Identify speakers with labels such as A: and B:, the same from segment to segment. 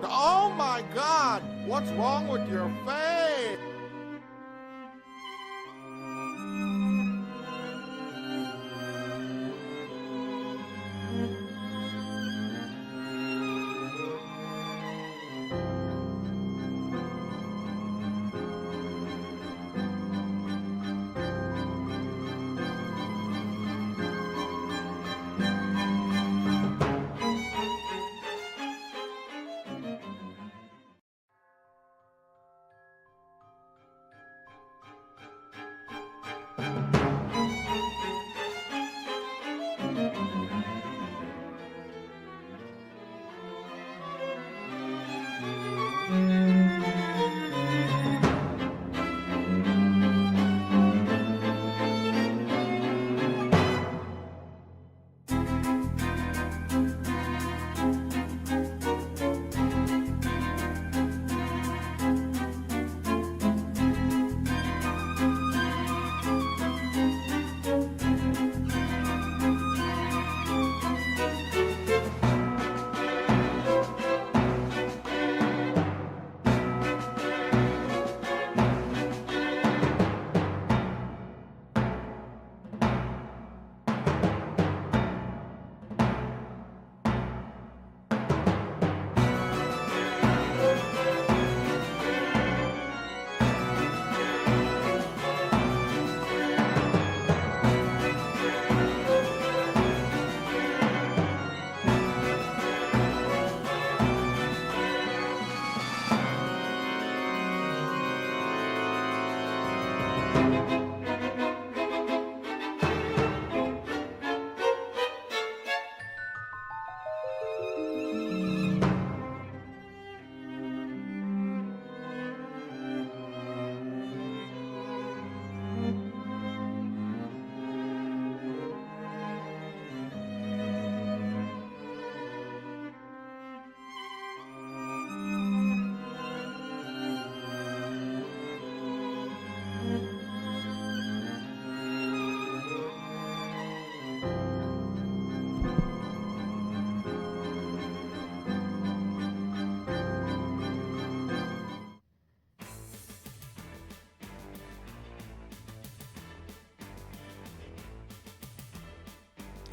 A: Oh my God! What's wrong with your face?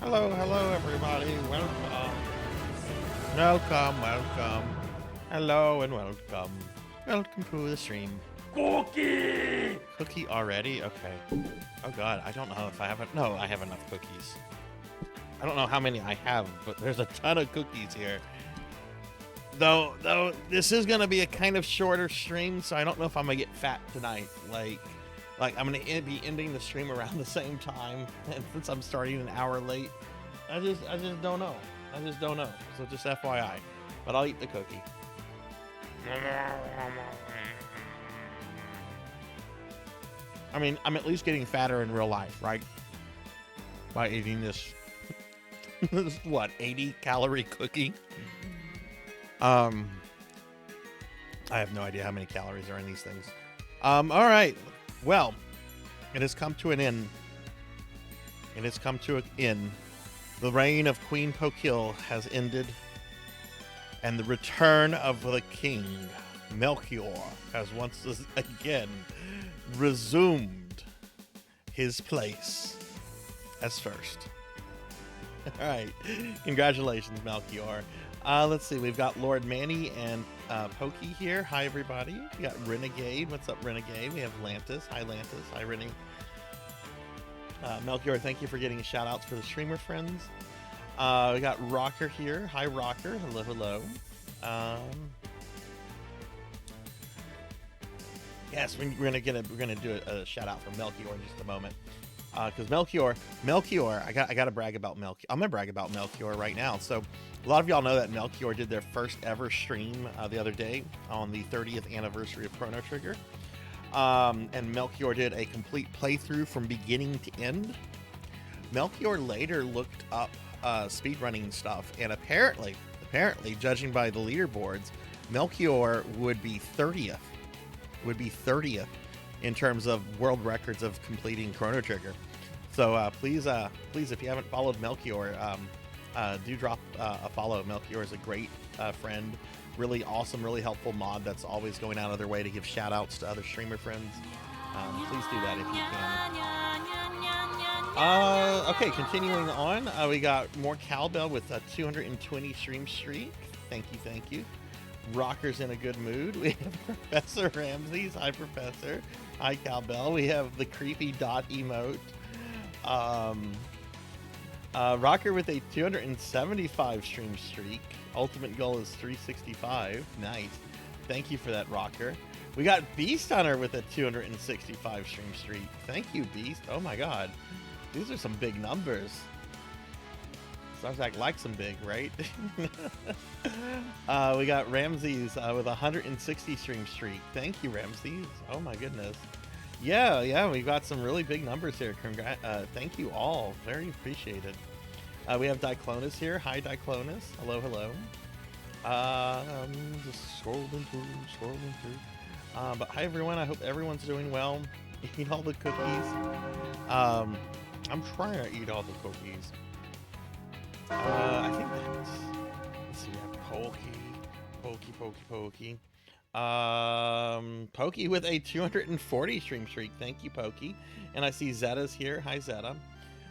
A: Hello, hello, everybody. Welcome. Welcome, welcome. Hello and welcome. Welcome to the stream. Cookie! Cookie already? Okay. Oh god, I don't know if I have it. No, I have enough cookies. I don't know how many I have, but there's a ton of cookies here. Though this is gonna be a kind of shorter stream, so I don't know if I'm gonna get fat tonight. Like I'm gonna be ending the stream around the same time, and since I'm starting an hour late, I just don't know. I just don't know. So just FYI, but I'll eat the cookie. I mean, I'm at least getting fatter in real life, right? By eating this, this what, 80 calorie cookie? I have no idea how many calories are in these things. All right. Well, it has come to an end. It has come to an end. The reign of Queen Pokil has ended, and the return of the king, Melchior, has once again resumed his place as first. All right. Congratulations, Melchior. Let's see. We've got Lord Manny and Pokey here. Hi, everybody. We got Renegade. What's up, Renegade? We have Lantis. Hi, Lantis. Hi, Rennie. Melchior, thank you for getting shout-outs for the streamer friends. We got Rocker here. Hi, Rocker. Hello, hello. Yes, we're gonna do a shout-out for Melchior in just a moment. Because Melchior, I gotta brag about Melchior. I'm gonna brag about Melchior right now. So, a lot of y'all know that Melchior did their first ever stream the other day on the 30th anniversary of Chrono Trigger. And Melchior did a complete playthrough from beginning to end. Melchior later looked up speedrunning stuff, and apparently, judging by the leaderboards, Melchior would be 30th. In terms of world records of completing Chrono Trigger. So please, if you haven't followed Melchior, do drop a follow. Melchior is a great friend, really awesome, really helpful mod that's always going out of their way to give shout outs to other streamer friends. Please do that if you can. Okay, continuing on, we got more Cowbell with a 220 stream streak. Thank you. Rocker's in a good mood. We have Professor Ramses. Hi, Professor. Hi, Cowbell. We have the creepy dot emote. Rocker with a 275 stream streak. Ultimate goal is 365. Nice. Thank you for that, Rocker. We got Beast Hunter with a 265 stream streak. Thank you, Beast. Oh my god. These are some big numbers. Sarzac likes them big, right? We got Ramses with a 160 stream streak. Thank you, Ramses. Oh my goodness. Yeah, we've got some really big numbers here. Thank you all. Very appreciated. We have Diclonus here. Hi, Diclonus. Hello. Just scrolling through. But hi, everyone. I hope everyone's doing well. Eat all the cookies. I'm trying to eat all the cookies. I think that's, let's see, we have Pokey. Pokey with a 240 stream streak. Thank you, Pokey. And I see Zeta's here. Hi, Zeta.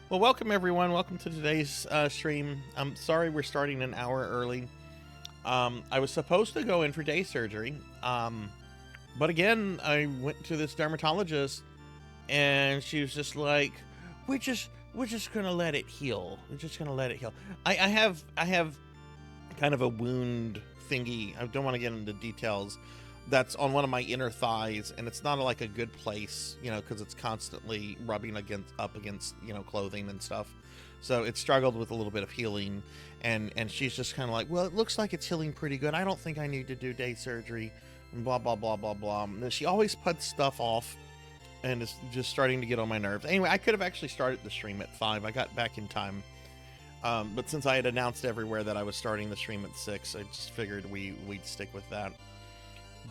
A: Well, welcome, everyone. Welcome to today's stream. I'm sorry we're starting an hour early. I was supposed to go in for day surgery. But again, I went to this dermatologist, and she was just like, we're just gonna let it heal. I have kind of a wound thingy. I don't want to get into details. That's on one of my inner thighs, and it's not like a good place, you know, because it's constantly rubbing up against, you know, clothing and stuff. So it struggled with a little bit of healing, and she's just kind of like, well, it looks like it's healing pretty good. I don't think I need to do day surgery, and blah blah blah blah blah. And she always puts stuff off, and it's just starting to get on my nerves. Anyway, I could have actually started the stream at 5. I got back in time. But since I had announced everywhere that I was starting the stream at 6, I just figured we'd stick with that.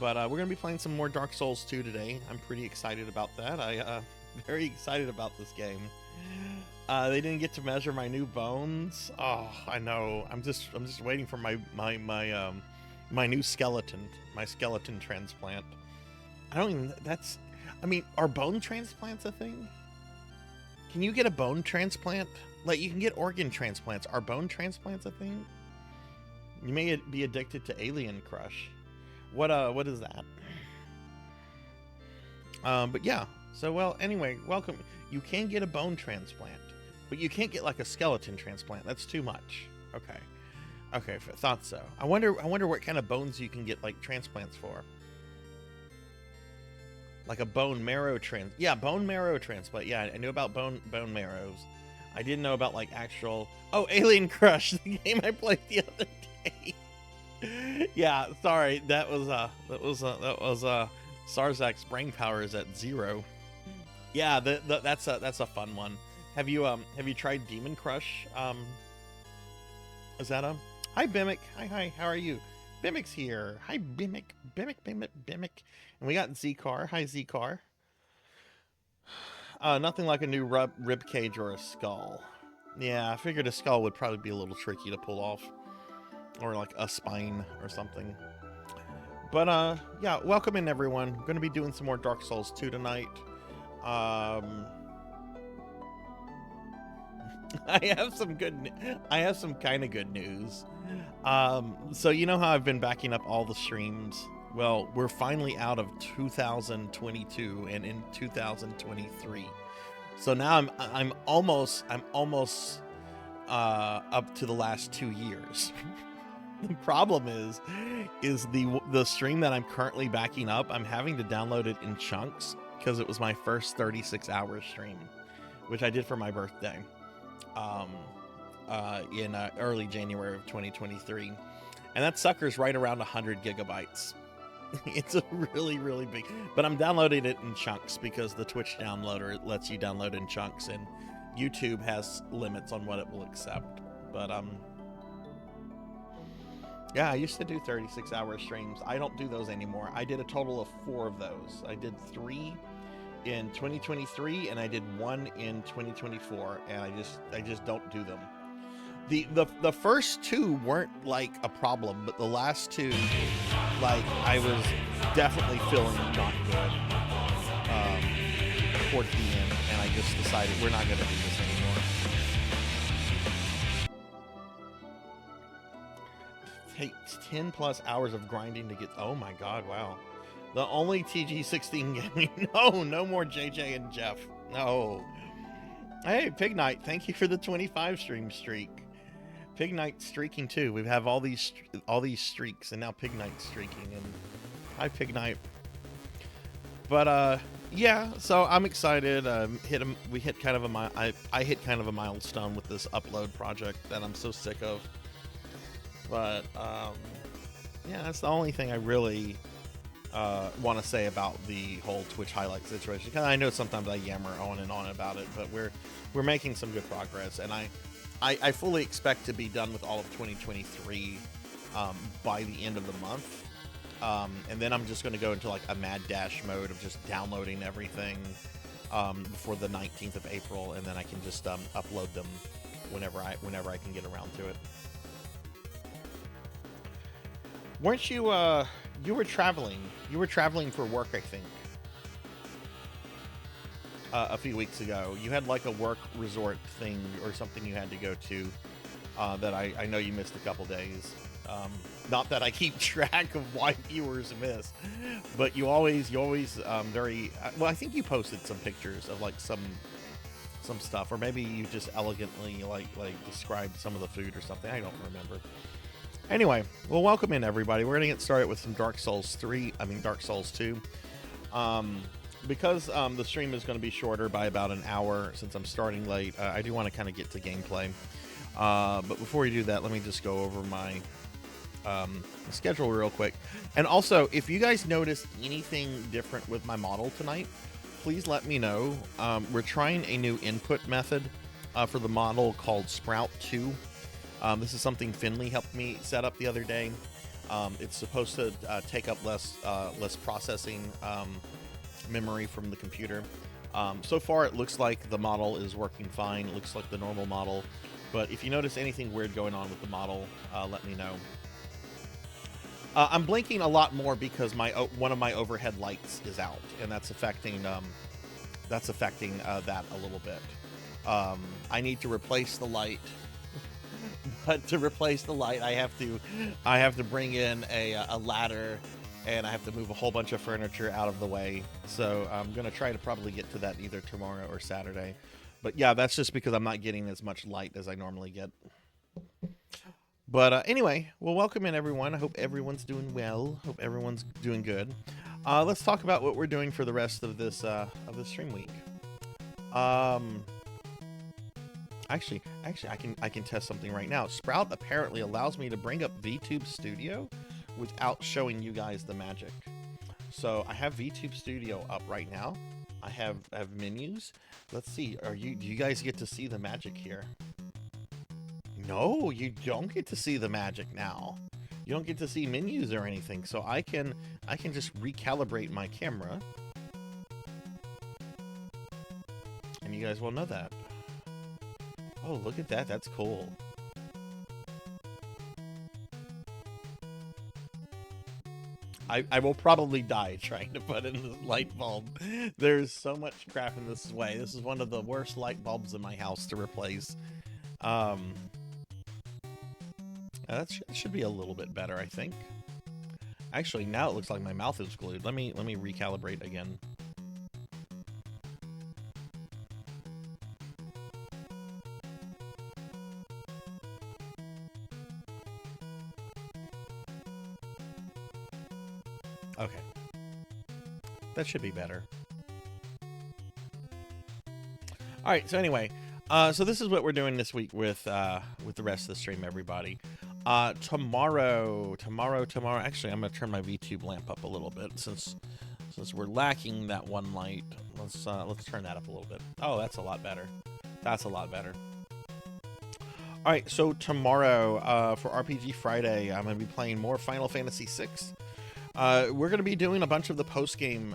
A: But we're going to be playing some more Dark Souls 2 today. I'm pretty excited about that. Very excited about this game. They didn't get to measure my new bones. Oh, I know. I'm just waiting for my new skeleton, my skeleton transplant. I mean, are bone transplants a thing? Can you get a bone transplant? Like, you can get organ transplants. Are bone transplants a thing? You may be addicted to Alien Crush. What is that? But yeah. So, well, anyway, welcome. You can get a bone transplant, but you can't get like a skeleton transplant. That's too much. Okay. Okay, thought so. I wonder what kind of bones you can get like transplants for. Like a bone marrow bone marrow transplant. Yeah, I knew about bone marrows. I didn't know about like actual. Oh, Alien Crush, the game I played the other day. Yeah, sorry, that was Sarzac's brain power is at 0. Yeah, that's a fun one. Have you tried Demon Crush? Is that Hi Bimic. Hi. How are you? Bimic's here. Hi Bimic. Bimic. And we got Z-Car. Hi Z-Car. Nothing like a new rib cage or a skull. Yeah, I figured a skull would probably be a little tricky to pull off, or like a spine or something. But yeah, welcome in everyone. I'm gonna be doing some more Dark Souls 2 tonight. I have some kind of good news. So you know how I've been backing up all the streams? Well, we're finally out of 2022 and in 2023. So now I'm almost up to the last 2 years. The problem is the stream that I'm currently backing up, I'm having to download it in chunks because it was my first 36-hour stream, which I did for my birthday. In early January of 2023, and that sucker's right around 100 gigabytes. It's a really big, but I'm downloading it in chunks because the Twitch downloader lets you download in chunks, and YouTube has limits on what it will accept. But yeah, I used to do 36-hour streams. I don't do those anymore. I did a total of 4 of those. I did 3 in 2023 and I did 1 in 2024, and I just don't do them. The first 2 weren't like a problem, but the last 2, like, I was definitely feeling not good towards the end, and I just decided we're not going to do this anymore. Takes 10 plus hours of grinding to get. Oh my god! Wow. The only TG16 gaming. No more JJ and Jeff. No. Hey, Pig Knight, thank you for the 25 stream streak. Pig Knight streaking too. We have all these streaks, and now Pig Knight's streaking. And hi, Pig Knight. But yeah. So I'm excited. We hit kind of I hit kind of a milestone with this upload project that I'm so sick of. But yeah, that's the only thing I really want to say about the whole Twitch highlight situation, because I know sometimes I yammer on and on about it, but we're making some good progress, and I fully expect to be done with all of 2023 by the end of the month, and then I'm just going to go into like a mad dash mode of just downloading everything before the 19th of April, and then I can just upload them whenever I can get around to it. Weren't you you were traveling for work, I think, a few weeks ago. You had like a work resort thing or something you had to go to that I know you missed a couple days. Not that I keep track of why viewers miss, but you always very well. I think you posted some pictures of like some stuff, or maybe you just elegantly like described some of the food or something. I don't remember. Anyway, well, welcome in everybody. We're gonna get started with some Dark Souls 2. Because the stream is going to be shorter by about an hour since I'm starting late. I do want to kind of get to gameplay. But before we do that, let me just go over my schedule real quick. And also, if you guys noticed anything different with my model tonight, please let me know. We're trying a new input method for the model called Sprout 2. This is something Finley helped me set up the other day. It's supposed to take up less processing memory from the computer. So far, it looks like the model is working fine. It looks like the normal model. But if you notice anything weird going on with the model, let me know. I'm blinking a lot more because one of my overhead lights is out, and that's affecting that a little bit. I need to replace the light. But to replace the light, I have to bring in a ladder, and I have to move a whole bunch of furniture out of the way. So I'm gonna try to probably get to that either tomorrow or Saturday. But yeah, that's just because I'm not getting as much light as I normally get. But anyway, well, welcome in everyone. I hope everyone's doing well. Hope everyone's doing good. Let's talk about what we're doing for the rest of this stream week. Actually, I can test something right now. Sprout apparently allows me to bring up VTube Studio without showing you guys the magic. So I have VTube Studio up right now. I have menus. Let's see. Do you guys get to see the magic here? No, you don't get to see the magic now. You don't get to see menus or anything. So I can just recalibrate my camera. And you guys will know that. Oh, look at that. That's cool. I will probably die trying to put in this light bulb. There's so much crap in this way. This is one of the worst light bulbs in my house to replace. That should be a little bit better, I think. Actually, now it looks like my mouth is glued. Let me recalibrate again. Okay. That should be better. All right, so anyway, so this is what we're doing this week with the rest of the stream, everybody. Tomorrow, actually, I'm gonna turn my VTube lamp up a little bit since we're lacking that one light. Let's turn that up a little bit. Oh, that's a lot better. That's a lot better. All right, so tomorrow for RPG Friday, I'm gonna be playing more Final Fantasy VI. We're going to be doing a bunch of the post-game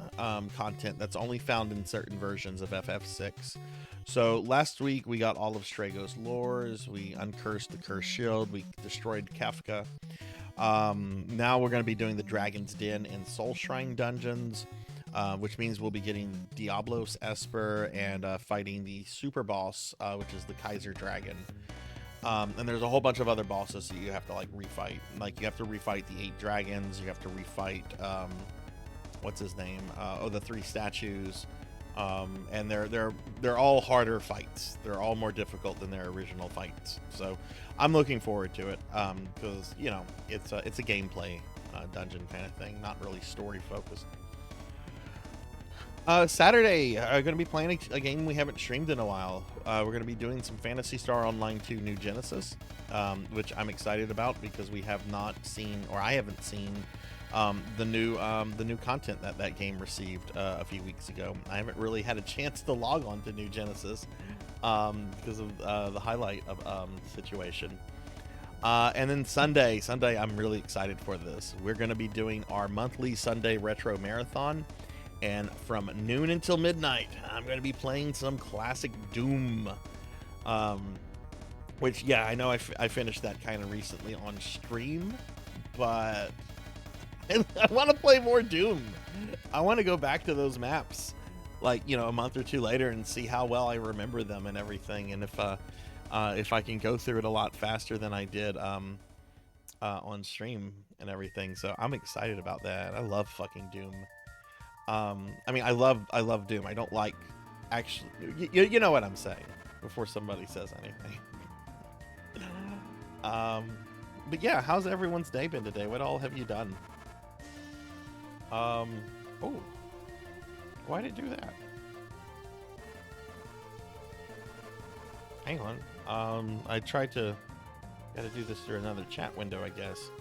A: content that's only found in certain versions of FF6. So last week we got all of Strago's lores, we uncursed the Cursed Shield, we destroyed Kefka. Now we're going to be doing the Dragon's Den and Soul Shrine dungeons, which means we'll be getting Diablos Esper and fighting the super boss, which is the Kaiser Dragon. And there's a whole bunch of other bosses that you have to like refight. Like you have to refight the 8 dragons. You have to refight what's his name? The 3 statues. And they're all harder fights. They're all more difficult than their original fights. So I'm looking forward to it because you know it's a gameplay dungeon kind of thing, not really story focused. Saturday, I'm going to be playing a game we haven't streamed in a while. We're going to be doing some Phantasy Star Online 2 New Genesis, which I'm excited about because we have not seen, or I haven't seen, the new content that game received a few weeks ago. I haven't really had a chance to log on to New Genesis because of the highlight of situation. And then Sunday, I'm really excited for this. We're going to be doing our monthly Sunday Retro Marathon. And from noon until midnight, I'm going to be playing some classic Doom. Which, yeah, I know I finished that kind of recently on stream. But I want to play more Doom. I want to go back to those maps, like, you know, a month or two later and see how well I remember them and everything. And if I can go through it a lot faster than I did on stream and everything. So I'm excited about that. I love fucking Doom. I mean, I love Doom. I don't like, actually, you know what I'm saying before somebody says anything. But yeah, how's everyone's day been today? What all have you done? Oh, why'd it do that? Hang on. I tried to, gotta do this through another chat window, I guess.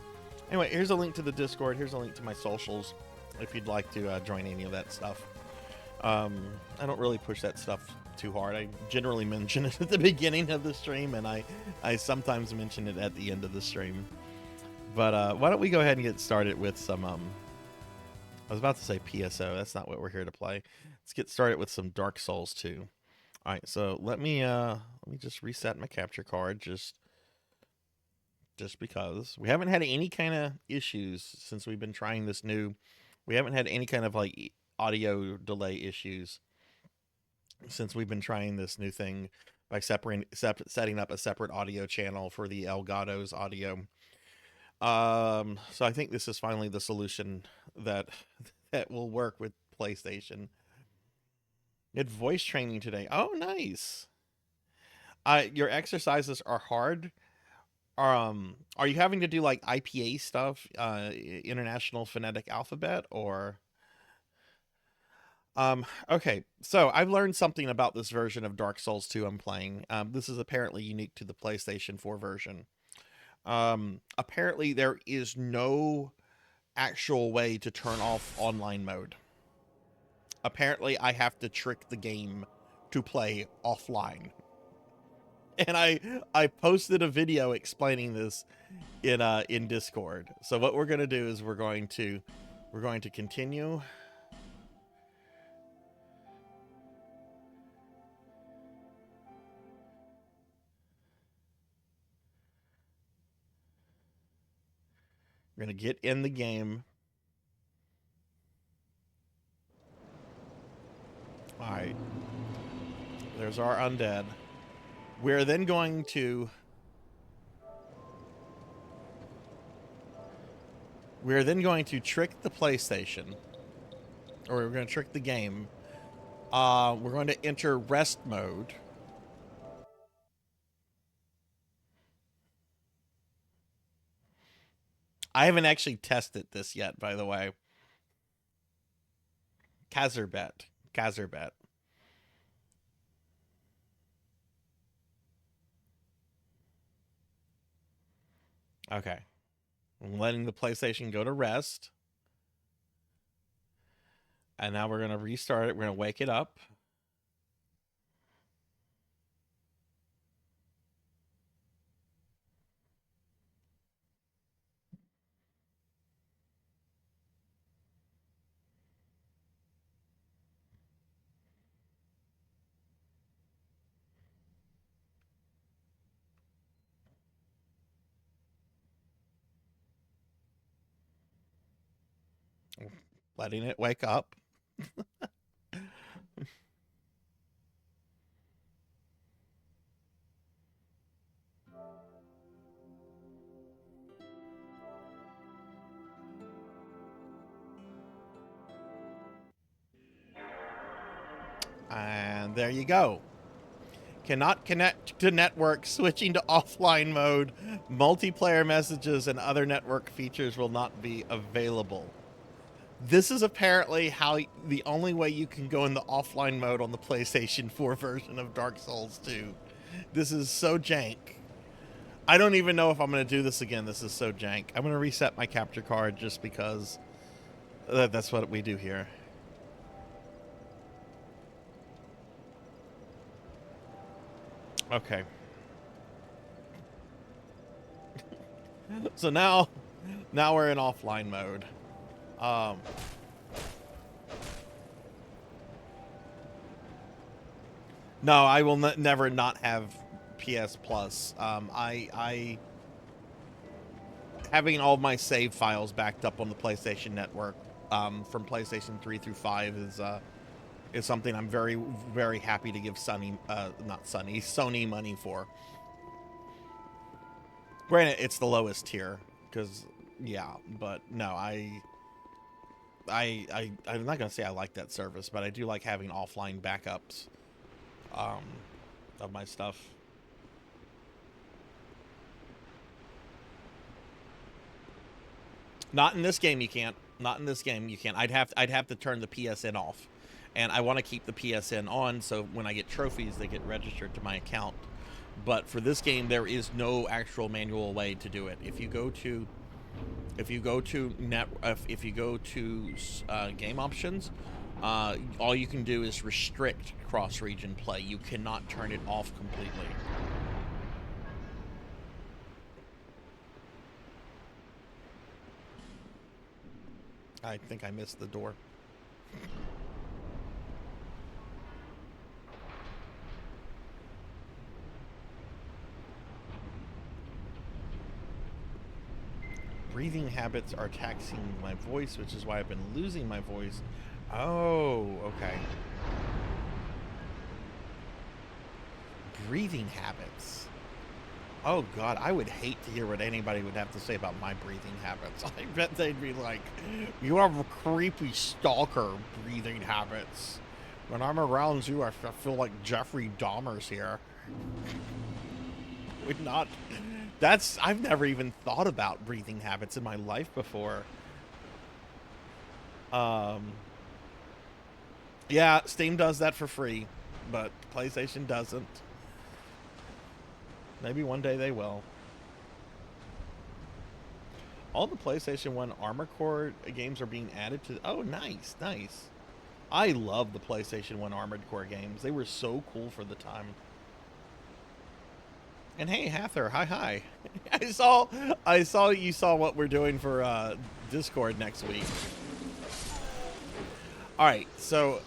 A: Anyway, here's a link to the Discord. Here's a link to my socials if you'd like to join any of that stuff. I don't really push that stuff too hard. I generally mention it at the beginning of the stream, and I sometimes mention it at the end of the stream. But why don't we go ahead and get started with some, I was about to say PSO. That's not what we're here to play. Let's get started with some Dark Souls 2. All right, so let me just reset my capture card just because. We haven't had any kind of issues since we've been trying this new. We haven't had any kind of like audio delay issues since we've been trying this new thing. by setting up a separate audio channel for the Elgato's audio. So I think this is finally the solution that that will work with PlayStation. Did voice training today. Oh, nice. Your exercises are hard. Are you having to do like IPA stuff, International Phonetic Alphabet, or? Okay, so I've learned something about this version of Dark Souls 2 I'm playing. This is apparently unique to the PlayStation 4 version. Apparently there is no actual way to turn off online mode. Apparently I have to trick the game to play offline. And I posted a video explaining this in Discord. So what we're going to do is we're going to continue. We're going to get in the game. All right. There's our undead. We're then going to trick the PlayStation, or we're going to trick the game. We're going to enter rest mode. I haven't actually tested this yet, by the way. Kazerbet. Okay. I'm letting the PlayStation go to rest. And now we're going to restart it. We're going to wake it up. Letting it wake up. And there you go. Cannot connect to network, switching to offline mode. Multiplayer messages and other network features will not be available. This is apparently how the only way you can go in the offline mode on the PlayStation 4 version of Dark Souls 2. This is so jank. I don't even know if I'm going to do this again. This is so jank. I'm going to reset my capture card just because that's what we do here. Okay. So now we're in offline mode. No, I will never not have PS Plus. I having all my save files backed up on the PlayStation Network from PlayStation 3 through 5 is something I'm very, very happy to give Sony money for. Granted, it's the lowest tier, because, yeah, but no, I'm not going to say I like that service, but I do like having offline backups of my stuff. Not in this game, you can't. Not in this game, you can't. I'd have to turn the PSN off. And I want to keep the PSN on, so when I get trophies, they get registered to my account. But for this game, there is no actual manual way to do it. If you go to game options, all you can do is restrict cross-region play. You cannot turn it off completely. I think I missed the door. Breathing habits are taxing my voice, which is why I've been losing my voice. Oh, okay. Breathing habits. Oh god, I would hate to hear what anybody would have to say about my breathing habits. I bet they'd be like, you have creepy stalker breathing habits. When I'm around you, I feel like Jeffrey Dahmer's here. Would not. I've never even thought about breathing habits in my life before. Yeah, Steam does that for free, but PlayStation doesn't. Maybe one day they will. All the PlayStation 1 Armor Core games are being added to... Oh, nice, nice. I love the PlayStation 1 Armored Core games. They were so cool for the time. And hey, Hather, hi. I saw you saw what we're doing for Discord next week. Alright, so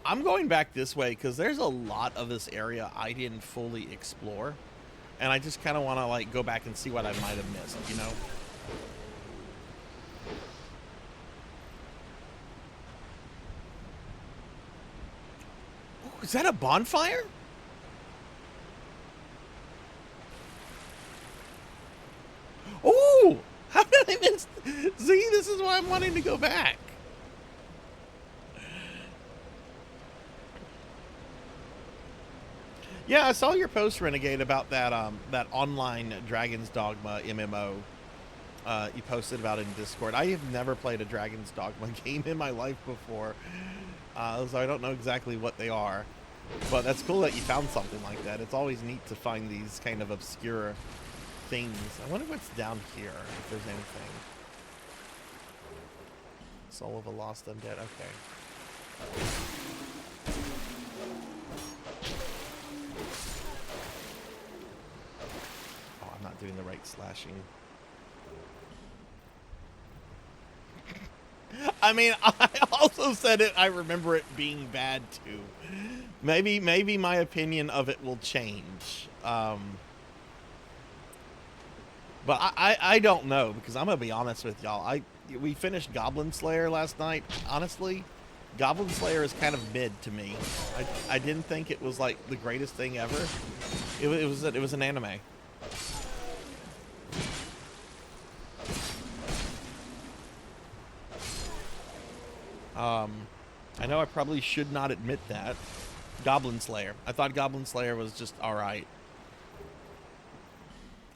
A: I'm going back this way because there's a lot of this area I didn't fully explore. And I just kind of want to, like, go back and see what I might have missed, you know? Ooh, is that a bonfire? Ooh! How did I miss? See, this is why I'm wanting to go back. Yeah, I saw your post, Renegade, about that that online Dragon's Dogma MMO. You posted about it in Discord. I have never played a Dragon's Dogma game in my life before, so I don't know exactly what they are. But that's cool that you found something like that. It's always neat to find these kind of obscure things. I wonder what's down here, if there's anything. Soul of a Lost Undead, okay. Oh, I'm not doing the right slashing. I mean, I also said it, I remember it being bad too. Maybe my opinion of it will change. But I don't know, because I'm gonna be honest with y'all. We finished Goblin Slayer last night. Honestly, Goblin Slayer is kind of mid to me. I didn't think it was like the greatest thing ever. It was an anime. I know I probably should not admit that. Goblin Slayer. I thought Goblin Slayer was just alright.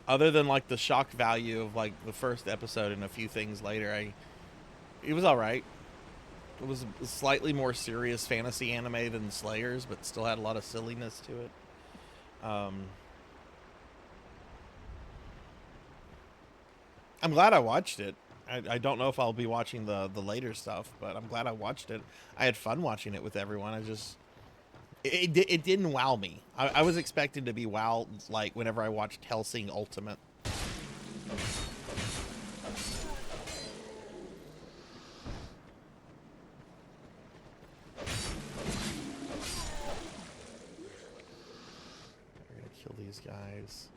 A: Other than like the shock value of like the first episode and a few things later, it was alright. It was a slightly more serious fantasy anime than Slayers, but still had a lot of silliness to it. I'm glad I watched it. I don't know if I'll be watching the later stuff, but I'm glad I watched it. I had fun watching it with everyone. It didn't wow me. I was expecting to be wowed like whenever I watched Hellsing Ultimate. We're gonna kill these guys.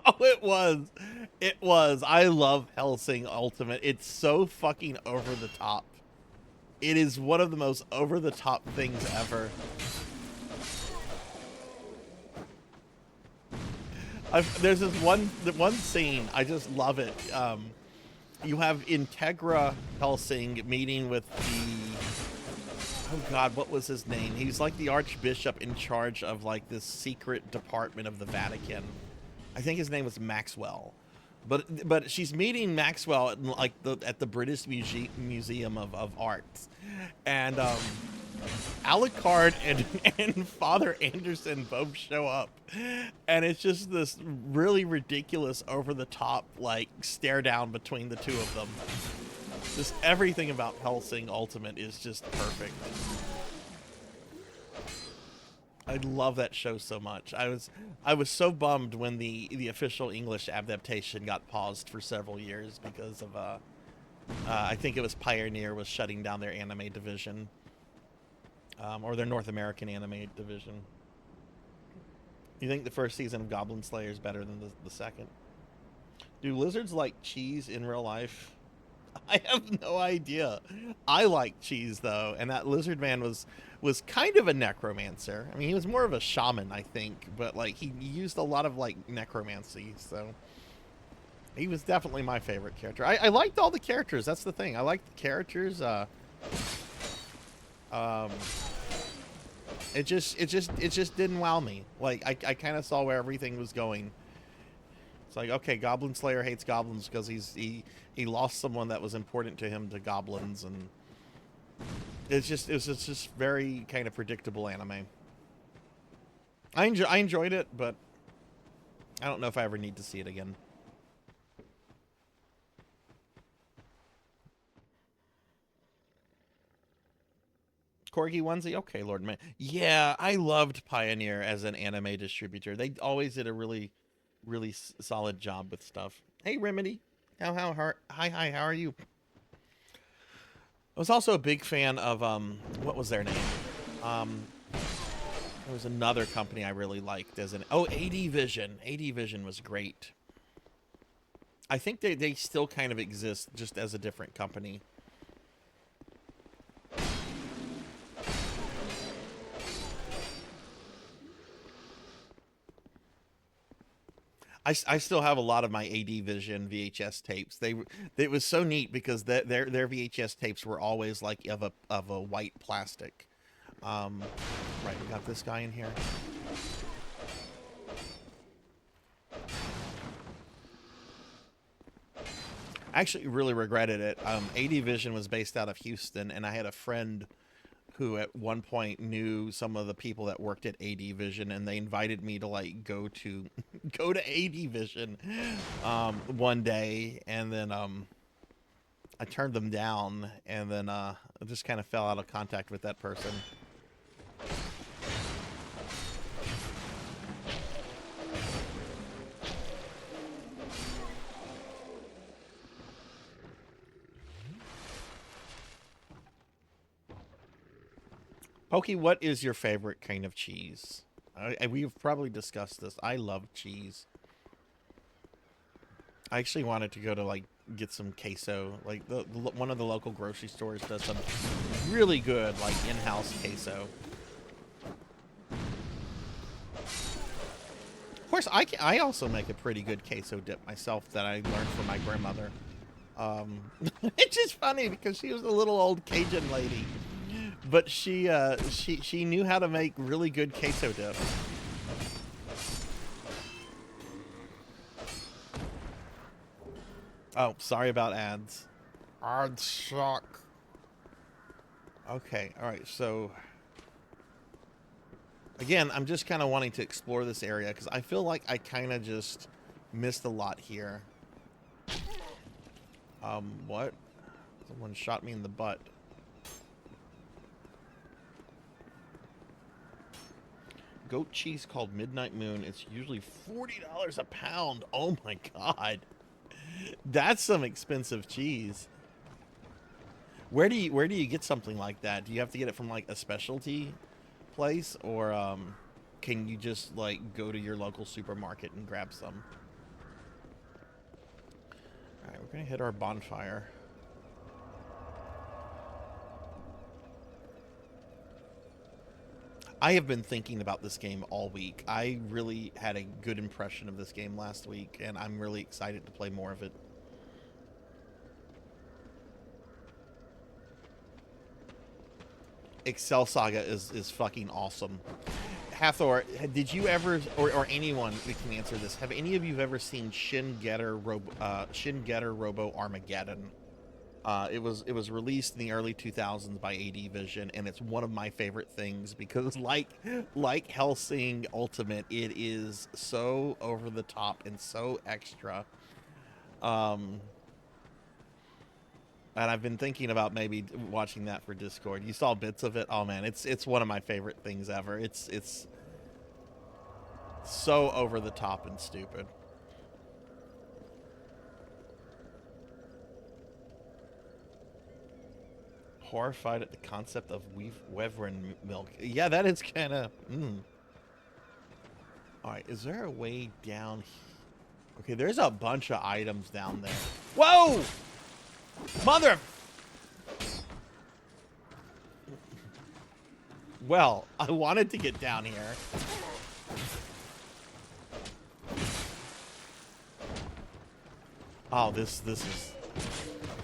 A: Oh, it was. I love Hellsing Ultimate. It's so fucking over the top. It is one of the most over the top things ever. There's this one scene, I just love it. You have Integra Hellsing meeting with the... Oh god, what was his name? He's like the Archbishop in charge of like this secret department of the Vatican. I think his name was Maxwell. But she's meeting Maxwell at, like at the British Museum of Arts. And Alucard and Father Anderson both show up. And it's just this really ridiculous, over-the-top, like, stare-down between the two of them. Just everything about Hellsing Ultimate is just perfect. I love that show so much. I was so bummed when the official English adaptation got paused for several years because of I think it was Pioneer was shutting down their anime division, or their North American anime division. You think the first season of Goblin Slayer is better than the second? Do lizards like cheese in real life? I have no idea. I like cheese though, and that lizard man was kind of a necromancer. I mean, he was more of a shaman, I think, but like he used a lot of like necromancy, so he was definitely my favorite character. I liked all the characters. That's the thing. I liked the characters. Um, it just didn't wow me. Like I kind of saw where everything was going. It's like, okay, Goblin Slayer hates goblins because he lost someone that was important to him to goblins, and it's just very kind of predictable anime. I enjoyed it, but I don't know if I ever need to see it again. Corgi onesie, okay, Lord man. Yeah, I loved Pioneer as an anime distributor. They always did a really solid job with stuff. Hey Remedy, hi, how are you? I was also a big fan of what was their name? Um, there was another company I really liked as an AD Vision. AD Vision was great. I think they still kind of exist just as a different company. I still have a lot of my AD Vision VHS tapes. It was so neat because their VHS tapes were always like of a white plastic. Um, right, we got this guy in here. I actually really regretted it. AD Vision was based out of Houston, and I had a friend who at one point knew some of the people that worked at AD Vision, and they invited me to like go to go to AD Vision one day, and then I turned them down, and then I just kind of fell out of contact with that person. Pokey, what is your favorite kind of cheese? We've probably discussed this. I love cheese. I actually wanted to go to like get some queso. Like one of the local grocery stores does some really good like in-house queso. Of course, I also make a pretty good queso dip myself that I learned from my grandmother. It's just funny because she was a little old Cajun lady, but she knew how to make really good queso dip. Oh, sorry about ads. Ads suck. Okay, all right. So again, I'm just kind of wanting to explore this area because I feel like I kind of just missed a lot here. What? Someone shot me in the butt. Goat cheese called Midnight Moon. It's usually $40 a pound. Oh my god. That's some expensive cheese. Where do you get something like that? Do you have to get it from like a specialty place, or can you just like go to your local supermarket and grab some? All right, we're gonna hit our bonfire. I have been thinking about this game all week. I really had a good impression of this game last week, and I'm really excited to play more of it. Excel Saga is fucking awesome. Hathor, did you ever, or anyone who can answer this, have any of you ever seen Shin Getter Robo Armageddon? It was released in the early 2000s by AD Vision, and it's one of my favorite things because like Hellsing Ultimate, it is so over the top and so extra. Um, and I've been thinking about maybe watching that for Discord. You saw bits of it. Oh man, it's one of my favorite things ever. It's So over the top and stupid. Horrified at the concept of Wyvern milk. Yeah, that is kind of... Alright, is there a way down here? Okay, there's a bunch of items down there. Whoa! Mother... Well, I wanted to get down here. Oh, this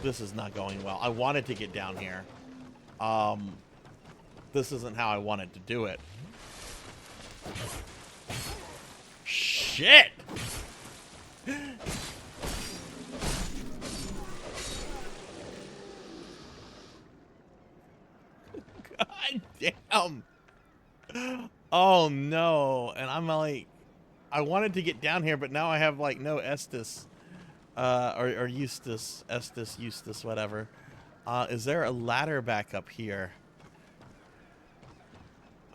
A: is not going well. I wanted to get down here. This isn't how I wanted to do it. Shit! God damn. Oh no. And I'm like, I wanted to get down here, but now I have like no Estus. Or Eustace, Estus, Eustace, whatever. Is there a ladder back up here?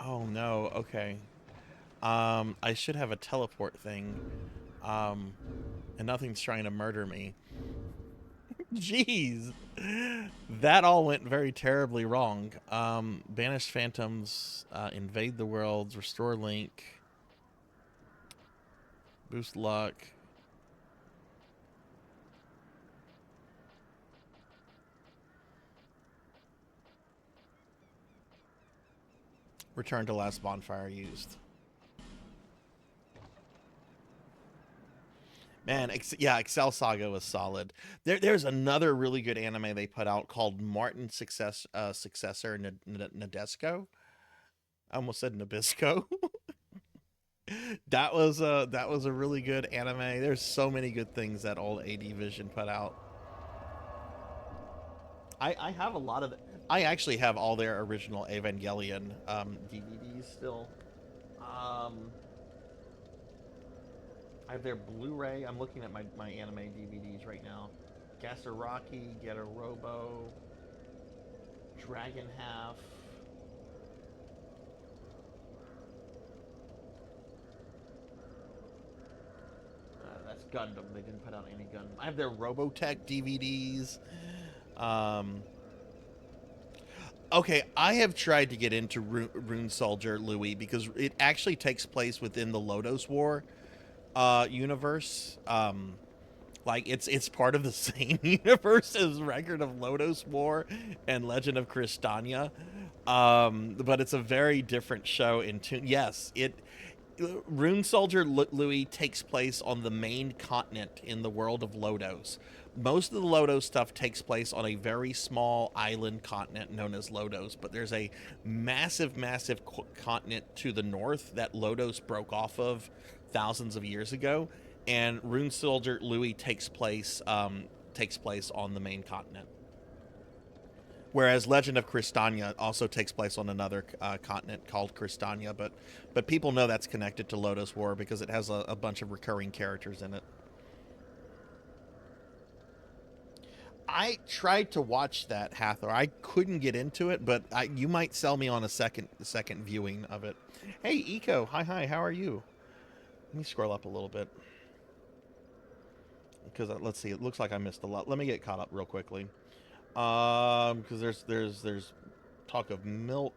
A: Oh no, okay. I should have a teleport thing. And nothing's trying to murder me. Jeez. That all went very terribly wrong. Banish phantoms, invade the worlds, restore link, boost luck. Return to last bonfire used. Man, yeah, Excel Saga was solid. There's another really good anime they put out called Martin's Successor, Nadesco. I almost said Nabisco. That was a really good anime. There's so many good things that old AD Vision put out. I have a lot of... I actually have all their original Evangelion DVDs still. I have their Blu-ray. I'm looking at my anime DVDs right now. Gasaraki, Getter Robo, Dragon Half. That's Gundam. They didn't put out any Gundam. I have their Robotech DVDs. Okay, I have tried to get into Rune Soldier Louis because it actually takes place within the Lodos War universe. Like it's part of the same universe as Record of Lodos War and Legend of Crystania. But it's a very different show in tune. Yes, Rune Soldier Louis takes place on the main continent in the world of Lodos. Most of the Lodos stuff takes place on a very small island continent known as Lodos, but there's a massive, massive continent to the north that Lodos broke off of thousands of years ago, and Rune Soldier Louis takes place on the main continent. Whereas Legend of Crystania also takes place on another continent called Crystania, but people know that's connected to Lodos War because it has a bunch of recurring characters in it. I tried to watch that, Hathor. I couldn't get into it, but you might sell me on a second viewing of it. Hey, Eco. Hi. How are you? Let me scroll up a little bit. Because let's see. It looks like I missed a lot. Let me get caught up real quickly. Because there's talk of milk.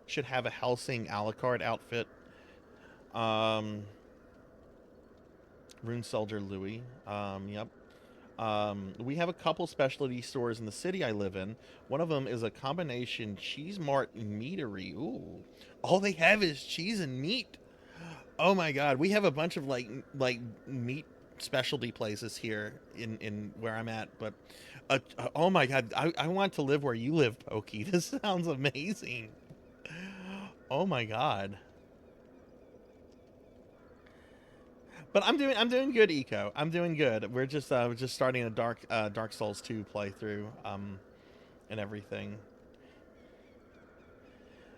A: Should have a Helsing Alucard outfit. Rune Soldier Louis. Yep. We have a couple specialty stores in the city I live in. One of them is a combination cheese mart meatery. Ooh. All they have is cheese and meat. Oh my god. We have a bunch of like meat specialty places here in where I'm at, but oh my god, I want to live where you live, Pokey. This sounds amazing. Oh my god. But I'm doing good, Eco. I'm doing good. We're just starting a Dark Souls 2 playthrough, and everything.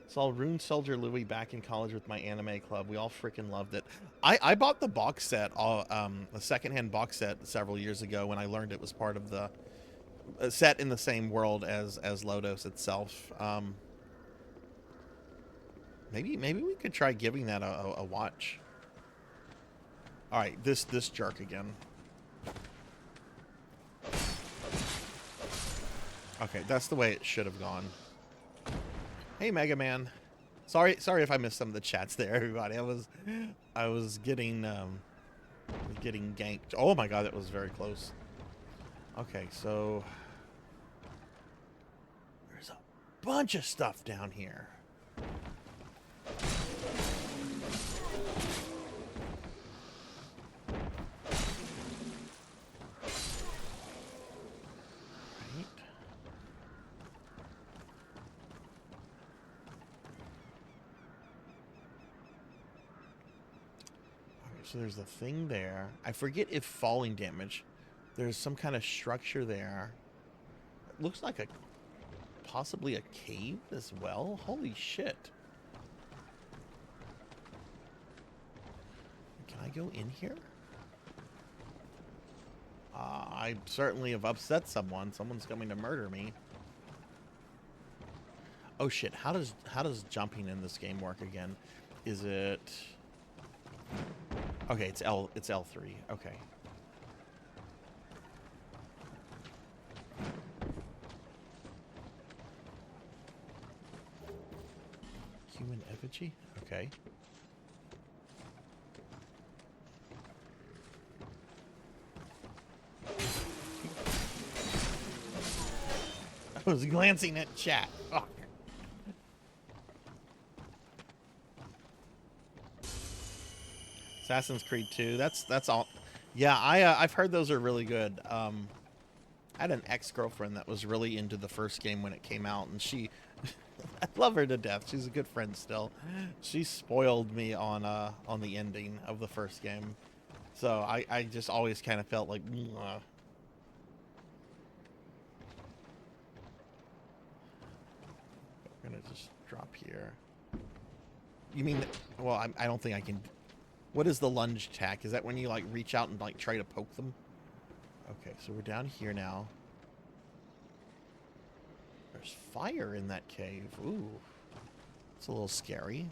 A: Saw Rune Soldier Louis back in college with my anime club. We all freaking loved it. I bought the box set, a secondhand box set several years ago when I learned it was part of the set in the same world as Lodos itself. Maybe we could try giving that a watch. All right, this jerk again. Okay, that's the way it should have gone. Hey, Mega Man. Sorry if I missed some of the chats there, everybody. I was getting ganked. Oh my god, that was very close. Okay, so there's a bunch of stuff down here. So there's a thing there. I forget if falling damage. There's some kind of structure there. It looks like possibly a cave as well. Holy shit. Can I go in here? I certainly have upset someone. Someone's coming to murder me. Oh shit. How does jumping in this game work again? Is it... Okay, it's L3. Okay. Human effigy? Okay. I was glancing at chat. Fuck. Assassin's Creed 2. That's all. Yeah, I've heard those are really good. I had an ex-girlfriend that was really into the first game when it came out, and she, I love her to death. She's a good friend still. She spoiled me on the ending of the first game, so I just always kind of felt like. Mwah. We're gonna just drop here. You mean? Well, I don't think I can. What is the lunge attack? Is that when you like reach out and like try to poke them? Okay, so we're down here now. There's fire in that cave. Ooh. It's a little scary.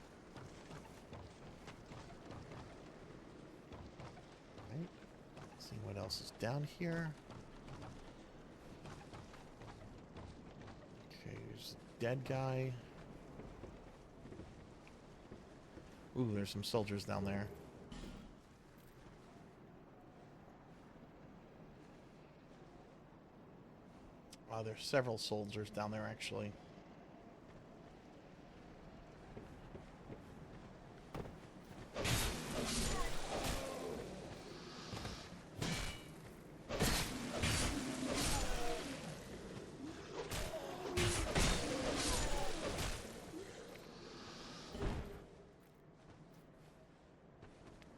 A: Right. Let's see what else is down here. Okay, there's a dead guy. Ooh, there's some soldiers down there. Wow, there's several soldiers down there, actually.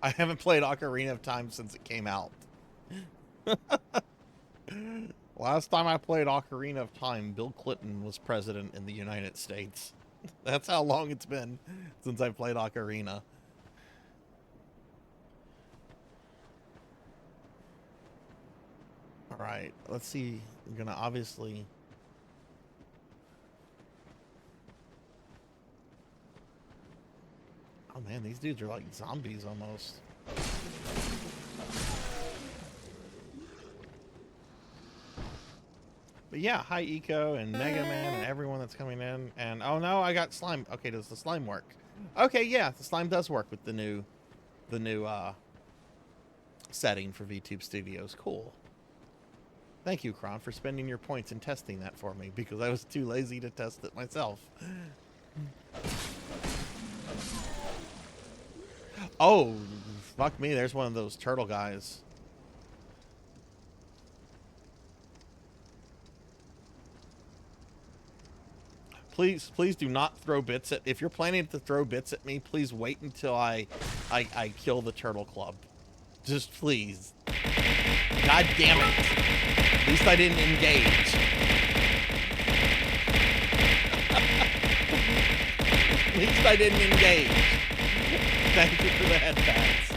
A: I haven't played Ocarina of Time since it came out. Last time I played Ocarina of Time, Bill Clinton was president in the United States. That's how long it's been since I played Ocarina. Alright, let's see. I'm gonna obviously... Oh man, these dudes are like zombies almost. But yeah, hi Eco and Mega Man and everyone that's coming in. And oh no, I got slime. Okay, does the slime work? Okay, yeah, the slime does work with the new setting for VTube Studios. Cool. Thank you, Kron, for spending your points and testing that for me, because I was too lazy to test it myself. Oh, fuck me, there's one of those turtle guys. Please do not throw bits at... If you're planning to throw bits at me, please wait until I kill the turtle club. Just please. God damn it. At least I didn't engage. At least I didn't engage. Thank you for the headbats.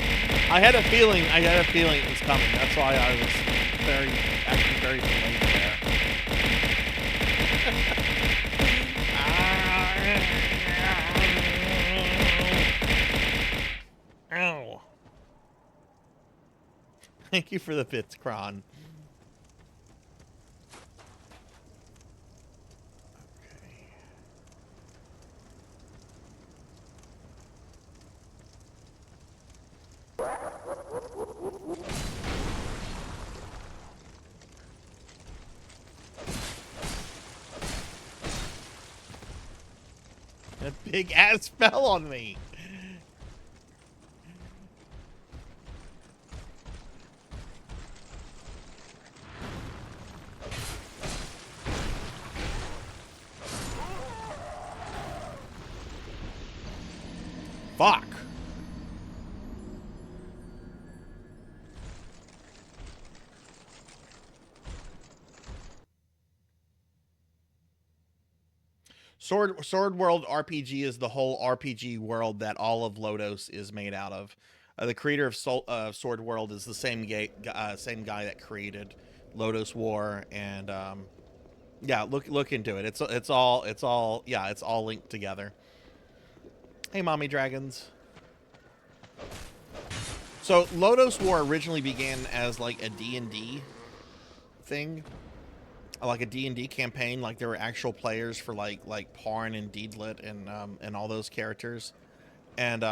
A: I had a feeling it was coming. That's why I was acting very delayed there. Ow. Thank you for the bits, Kron. That big ass fell on me. Fuck. Sword World RPG is the whole RPG world that all of Lodos is made out of. The creator of Sword World is the same guy that created Lodos War, and yeah, look into it. It's all linked together. Hey, mommy dragons. So Lodos War originally began as like a D&D thing, like a D&D campaign. Like there were actual players for like Parn and Deedlit and all those characters. And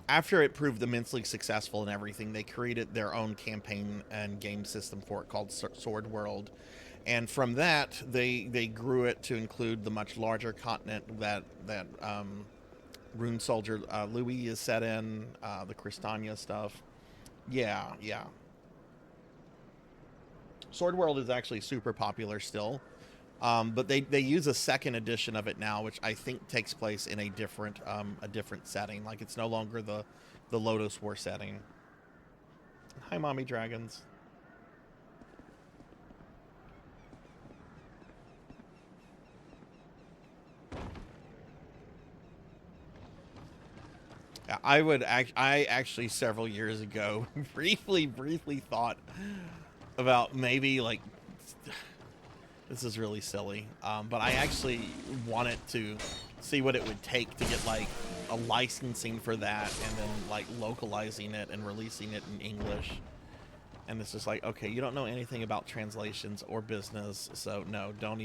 A: after it proved immensely successful and everything, they created their own campaign and game system for it called Sword World. And from that, they grew it to include the much larger continent that Rune Soldier Louis is set in, the Cristania stuff. Yeah, yeah. Sword World is actually super popular still. But they use a second edition of it now, which I think takes place in a different setting. Like it's no longer the Lodos War setting. Hi, mommy dragons. I actually several years ago briefly thought about maybe like, this is really silly, but I actually wanted to see what it would take to get like a licensing for that and then like localizing it and releasing it in English. And it's just like, okay, you don't know anything about translations or business, so no, don't.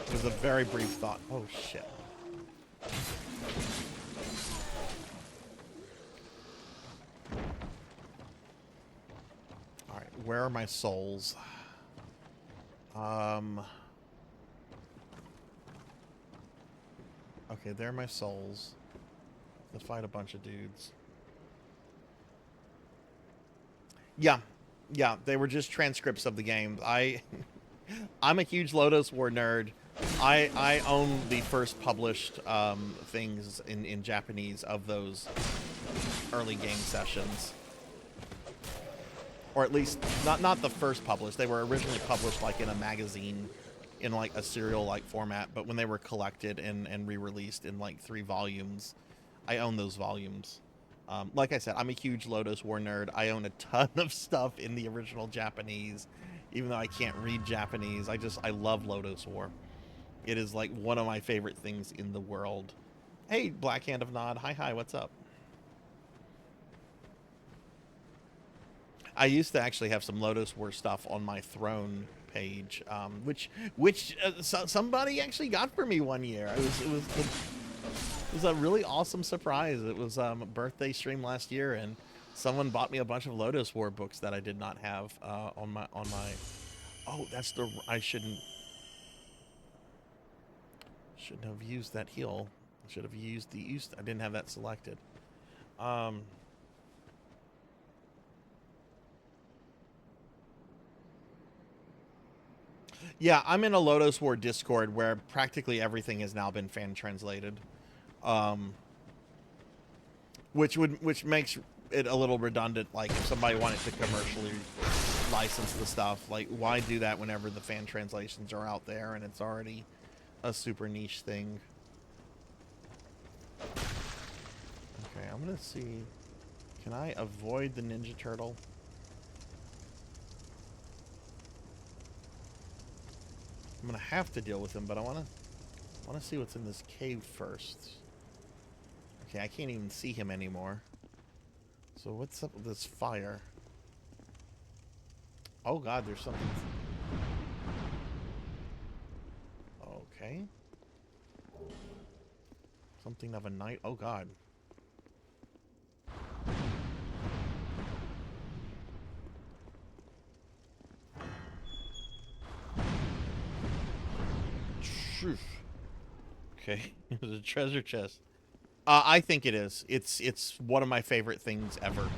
A: It was a very brief thought. Oh, shit. Alright, where are my souls? Okay, there are my souls. Let's fight a bunch of dudes. Yeah, they were just transcripts of the game. I'm a huge Lodos War nerd. I own the first published things in Japanese of those early game sessions. Or at least, not the first published. They were originally published like in a magazine, in like a serial like format, but when they were collected and re-released in like 3 volumes, I own those volumes. Like I said, I'm a huge Lodos War nerd. I own a ton of stuff in the original Japanese, even though I can't read Japanese. I love Lodos War. It is like one of my favorite things in the world. Hey, Black Hand of Nod. Hi, what's up? I used to actually have some Lodos War stuff on my throne page, which somebody actually got for me one year. It was a really awesome surprise. It was a birthday stream last year, and someone bought me a bunch of Lodos War books that I did not have on my. Oh, I shouldn't have used that heal. I should have used I didn't have that selected. Yeah, I'm in a Lodos War Discord where practically everything has now been fan translated, which makes it a little redundant. Like if somebody wanted to commercially license the stuff, like why do that whenever the fan translations are out there and it's already a super niche thing? Okay, I'm gonna see. Can I avoid the Ninja Turtle? I'm gonna have to deal with him, but I wanna see what's in this cave first. Okay, I can't even see him anymore. So what's up with this fire? Oh god, there's something. Okay. Something of a night. Oh god. Okay, there's a treasure chest. I think it is. It's one of my favorite things ever.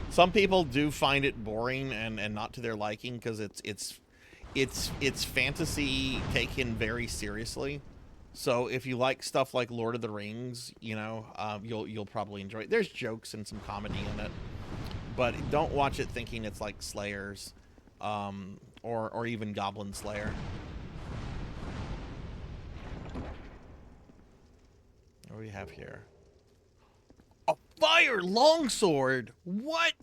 A: Some people do find it boring and not to their liking because it's fantasy taken very seriously. So if you like stuff like Lord of the Rings, you know, you'll probably enjoy it. There's jokes and some comedy in it, but don't watch it thinking it's like Slayers, or even Goblin Slayer. What do we have here? A fire longsword. What?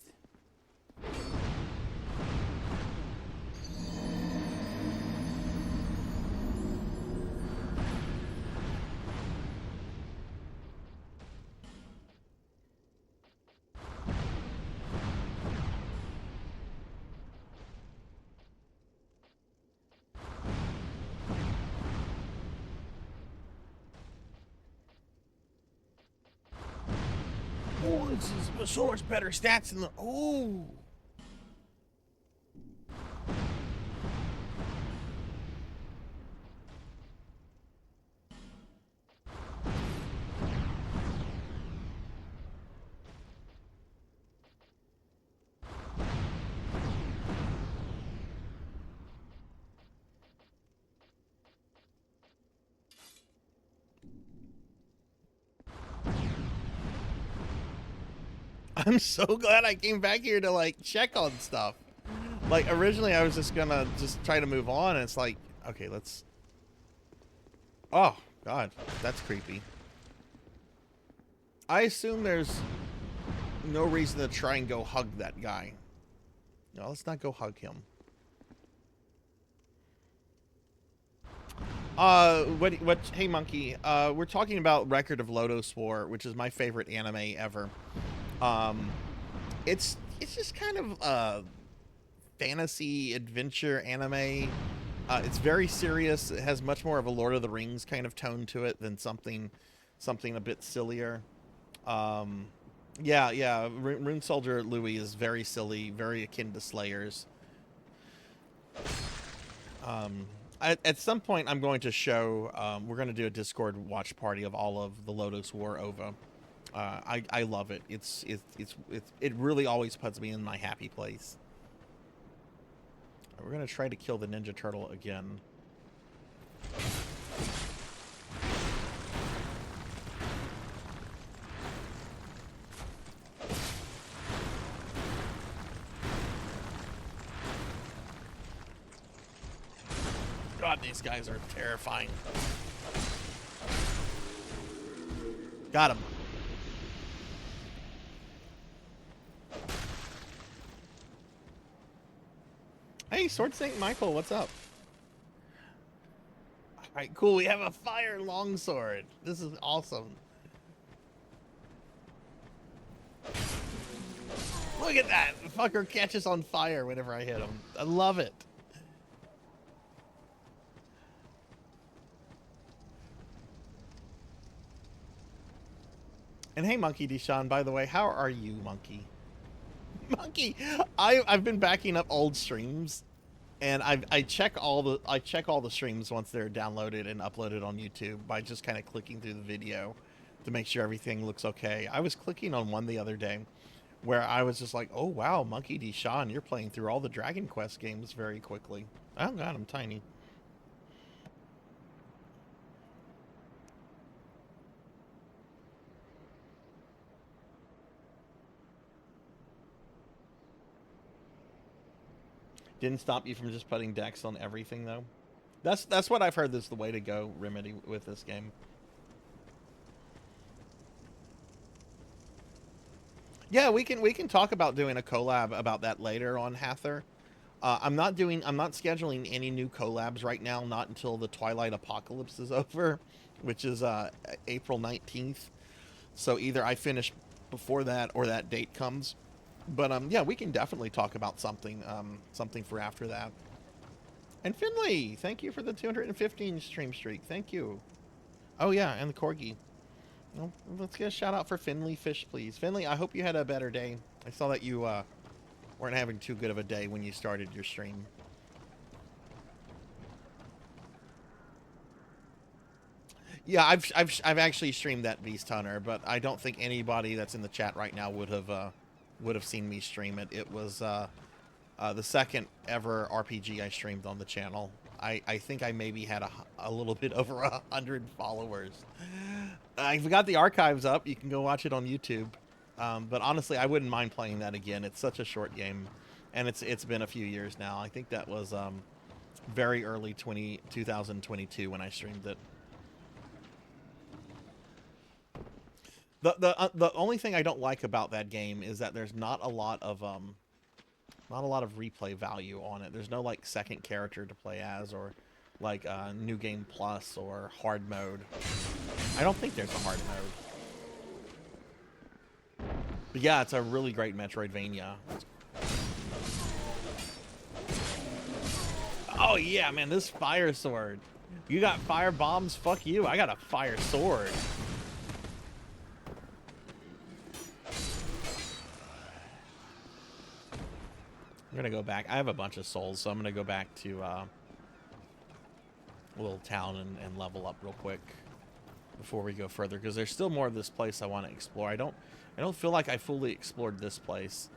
A: Oh, this is so much better stats than the. Oh. I'm so glad I came back here to like check on stuff. Like originally I was just gonna try to move on, and it's like, okay, let's. Oh god, that's creepy. I assume there's no reason to try and go hug that guy. No, let's not go hug him. What, hey Monkey, we're talking about Record of Lodoss War, which is my favorite anime ever. It's just kind of fantasy adventure anime. It's very serious. It has much more of a Lord of the Rings kind of tone to it than something a bit sillier. Yeah. Rune Soldier Louis is very silly, very akin to Slayers. At some point, I'm going to show. We're going to do a Discord watch party of all of the Lodoss War OVA. I love it. It really always puts me in my happy place. We're gonna try to kill the Ninja Turtle again. God, these guys are terrifying. Got him. Hey, Sword Saint Michael, what's up? Alright, cool. We have a fire longsword. This is awesome. Look at that. The fucker catches on fire whenever I hit him. I love it. And hey, Monkey Deshawn, by the way, how are you, Monkey? Monkey, I've been backing up old streams, and I check all the streams once they're downloaded and uploaded on YouTube by just kind of clicking through the video to make sure everything looks okay. I was clicking on one the other day where I was just like, oh wow, Monkey Deshawn, you're playing through all the Dragon Quest games very quickly. Oh god, I'm tiny. Didn't stop you from just putting Dex on everything, though. That's what I've heard is the way to go, Remedy, with this game. Yeah, we can talk about doing a collab about that later on Hather. I'm not scheduling any new collabs right now, not until the Twilight Apocalypse is over, which is April 19th. So either I finish before that or that date comes. But yeah, we can definitely talk about something for after that. And Finley, thank you for the 215 stream streak. Thank you. Oh yeah, and the corgi. Well, let's get a shout out for Finley Fish, please. Finley, I hope you had a better day. I saw that you weren't having too good of a day when you started your stream. Yeah, I've actually streamed that Beast Hunter, but I don't think anybody that's in the chat right now would have seen me stream it. It was the second ever RPG I streamed on the channel. I think I maybe had a little bit over 100 followers. I've got the archives up. You can go watch it on YouTube. But honestly, I wouldn't mind playing that again. It's such a short game, and it's been a few years now. I think that was very early 2022 when I streamed it. The only thing I don't like about that game is that there's not a lot of replay value on it. There's no like second character to play as, or like new game plus or hard mode. I don't think there's a hard mode. But yeah, it's a really great Metroidvania. Oh yeah, man, this fire sword. You got fire bombs? Fuck you. I got a fire sword. I'm gonna go back. I have a bunch of souls, so I'm gonna go back to a little town and level up real quick before we go further, because there's still more of this place I want to explore. I don't feel like I fully explored this place.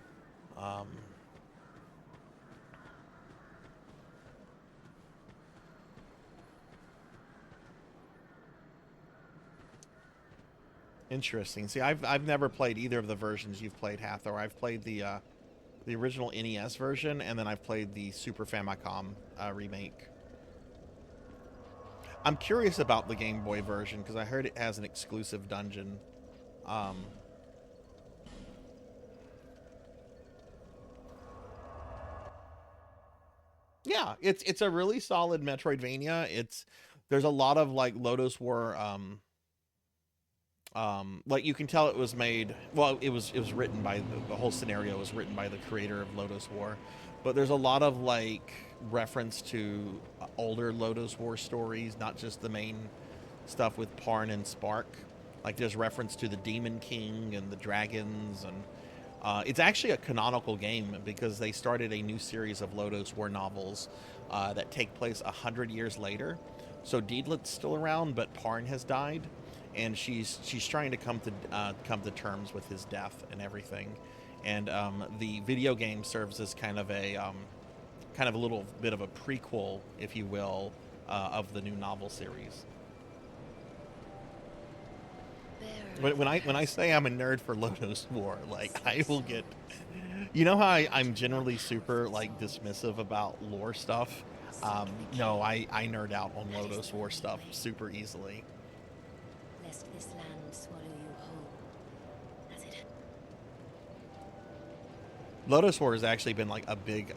A: Interesting. See, I've never played either of the versions you've played, Hathor. I've played the original NES version, and then I've played the Super Famicom remake. I'm curious about the Game Boy version because I heard it has an exclusive dungeon. Yeah, it's a really solid Metroidvania. There's a lot of like Lotus War. Like you can tell it was made, well, it was written by the whole scenario was written by the creator of Lotus War, but there's a lot of like reference to older Lotus War stories, not just the main stuff with Parn and Spark. Like there's reference to the Demon King and the dragons, and it's actually a canonical game because they started a new series of Lotus War novels that take place 100 years later. So Deedlit's still around, but Parn has died. And she's trying to come to terms with his death and everything, and the video game serves as kind of a little bit of a prequel, if you will, of the new novel series. When I say I'm a nerd for Lotus War, like I will get, you know how I'm generally super like dismissive about lore stuff. No, I nerd out on Lotus War stuff super easily.
B: Lest this land swallow you whole, as it...
A: Lotus War has actually been like a big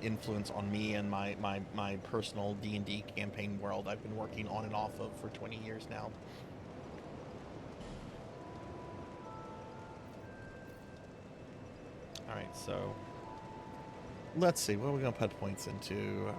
A: influence on me and my personal D&D campaign world I've been working on and off of for 20 years now. All right, so let's see, what are we gonna put points into?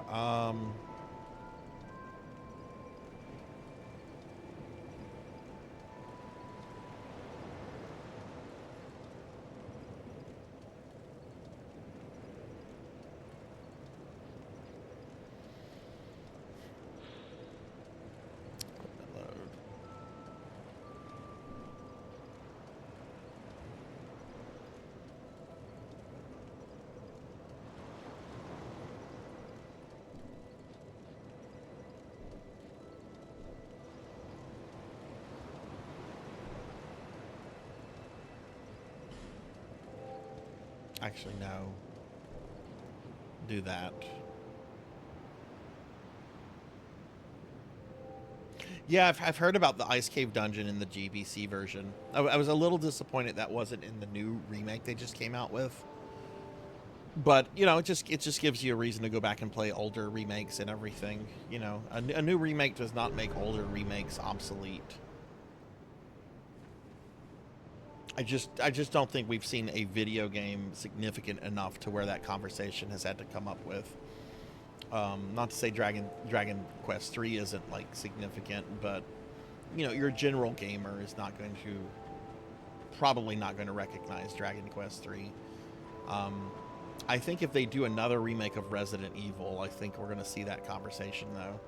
A: Actually, no. Do that. Yeah, I've heard about the Ice Cave dungeon in the GBC version. I was a little disappointed that wasn't in the new remake they just came out with. But you know, it just gives you a reason to go back and play older remakes and everything. You know, a new remake does not make older remakes obsolete. I just don't think we've seen a video game significant enough to where that conversation has had to come up with. Not to say Dragon Quest 3 isn't like significant, but you know, your general gamer is not going to probably not going to recognize Dragon Quest 3. Um, I think if they do another remake of Resident Evil, I think we're going to see that conversation though.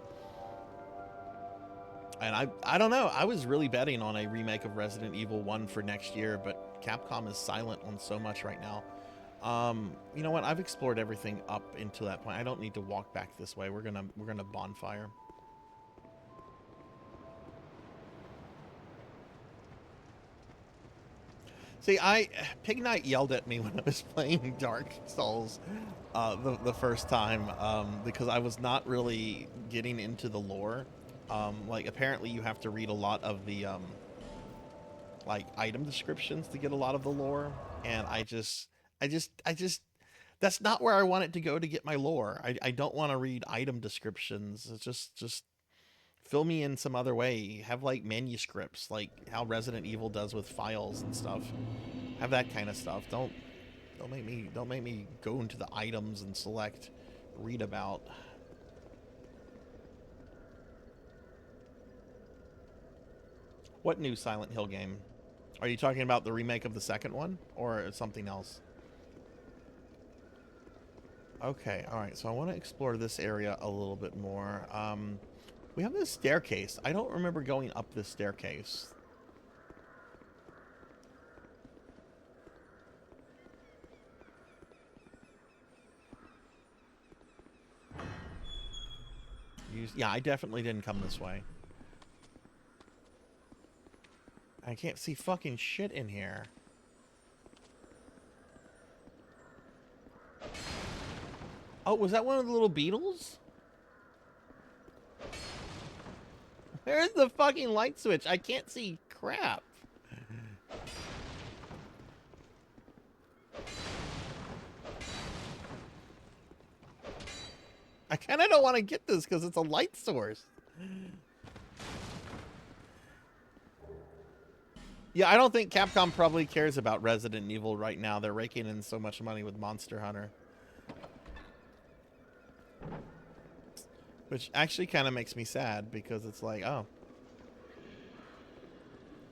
A: And I don't know. I was really betting on a remake of Resident Evil 1 for next year, but Capcom is silent on so much right now. You know what? I've explored everything up until that point. I don't need to walk back this way. We're gonna bonfire. See, Pig Knight yelled at me when I was playing Dark Souls the first time because I was not really getting into the lore. Like apparently you have to read a lot of the like item descriptions to get a lot of the lore, and I just that's not where I want it to go to get my lore. I don't want to read item descriptions. It's just fill me in some other way. Have like manuscripts, like how Resident Evil does with files and stuff. Have that kind of stuff. Don't make me go into the items and select, read about. What new Silent Hill game? Are you talking about the remake of the second one or something else? Okay, all right. So I want to explore this area a little bit more. We have this staircase. I don't remember going up this staircase. Yeah, I definitely didn't come this way. I can't see fucking shit in here. Oh, was that one of the little beetles? Where's the fucking light switch? I can't see crap. I kind of don't want to get this because it's a light source. Yeah, I don't think Capcom probably cares about Resident Evil right now. They're raking in so much money with Monster Hunter. Which actually kind of makes me sad because it's like, oh.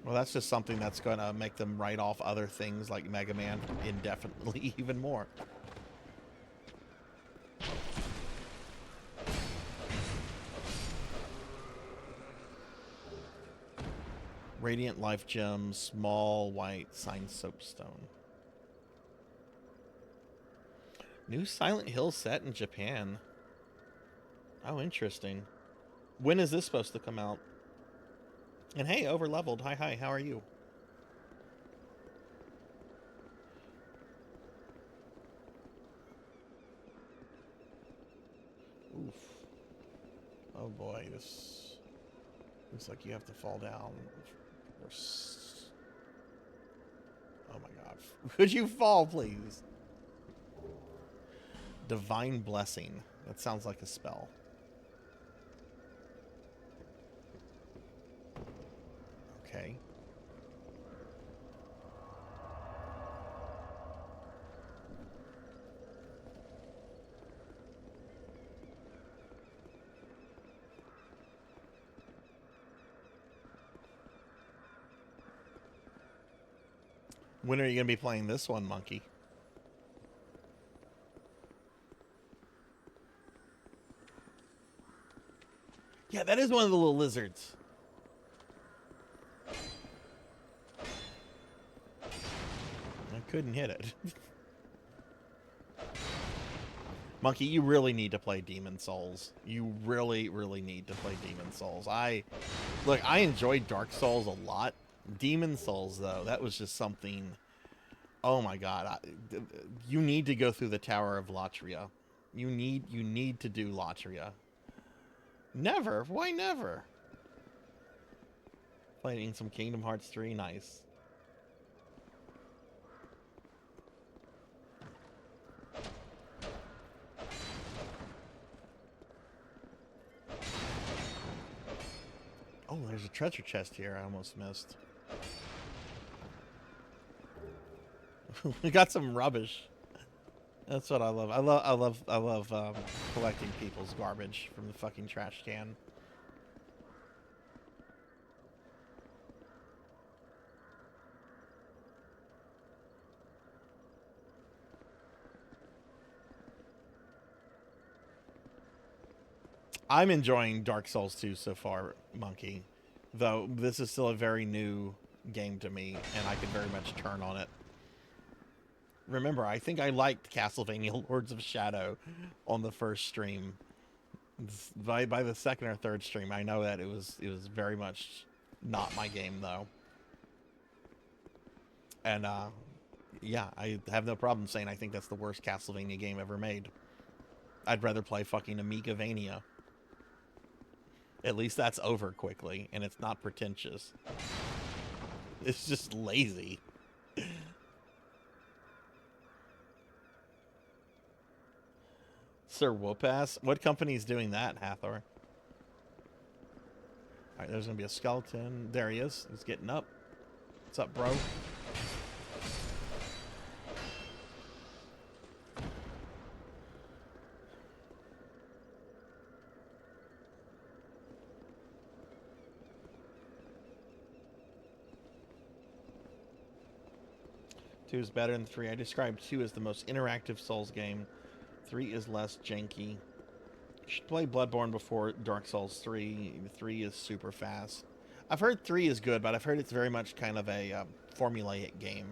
A: Well, that's just something that's going to make them write off other things like Mega Man indefinitely even more. Radiant Life Gem, small white signed soapstone. New Silent Hill set in Japan. Oh, interesting. When is this supposed to come out? And hey, Overleveled. Hi, how are you? Oof. Oh boy, this looks like you have to fall down. Oh my god. Could you fall, please? Divine Blessing. That sounds like a spell. Okay. When are you going to be playing this one, Monkey? Yeah, that is one of the little lizards. I couldn't hit it. Monkey, you really need to play Demon Souls. You really, really need to play Demon Souls. Look, I enjoyed Dark Souls a lot. Demon Souls, though, that was just something. Oh my god, you need to go through the Tower of Latria. You need to do Latria. Never? Why never? Playing some Kingdom Hearts 3, nice. Oh, there's a treasure chest here I almost missed. We got some rubbish. That's what I love. I love collecting people's garbage from the fucking trash can. I'm enjoying Dark Souls 2 so far, Monkey. Though this is still a very new game to me, and I can very much turn on it. Remember, I think I liked Castlevania Lords of Shadow on the first stream. By the second or third stream, I know that it was very much not my game though. And yeah, I have no problem saying I think that's the worst Castlevania game ever made. I'd rather play fucking Amigavania. At least that's over quickly, and it's not pretentious. It's just lazy. Sir Whoopass? What company's doing that, Hathor? Alright, there's gonna be a skeleton. There he is. He's getting up. What's up, bro? Two is better than 3. I described 2 as the most interactive Souls game. 3 is less janky. You should play Bloodborne before Dark Souls 3. 3 is super fast. I've heard 3 is good, but I've heard it's very much kind of a formulaic game.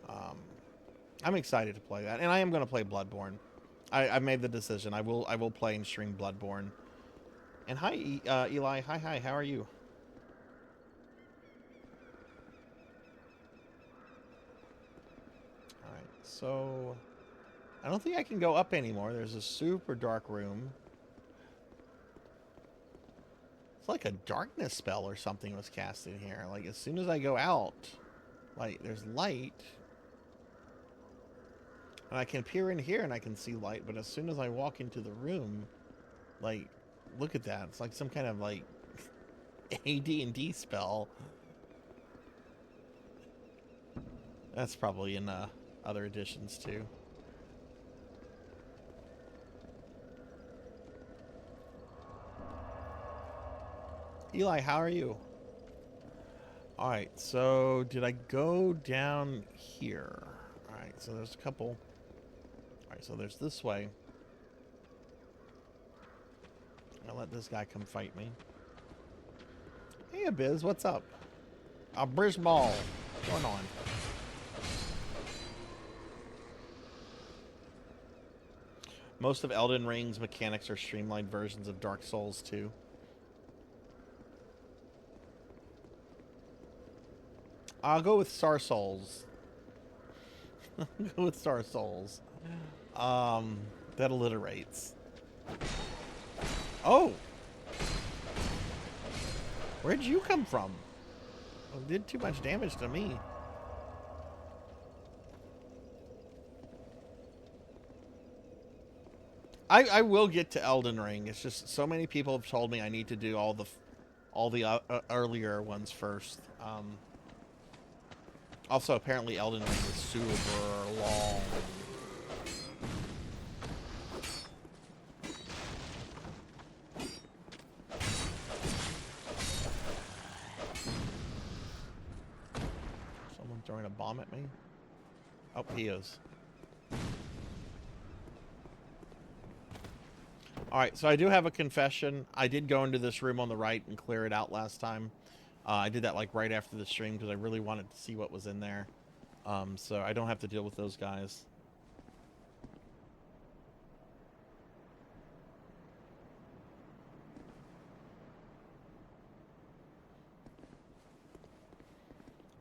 A: I'm excited to play that, and I am going to play Bloodborne. I've made the decision. I will play and stream Bloodborne. And hi, Eli. Hi. How are you? All right. So I don't think I can go up anymore. There's a super dark room. It's like a darkness spell or something was cast in here. Like, as soon as I go out, like, there's light. And I can peer in here and I can see light, but as soon as I walk into the room, like, look at that. It's like some kind of, like, AD&D spell. That's probably in other editions, too. Eli, how are you? Alright, so did I go down here? Alright, so there's a couple. Alright, so there's this way. I'll let this guy come fight me. Hey, Abiz, what's up? Brisball. What's going on? Most of Elden Ring's mechanics are streamlined versions of Dark Souls 2. I'll go with Star Souls. Go with Star Souls. That alliterates. Oh! Where'd you come from? It did too much damage to me. I will get to Elden Ring. It's just so many people have told me I need to do all the earlier ones first. Also, apparently Elden Ring is super long. Someone throwing a bomb at me? Oh, he is. Alright, so I do have a confession. I did go into this room on the right and clear it out last time. I did that like right after the stream because I really wanted to see what was in there. So I don't have to deal with those guys.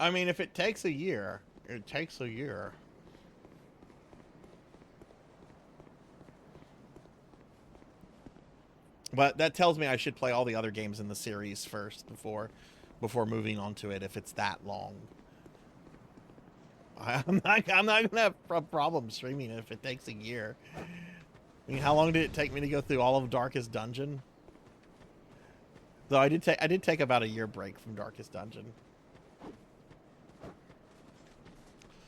A: I mean, if it takes a year, it takes a year. But that tells me I should play all the other games in the series first before moving on to it if it's that long. I'm not gonna have a problem streaming it if it takes a year. I mean, how long did it take me to go through all of Darkest Dungeon? Though I did take about a year break from Darkest Dungeon.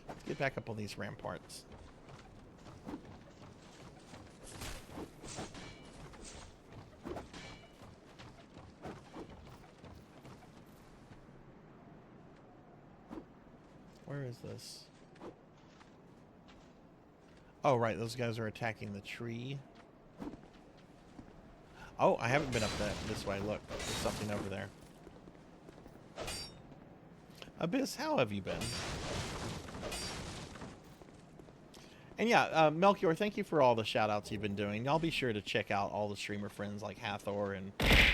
A: Let's get back up on these ramparts. Where is this? Oh, right. Those guys are attacking the tree. Oh, I haven't been up this way. Look, there's something over there. Abyss, how have you been? And yeah, Melchior, thank you for all the shout-outs you've been doing. I'll be sure to check out all the streamer friends like Hathor and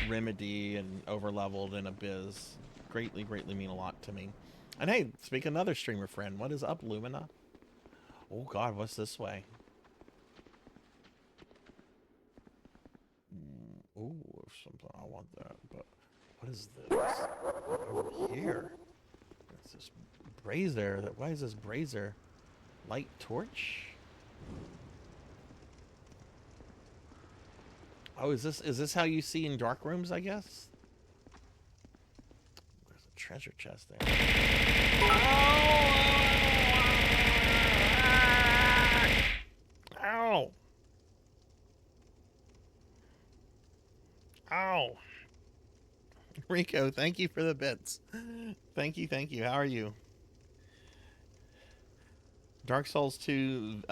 A: Remedy and Overleveled and Abyss. Greatly, greatly mean a lot to me. And hey, speak another streamer friend. What is up, Lumina? Oh God, what's this way? Ooh, something I want that. But what is this over here? What's this brazier? Why is this brazier? Light torch? Oh, is this how you see in dark rooms? I guess. There's a treasure chest there. Ow! Ow! Rico, thank you for the bits. Thank you, thank you. How are you? Dark Souls 2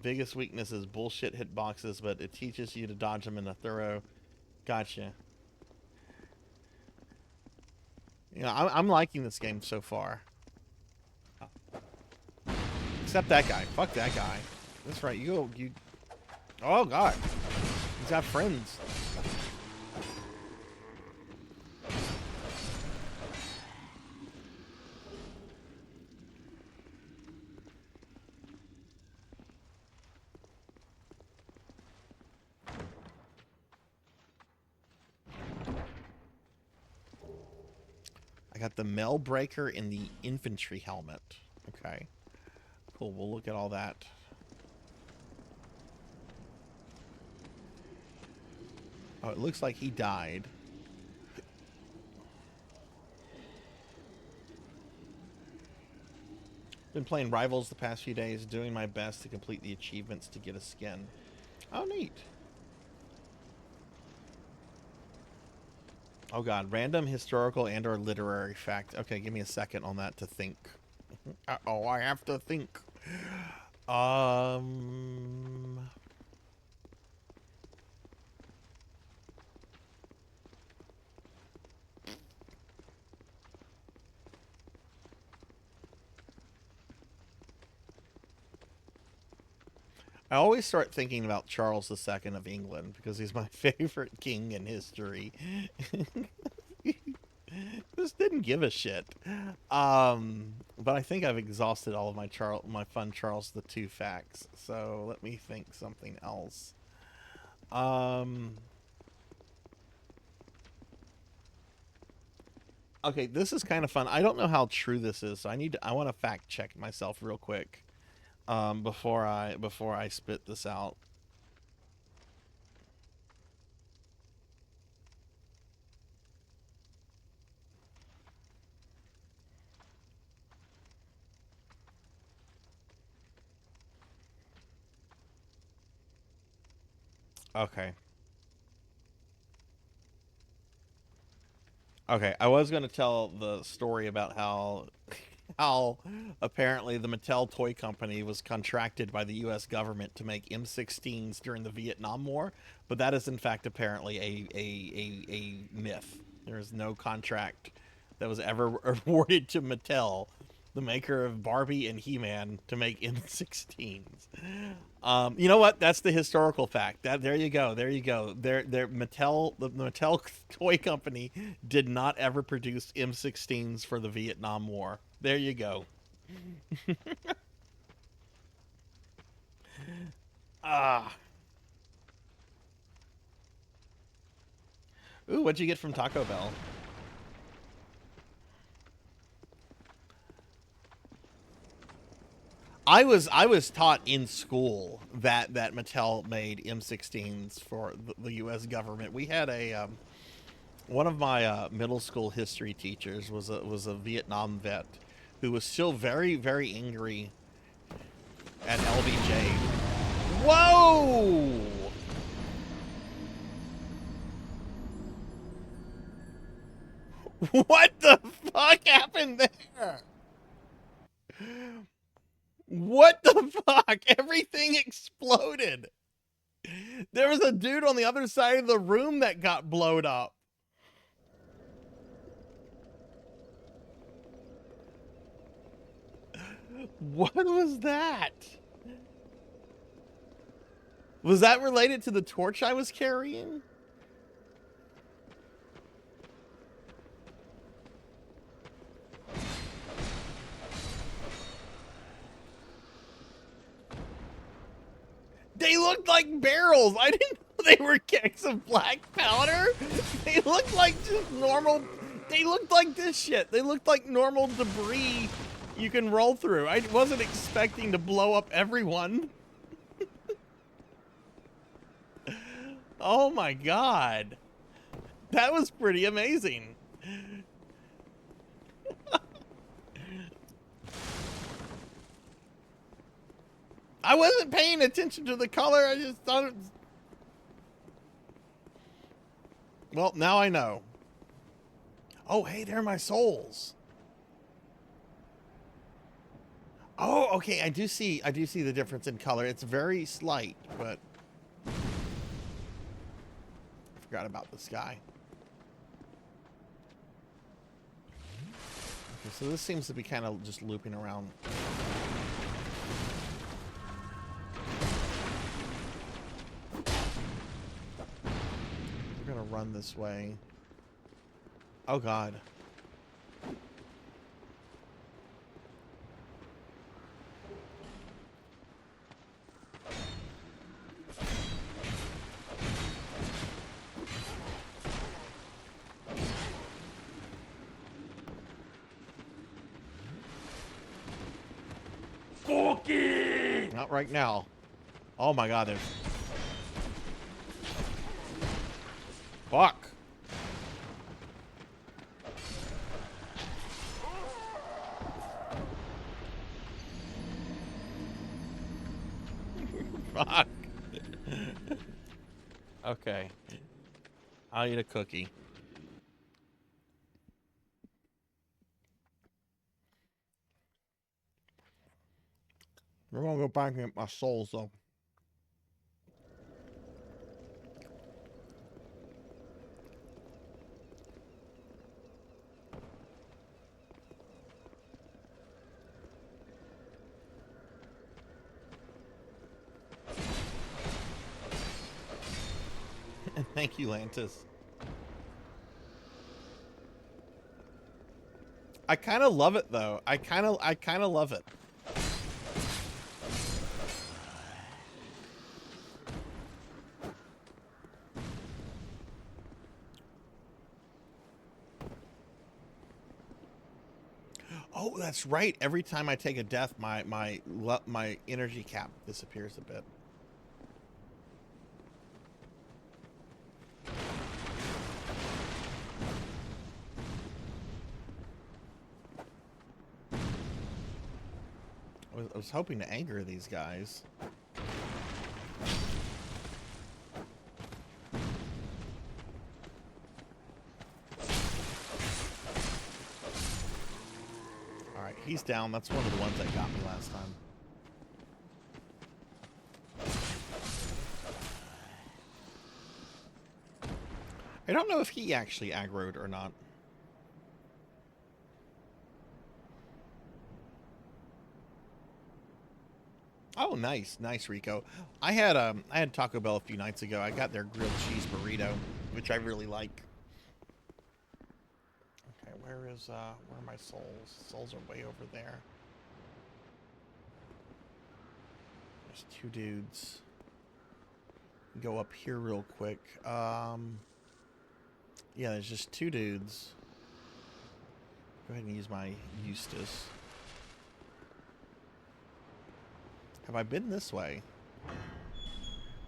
A: biggest weakness is bullshit hitboxes, but it teaches you to dodge them in a thorough. Gotcha. You know, I'm liking this game so far. Except that guy. Fuck that guy. That's right. You. Oh God. He's got friends. I got the Mail Breaker and the Infantry Helmet. Okay. Cool, we'll look at all that. Oh, it looks like he died. Been playing Rivals the past few days, doing my best to complete the achievements to get a skin. Oh, neat. Oh God, random historical and or literary fact. Okay, give me a second on that to think. Uh-oh, I have to think. I always start thinking about Charles II of England because he's my favorite king in history. Just didn't give a shit. But I think I've exhausted all of my fun Charles II facts. So let me think something else. Okay, this is kind of fun. I don't know how true this is, so I want to fact check myself real quick before I spit this out. Okay. Okay, I was going to tell the story about how apparently the Mattel Toy Company was contracted by the U.S. government to make M16s during the Vietnam War, but that is in fact apparently a myth. There is no contract that was ever awarded to Mattel, the maker of Barbie and He-Man, to make M16s. You know what? That's the historical fact. There you go. There you go. The Mattel Toy Company did not ever produce M16s for the Vietnam War. There you go. Ah. Ooh, what'd you get from Taco Bell? I was taught in school that Mattel made M16s for the U.S. government. We had One of my middle school history teachers was a Vietnam vet who was still very, very angry at LBJ. Whoa! What the fuck happened there? What the fuck? Everything exploded. There was a dude on the other side of the room that got blowed up. What was that? Was that related to the torch I was carrying? They looked like barrels. I didn't know they were kegs of black powder. They looked like just normal. They looked like this shit. They looked like normal debris you can roll through. I wasn't expecting to blow up everyone. Oh my god. That was pretty amazing. I wasn't paying attention to the color. I just thought it was... Well, now I know. Oh, hey, they're my souls. Oh, okay. I do see the difference in color. It's very slight, but I forgot about the sky. Okay, so this seems to be kind of just looping around. We're gonna run this way. Oh god. Not right now. Oh my god, there's... Fuck. Fuck. Okay. I'll eat a cookie. We're gonna go back and get my souls though. Thank you, Lantis. I kind of love it though. I kind of love it. Oh, that's right. Every time I take a death, my energy cap disappears a bit. I was hoping to anger these guys. Alright, he's down. That's one of the ones that got me last time. I don't know if he actually aggroed or not. Oh, nice, nice, Rico. I had Taco Bell a few nights ago. I got their grilled cheese burrito, which I really like. Okay, where are my souls? Souls are way over there. There's two dudes. Go up here real quick. Yeah, there's just two dudes. Go ahead and use my Eustace. Have I been this way?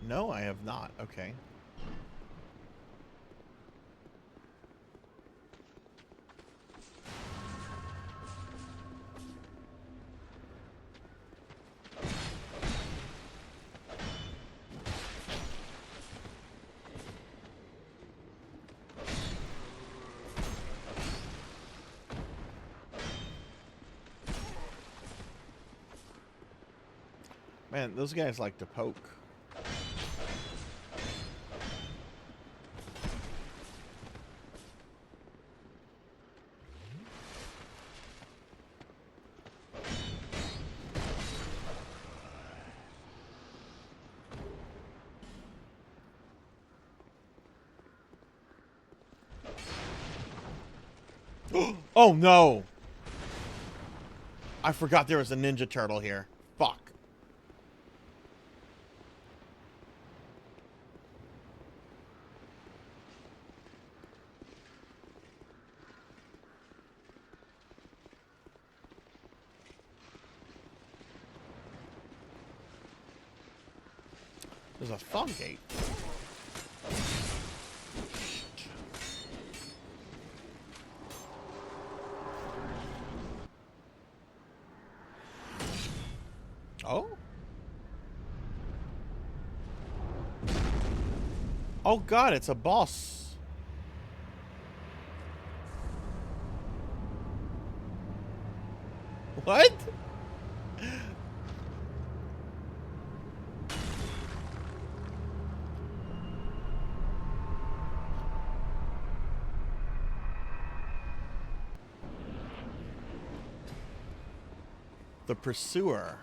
A: No, I have not. Okay. Man, those guys like to poke. Oh no! I forgot there was a Ninja Turtle here. Fuck. There's a fog gate. Oh? Oh god, it's a boss. What? The Pursuer.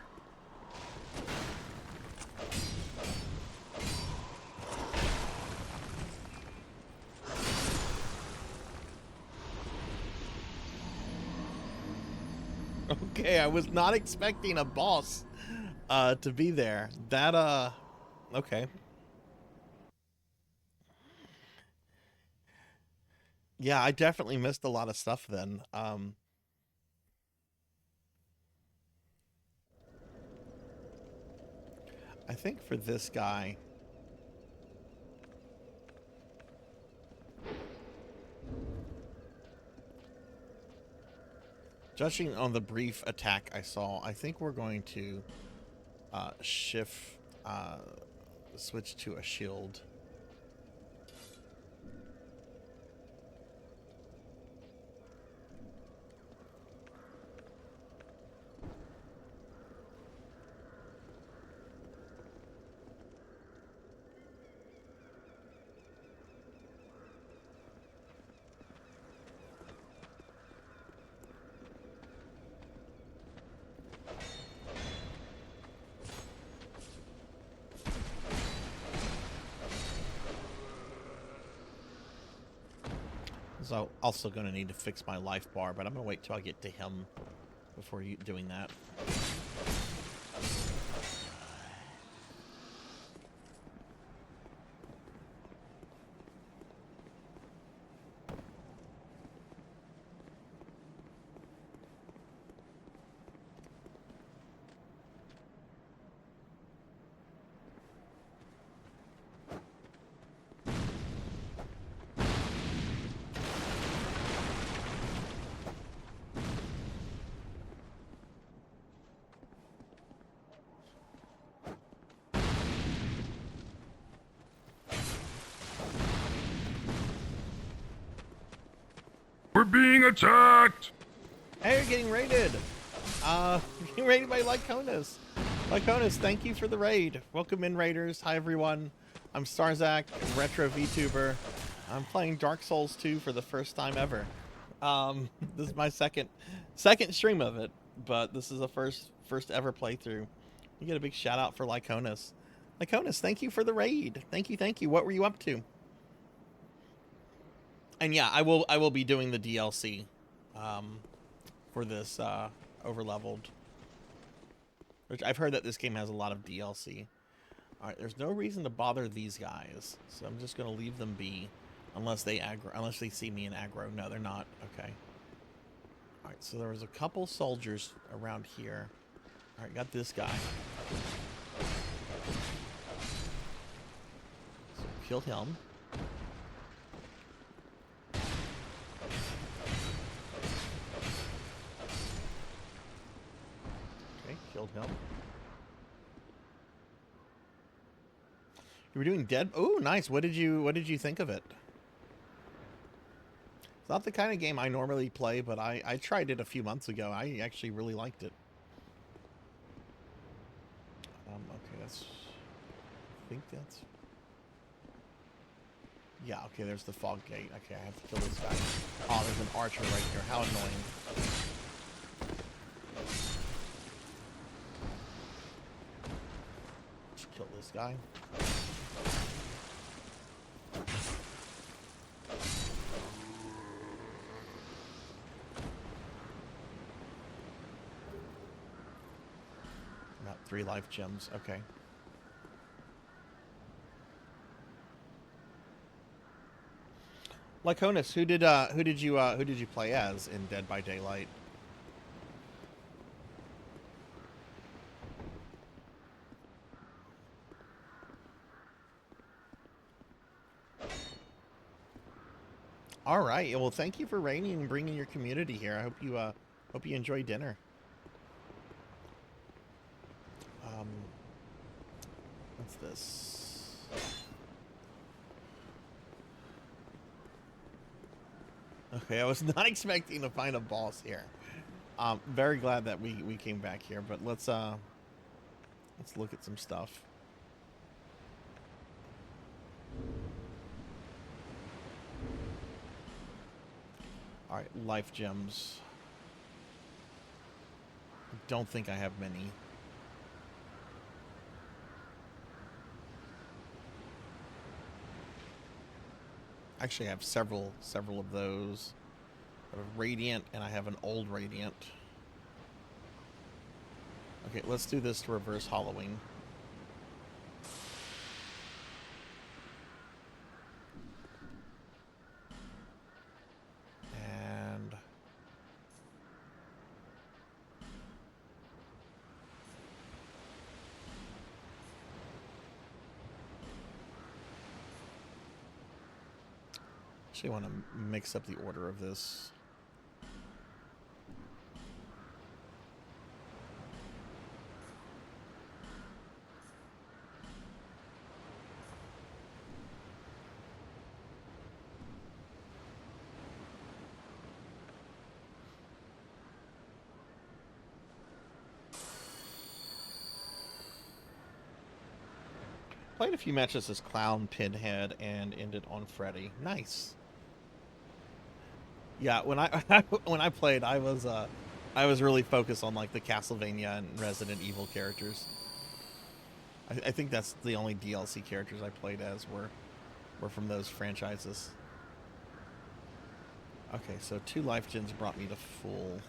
A: Okay, I was not expecting a boss to be there. That okay. Yeah, I definitely missed a lot of stuff then. I think for this guy, judging on the brief attack I saw, I think we're going to shift, switch to a shield. So also going to need to fix my life bar, but I'm going to wait till I get to him before doing that.
C: We're being attacked!
A: Hey, you're getting raided! Getting raided by Lyconis. Lyconis, thank you for the raid. Welcome in, raiders. Hi, everyone. I'm Sarzac, retro VTuber. I'm playing Dark Souls 2 for the first time ever. This is my second stream of it, but this is a first ever playthrough. You get a big shout out for Lyconis. Lyconis, thank you for the raid. Thank you. What were you up to? And yeah, I will be doing the DLC for this overleveled. Which I've heard that this game has a lot of DLC. All right, there's no reason to bother these guys, so I'm just gonna leave them be, unless they see me in aggro. No, they're not. Okay. All right, so there was a couple soldiers around here. All right, got this guy. So kill him. Killed him. You were doing dead. Oh, nice. What did you think of it? It's not the kind of game I normally play, but I tried it a few months ago. I actually really liked it. Okay, that's... I think that's... Yeah, okay, there's the fog gate. Okay, I have to kill this guy. Oh, there's an archer right here. How annoying. Let's kill this guy. Got 3 life gems. Okay. Lyconis, who did you play as in Dead by Daylight? All right. Well, thank you for raiding and bringing your community here. I hope you enjoy dinner. What's this? Okay, I was not expecting to find a boss here. Very glad that we came back here, but let's look at some stuff. All right, life gems. I don't think I have many. Actually, I have several of those. I have a Radiant, and I have an old Radiant. Okay, let's do this to reverse hollowing. And... actually want to mix up the order of this. Played a few matches as Clown, Pinhead, and ended on Freddy. Nice. Yeah, when I played, I was really focused on like the Castlevania and Resident Evil characters. I think that's the only DLC characters I played as were from those franchises. Okay, so 2 life gens brought me to full.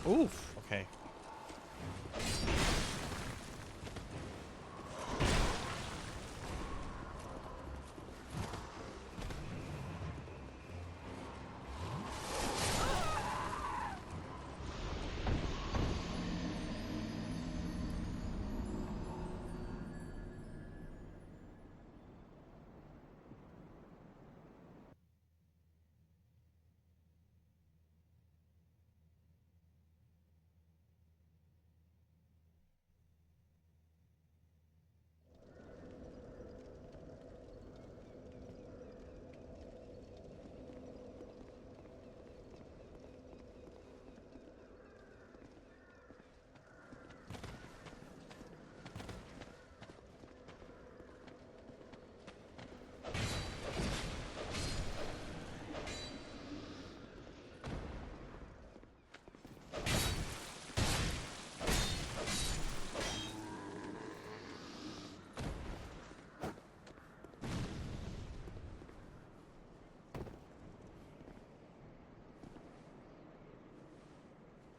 A: Oof, okay.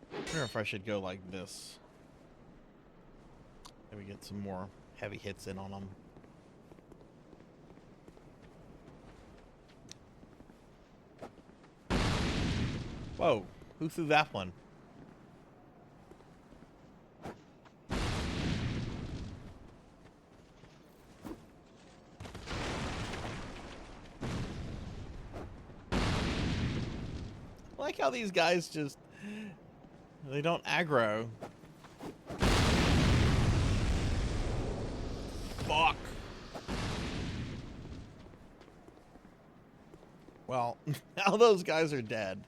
A: I wonder if I should go like this. Maybe get some more heavy hits in on them. Whoa, who threw that one? how these guys just, they don't aggro. Fuck. Well, now those guys are dead.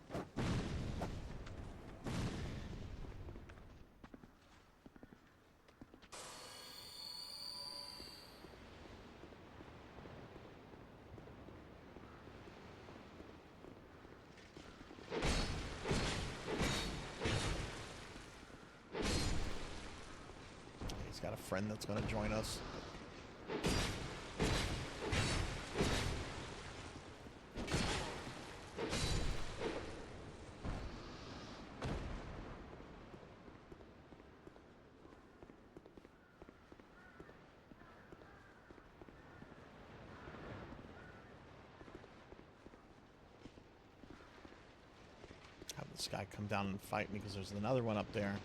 A: He's got a friend that's going to join us. Have this guy come down and fight me because there's another one up there.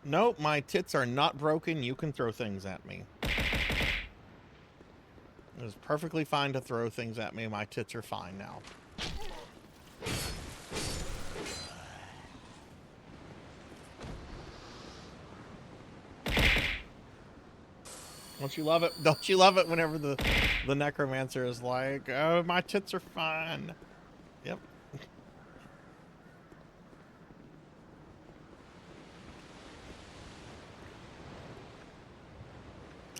A: Nope, my tits are not broken. You can throw things at me. It was perfectly fine to throw things at me. My tits are fine now. Don't you love it? Don't you love it whenever the necromancer is like, oh, my tits are fine. Yep.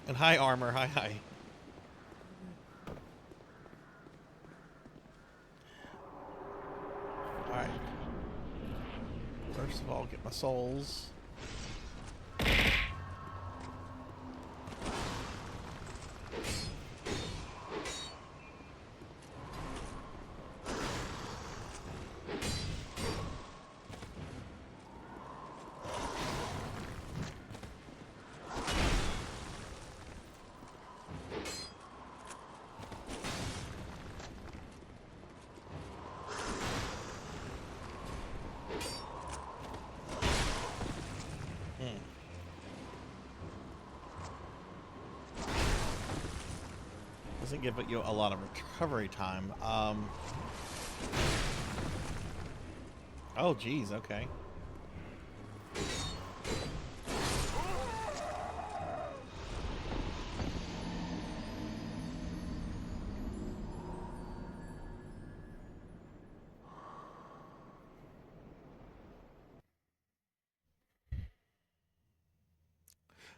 A: And hi, armor. Hi, hi. Alright. First of all, get my souls. Doesn't give you a lot of recovery time. Oh, geez, okay.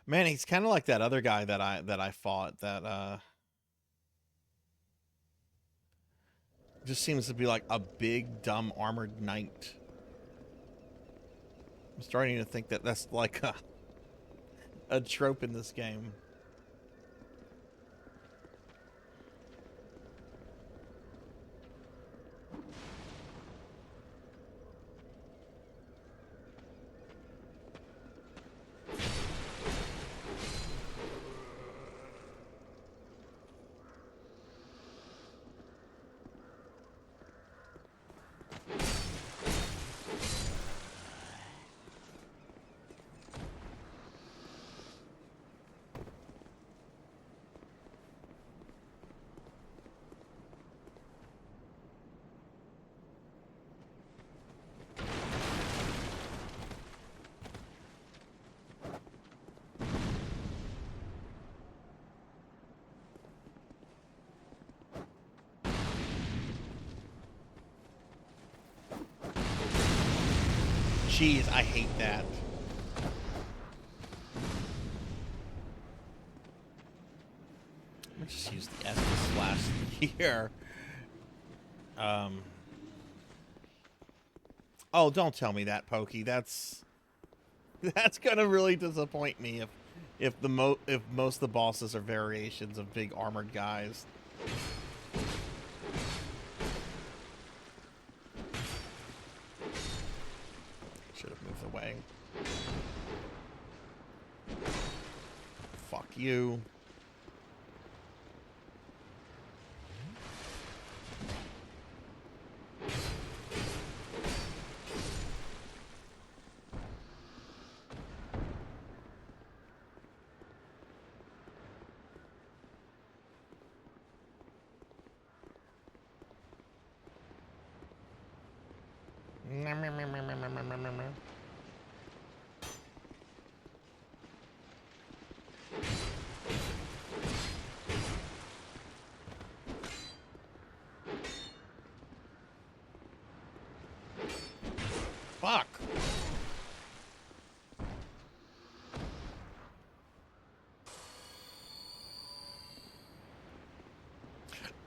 A: Man, he's kind of like that other guy that I fought that just seems to be like a big dumb armored knight. I'm starting to think that that's like a trope in this game. Jeez, I hate that. Let me just use the S to slash here. Oh, don't tell me that, Pokey. That's gonna really disappoint me if most of the bosses are variations of big armored guys. Should have moved away. Fuck you.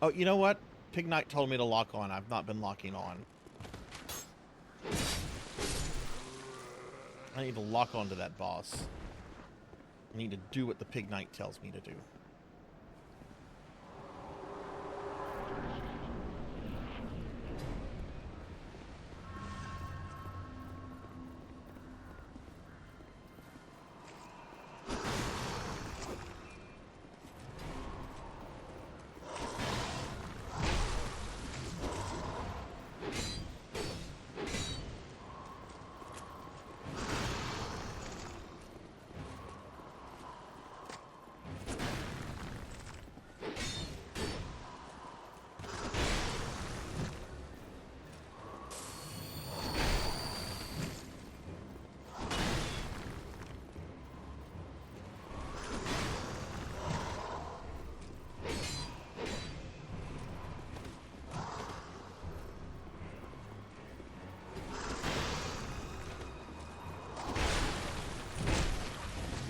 A: Oh, you know what? Pig Knight told me to lock on. I've not been locking on. I need to lock onto that boss. I need to do what the Pig Knight tells me to do.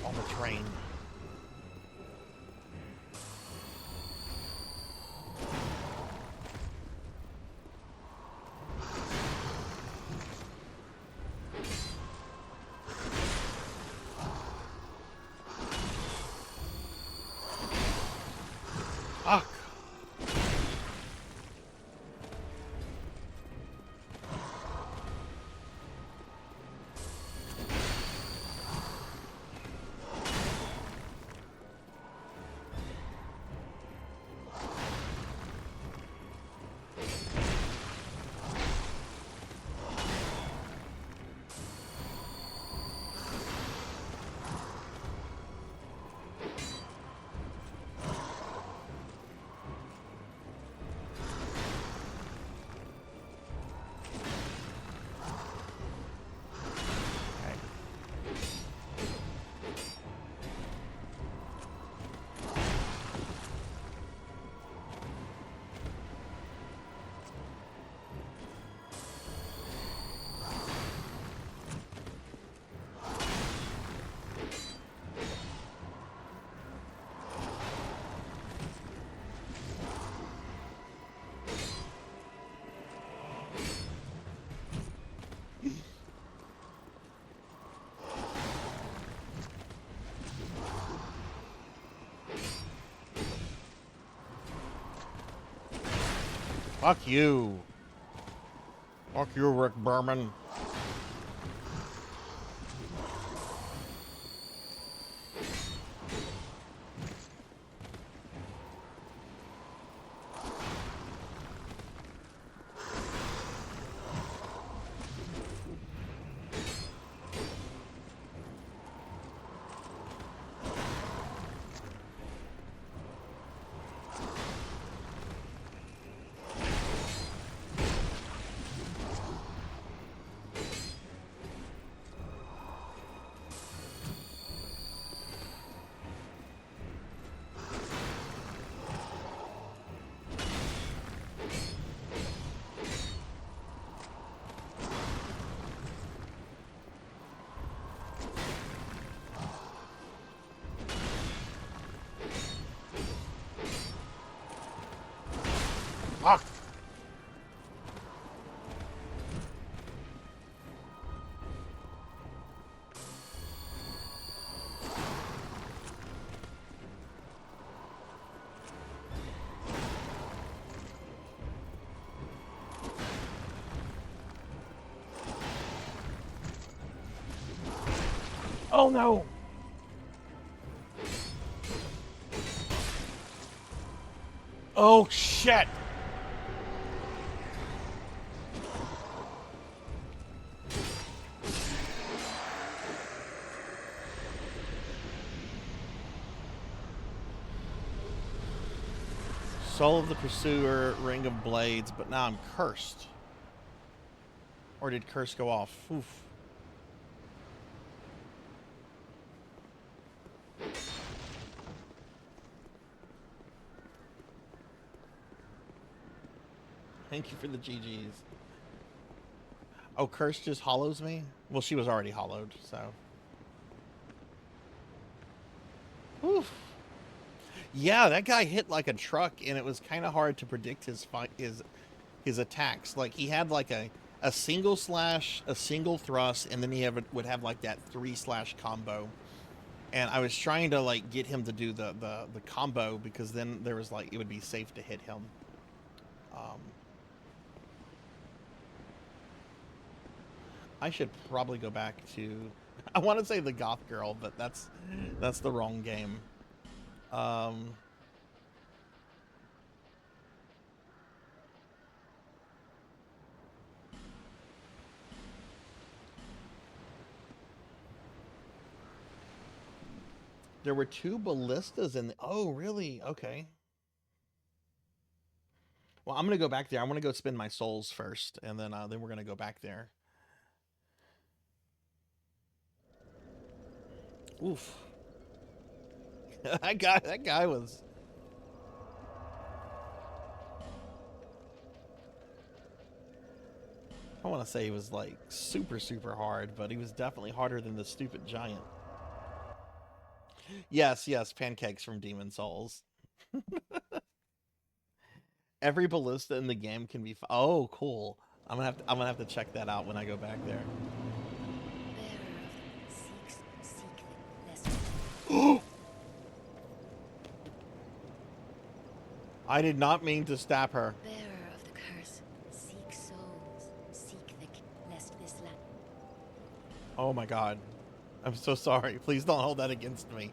A: On the train. Fuck. Fuck you. Fuck you, Rick Berman. Fuck. Oh no. Oh shit. Soul of the Pursuer, Ring of Blades, but now I'm cursed. Or did curse go off? Oof. Thank you for the GGs. Oh, curse just hollows me? Well, she was already hollowed, so. Oof. Yeah, that guy hit like a truck, and it was kind of hard to predict his attacks. Like he had like a single slash, a single thrust, and then would have like that 3 slash combo. And I was trying to like get him to do the combo because then there was like it would be safe to hit him. Um, I should probably go back to. I want to say the Goth Girl, but that's the wrong game. Um, there were 2 ballistas in. Oh, really? Okay. Well, I'm gonna go back there. I want to go spend my souls first, and then we're gonna go back there. Oof. That guy was. I want to say he was like super super hard, but he was definitely harder than the stupid giant. Yes, yes, pancakes from Demon Souls. Every ballista in the game can be. Oh, cool. I'm gonna have to check that out when I go back there.
B: Bearer of seek the lest
A: I did not mean to stab her.
B: bearer of the curse, seek souls, seek the lest this land.
A: Oh my god. I'm so sorry. Please don't hold that against me.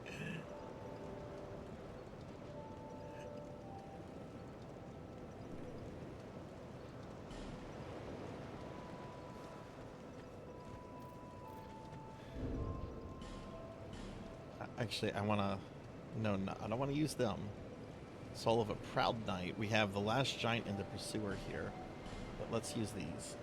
A: Actually, I want to. No, I don't want to use them. Soul of a Proud Knight. We have the last giant and the pursuer here. But let's use these.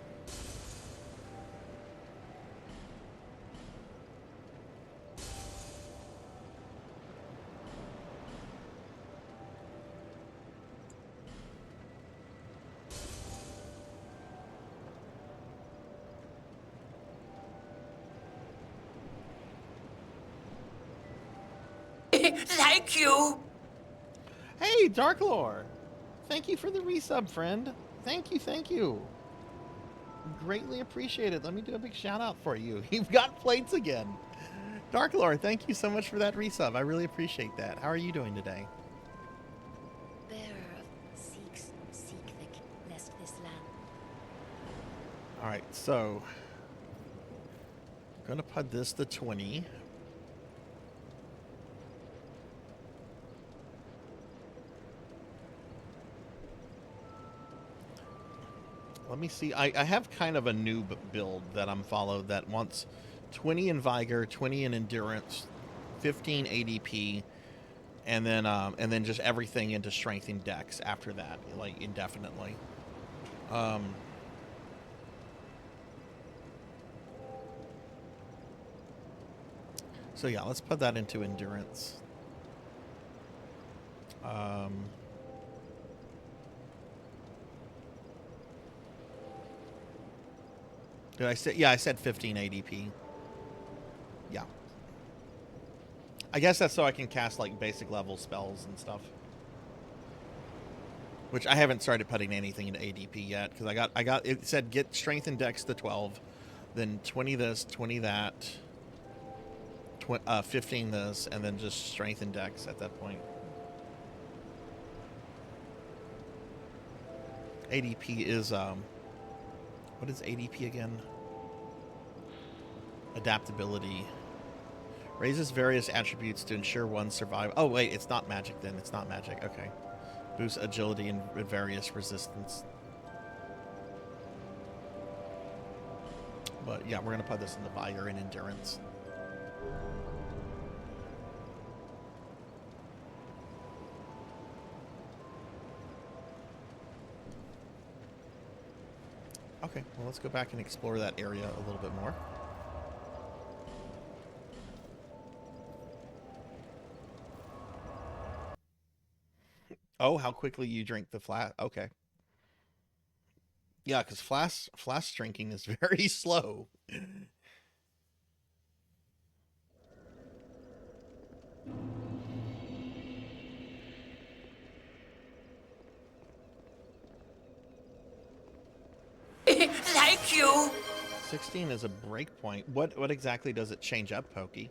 D: Thank you.
A: Hey, Darklore! Thank you for the resub, friend. Thank you, thank you. Greatly appreciated. Let me do a big shout out for you. You've got plates again. Darklore, thank you so much for that resub. I really appreciate that. How are you doing today?
B: Bearer of seek the lest this land.
A: Alright, so I'm gonna put this to 20. Let me see. I have kind of a noob build that I'm followed that wants 20 in Vigor, 20 in Endurance, 15 ADP, and then just everything into Strength and Dex after that, like indefinitely. So yeah, let's put that into Endurance. Did I say? Yeah, I said 15 ADP. Yeah. I guess that's so I can cast like basic level spells and stuff. Which I haven't started putting anything into ADP yet because I got it said get strength and dex to 12, then 20 this, 20 that, 15 this, and then just strength and dex at that point. ADP is what is ADP again? Adaptability. Raises various attributes to ensure one survive. Oh wait, it's not magic then. It's not magic. Okay. Boosts agility and various resistance. But yeah, we're gonna put this into Vigor and Endurance. Okay, well let's go back and explore that area a little bit more. Oh, how quickly you drink the flask. Okay. Yeah, because flask drinking is very slow.
D: Thank you.
A: 16 is a break point. What exactly does it change up, Pokey?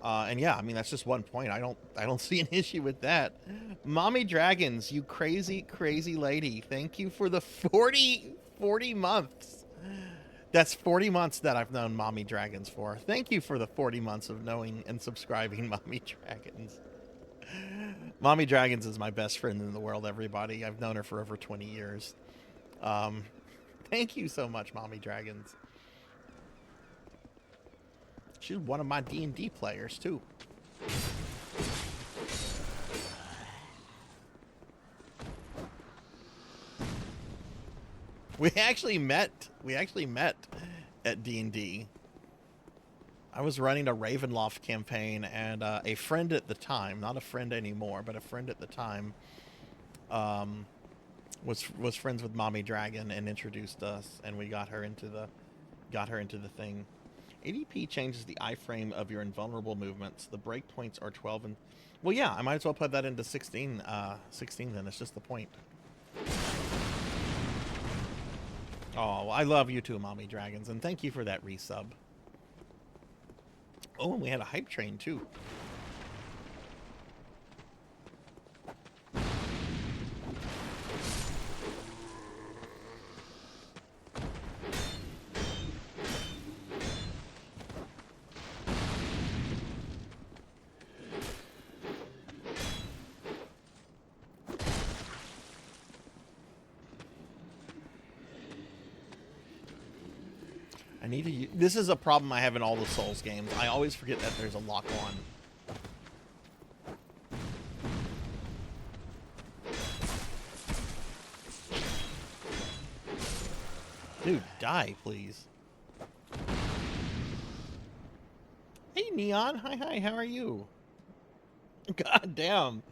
A: And yeah, I mean that's just 1 point. I don't see an issue with that. Mommy Dragons, you crazy lady. Thank you for the 40 months. That's 40 months that I've known Mommy Dragons for. Thank you for the 40 months of knowing and subscribing Mommy Dragons. Mommy Dragons is my best friend in the world, everybody. I've known her for over 20 years. Thank you so much, Mommy Dragons. She's one of my D&D players, too. We actually met at D&D. I was running a Ravenloft campaign, and a friend at the time, not a friend anymore, but a friend at the time, was friends with Mommy Dragon and introduced us, and we got her into the thing. ADP changes the iframe of your invulnerable movements. The breakpoints are 12 and... Well, yeah, I might as well put that into 16 then. It's just the point. Oh, well, I love you too, Mommy Dragons, and thank you for that resub. Oh, and we had a hype train, too. I need to... This is a problem I have in all the Souls games. I always forget that there's a lock on. Dude, die, please. Hey, Neon. Hi, how are you? God damn.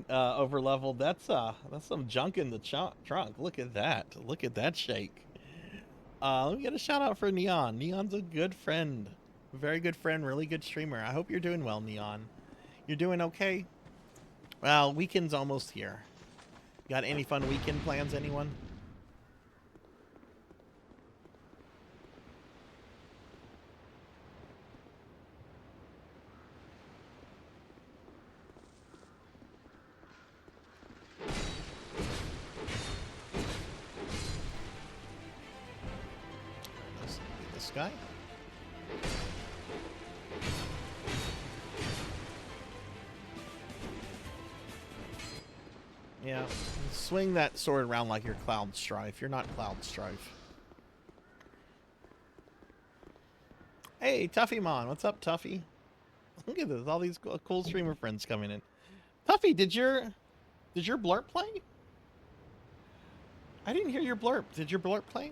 A: Overleveled. That's some junk in the trunk. Look at that. Look at that shake. Let me get a shout out for Neon. Neon's a good friend. A very good friend, really good streamer. I hope you're doing well, Neon. You're doing okay? Well, weekend's almost here. Got any fun weekend plans, anyone? This guy? Yeah, swing that sword around like you're Cloud Strife. You're not Cloud Strife. Hey, Tuffymon, what's up, Tuffy? Look at this, all these cool streamer friends coming in. Tuffy, did your blurp play? I didn't hear your blurp. Did your blurp play?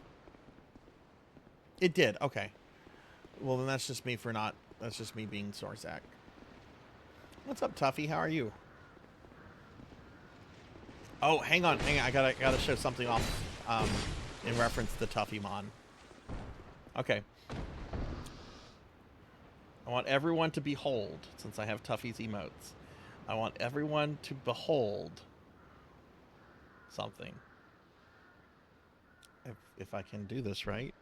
A: It did. Okay. Well, then that's just me for not. That's just me being Sarzac. What's up, Tuffy? How are you? Oh, hang on. I gotta show something off. In reference to Tuffymon. Okay. I want everyone to behold, since I have Tuffy's emotes. I want everyone to behold something. If I can do this right.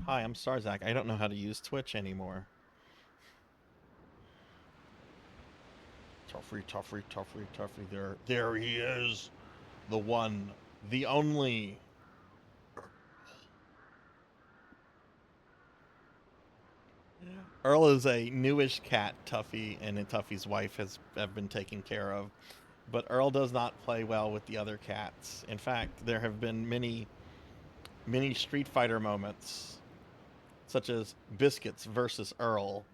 A: Hi, I'm Sarzac. I don't know how to use Twitch anymore. Tuffy. There he is. The one, the only. Earl is a newish cat Tuffy and Tuffy's wife have been taken care of. But Earl does not play well with the other cats. In fact, there have been many Street Fighter moments, such as Biscuits versus Earl.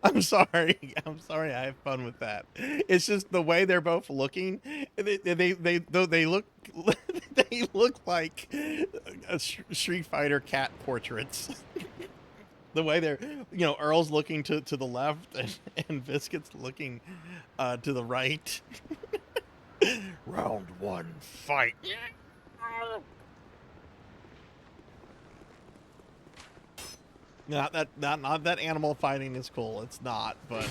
A: I'm sorry. I have fun with that. It's just the way they're both looking. They look they look like Street Fighter cat portraits. The way they're, Earl's looking to the left and Biscuit's looking to the right. Round one, fight. Not that animal fighting is cool. It's not, but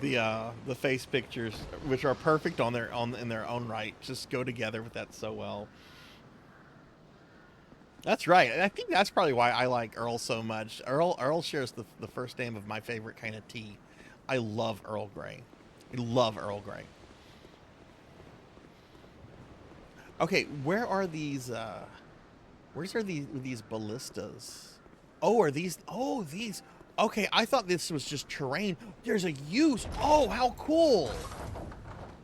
A: the face pictures, which are perfect on their in their own right, just go together with that so well. That's right. I think that's probably why I like Earl so much. Earl shares the first name of my favorite kind of tea. I love Earl Grey. I love Earl Grey. Okay, where are these? Where's are these ballistas? Oh, are these? Oh, these. Okay, I thought this was just terrain. There's a use. Oh, how cool!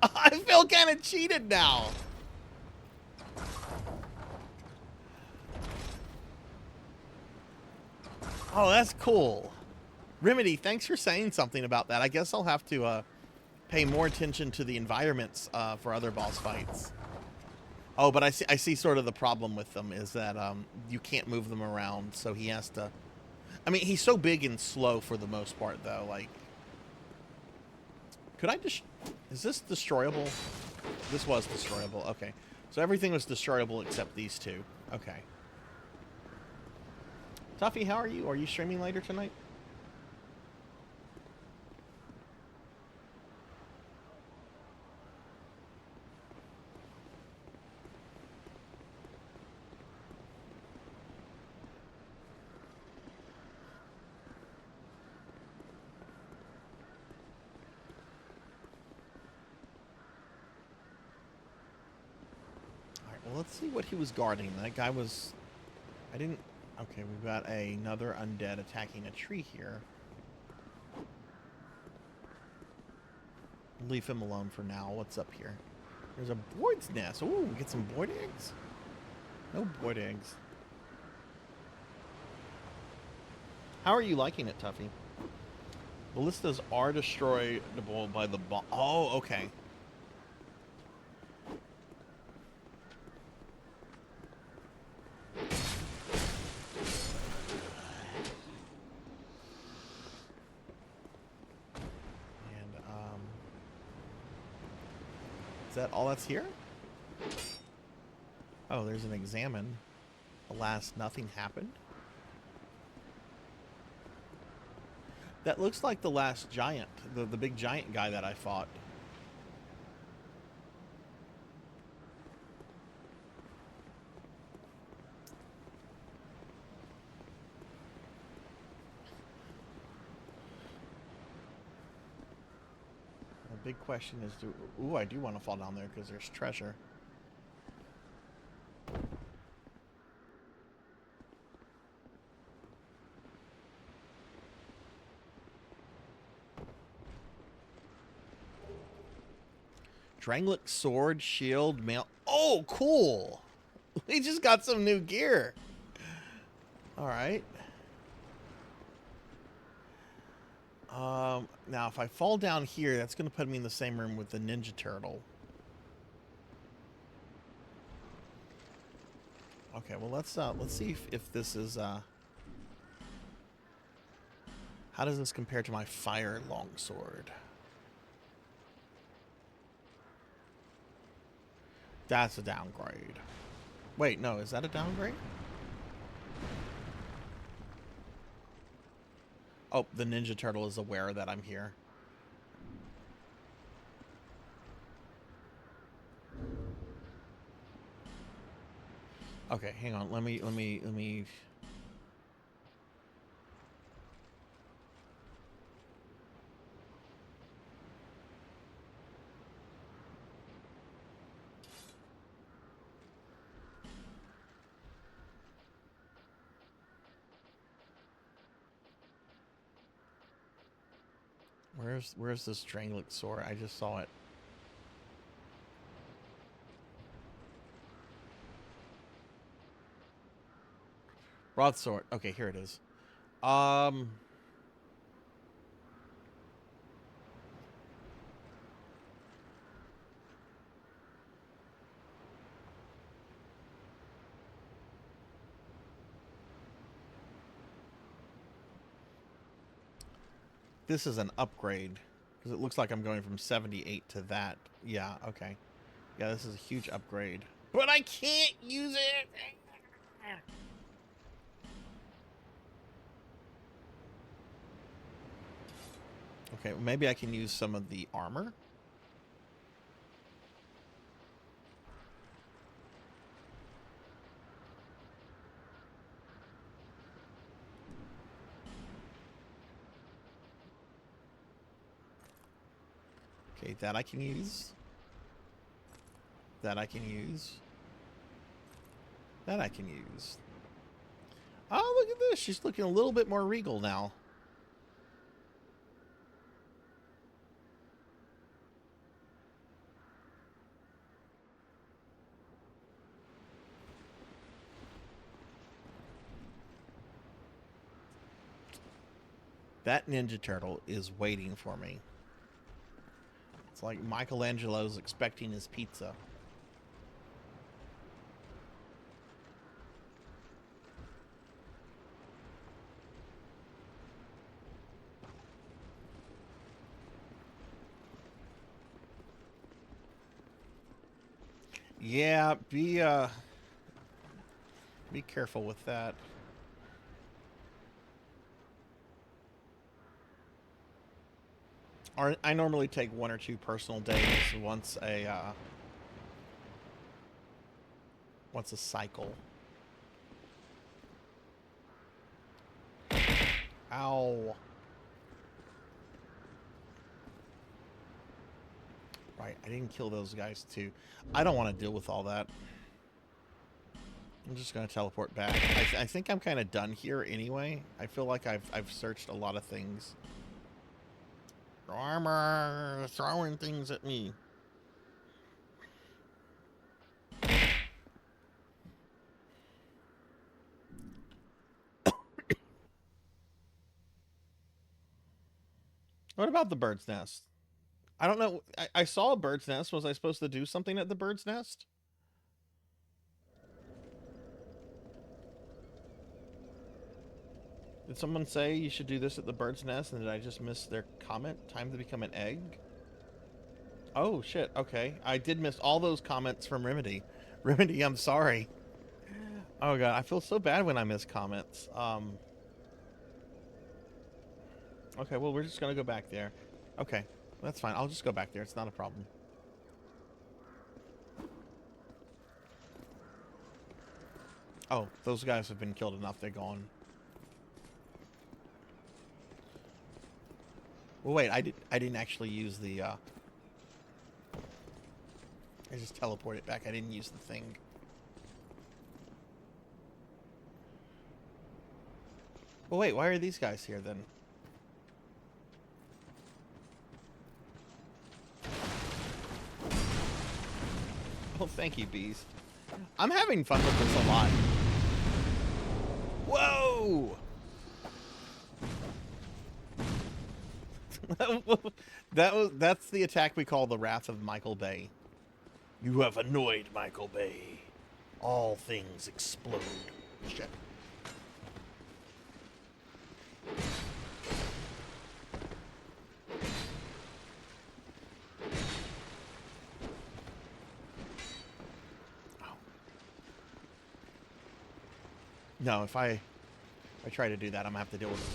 A: I feel kind of cheated now. Oh, that's cool. Remedy, thanks for saying something about that. I guess I'll have to pay more attention to the environments for other boss fights. Oh, but I see sort of the problem with them is that you can't move them around, so he has to... I mean, he's so big and slow for the most part, though. Like, could I just... Is this destroyable? This was destroyable. Okay. So everything was destroyable except these two. Okay. Tuffy, how are you? Are you streaming later tonight? Alright, well, let's see what he was guarding. That guy was... I didn't... Okay, we've got another undead attacking a tree here. Leave him alone for now. What's up here? There's a board's nest. Ooh, we get some board eggs? No board eggs. How are you liking it, Tuffy? Ballistas are destroyable by the bomb. Oh, okay. Is that all that's here? Oh, there's an examine. Alas, nothing happened. That looks like the last giant, the big giant guy that I fought. The big question is, ooh, I do want to fall down there because there's treasure. Drangleic sword, shield, mail. Oh, cool! We just got some new gear. All right. Now if I fall down here, that's going to put me in the same room with the Ninja Turtle. Okay, well let's see if this is how does this compare to my fire longsword? That's a downgrade. Wait, no, is that a downgrade? Oh, the Ninja Turtle is aware that I'm here. Okay, hang on. Let me Where's this Drangleic sword? I just saw it. Broadsword. Okay, here it is. This is an upgrade because it looks like I'm going from 78 to that. Yeah, okay. Yeah, this is a huge upgrade. But I can't use it. Okay, maybe I can use some of the armor. Okay, that I can use. That I can use. That I can use. Oh, look at this. She's looking a little bit more regal now. That Ninja Turtle is waiting for me. It's like Michelangelo's expecting his pizza. Yeah, be careful with that. I normally take 1 or 2 personal days once a cycle. Ow. Right, I didn't kill those guys too. I don't want to deal with all that. I'm just gonna teleport back. I think I'm kind of done here anyway. I feel like I've searched a lot of things. Armor throwing things at me. What about the bird's nest? I don't know. I saw a bird's nest. Was I supposed to do something at the bird's nest? Did someone say you should do this at the bird's nest, and did I just miss their comment? Time to become an egg? Oh, shit. Okay. I did miss all those comments from Remedy. Remedy, I'm sorry. Oh, God. I feel so bad when I miss comments. Okay, well, we're just going to go back there. Okay. That's fine. I'll just go back there. It's not a problem. Oh, those guys have been killed enough. They're gone. Well, wait. I didn't actually use the... I just teleported back. I didn't use the thing. Well, wait. Why are these guys here, then? Oh, thank you, Beast. I'm having fun with this a lot. Whoa! That's the attack we call the Wrath of Michael Bay. You have annoyed Michael Bay. All things explode. Shit. No, if I try to do that, I'm gonna have to deal with it.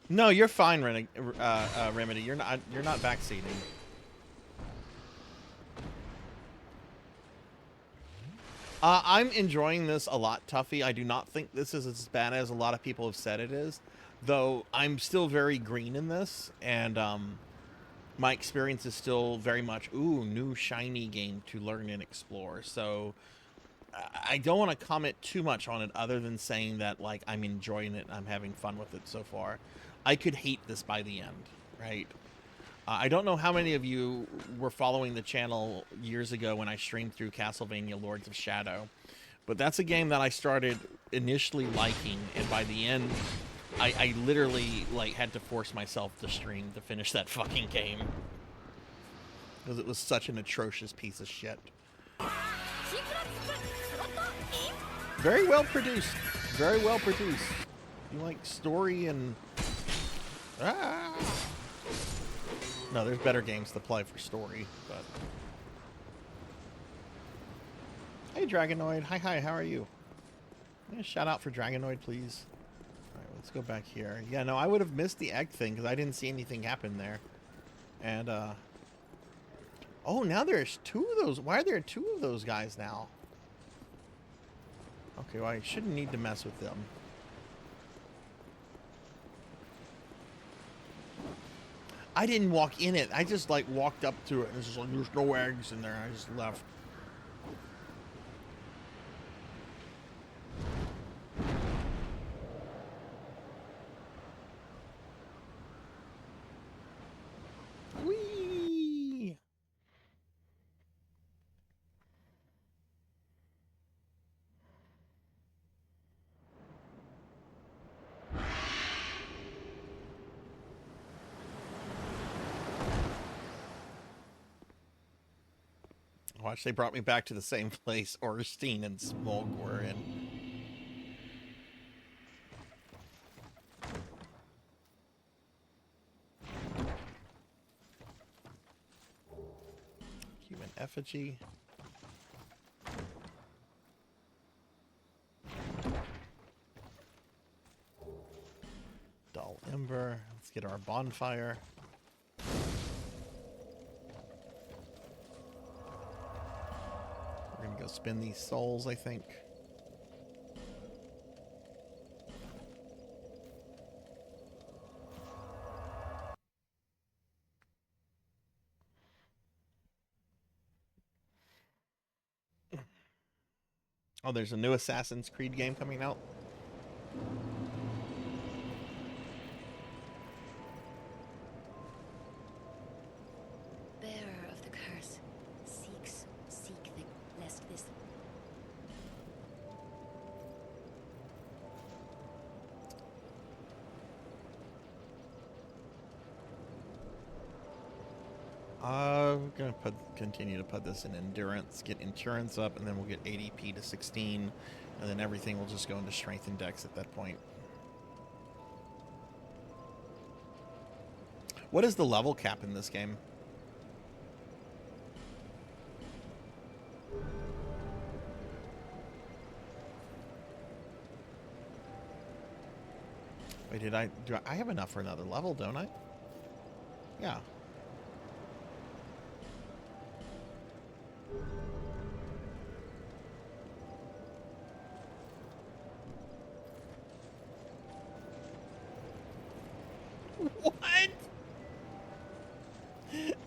A: No, you're fine, Remedy. You're not backseating. I'm enjoying this a lot, Tuffy. I do not think this is as bad as a lot of people have said it is, though I'm still very green in this, and my experience is still very much, ooh, new shiny game to learn and explore. So I don't want to comment too much on it other than saying that, like, I'm enjoying it and I'm having fun with it so far. I could hate this by the end, right? I don't know how many of you were following the channel years ago when I streamed through Castlevania Lords of Shadow, but that's a game that I started initially liking, and by the end, I literally, like, had to force myself to stream to finish that fucking game. Because it was such an atrocious piece of shit. Very well produced. Very well produced. You like story and... Ah! No, there's better games to play for story, but... Hey, Dragonoid. Hi, how are you? Yeah, shout out for Dragonoid, please. Alright, let's go back here. Yeah, no, I would have missed the egg thing because I didn't see anything happen there. And, oh, now there's two of those. Why are there two of those guys now? Okay, well, I shouldn't need to mess with them. I didn't walk in it. I just, like, walked up to it, and it's just like, there's no eggs in there. I just left. Whee! Watch, they brought me back to the same place Orstein and Smolg were in. Human effigy. Dull ember. Let's get our bonfire. We're gonna go spin these souls, I think. Oh, there's a new Assassin's Creed game coming out.
B: Bearer of the curse, seek the lest this.
A: We're gonna continue to put this in endurance, get insurance up, and then we'll get ADP to 16, and then everything will just go into strength and dex at that point. What is the level cap in this game? Wait, do I have enough for another level, don't I? Yeah. What?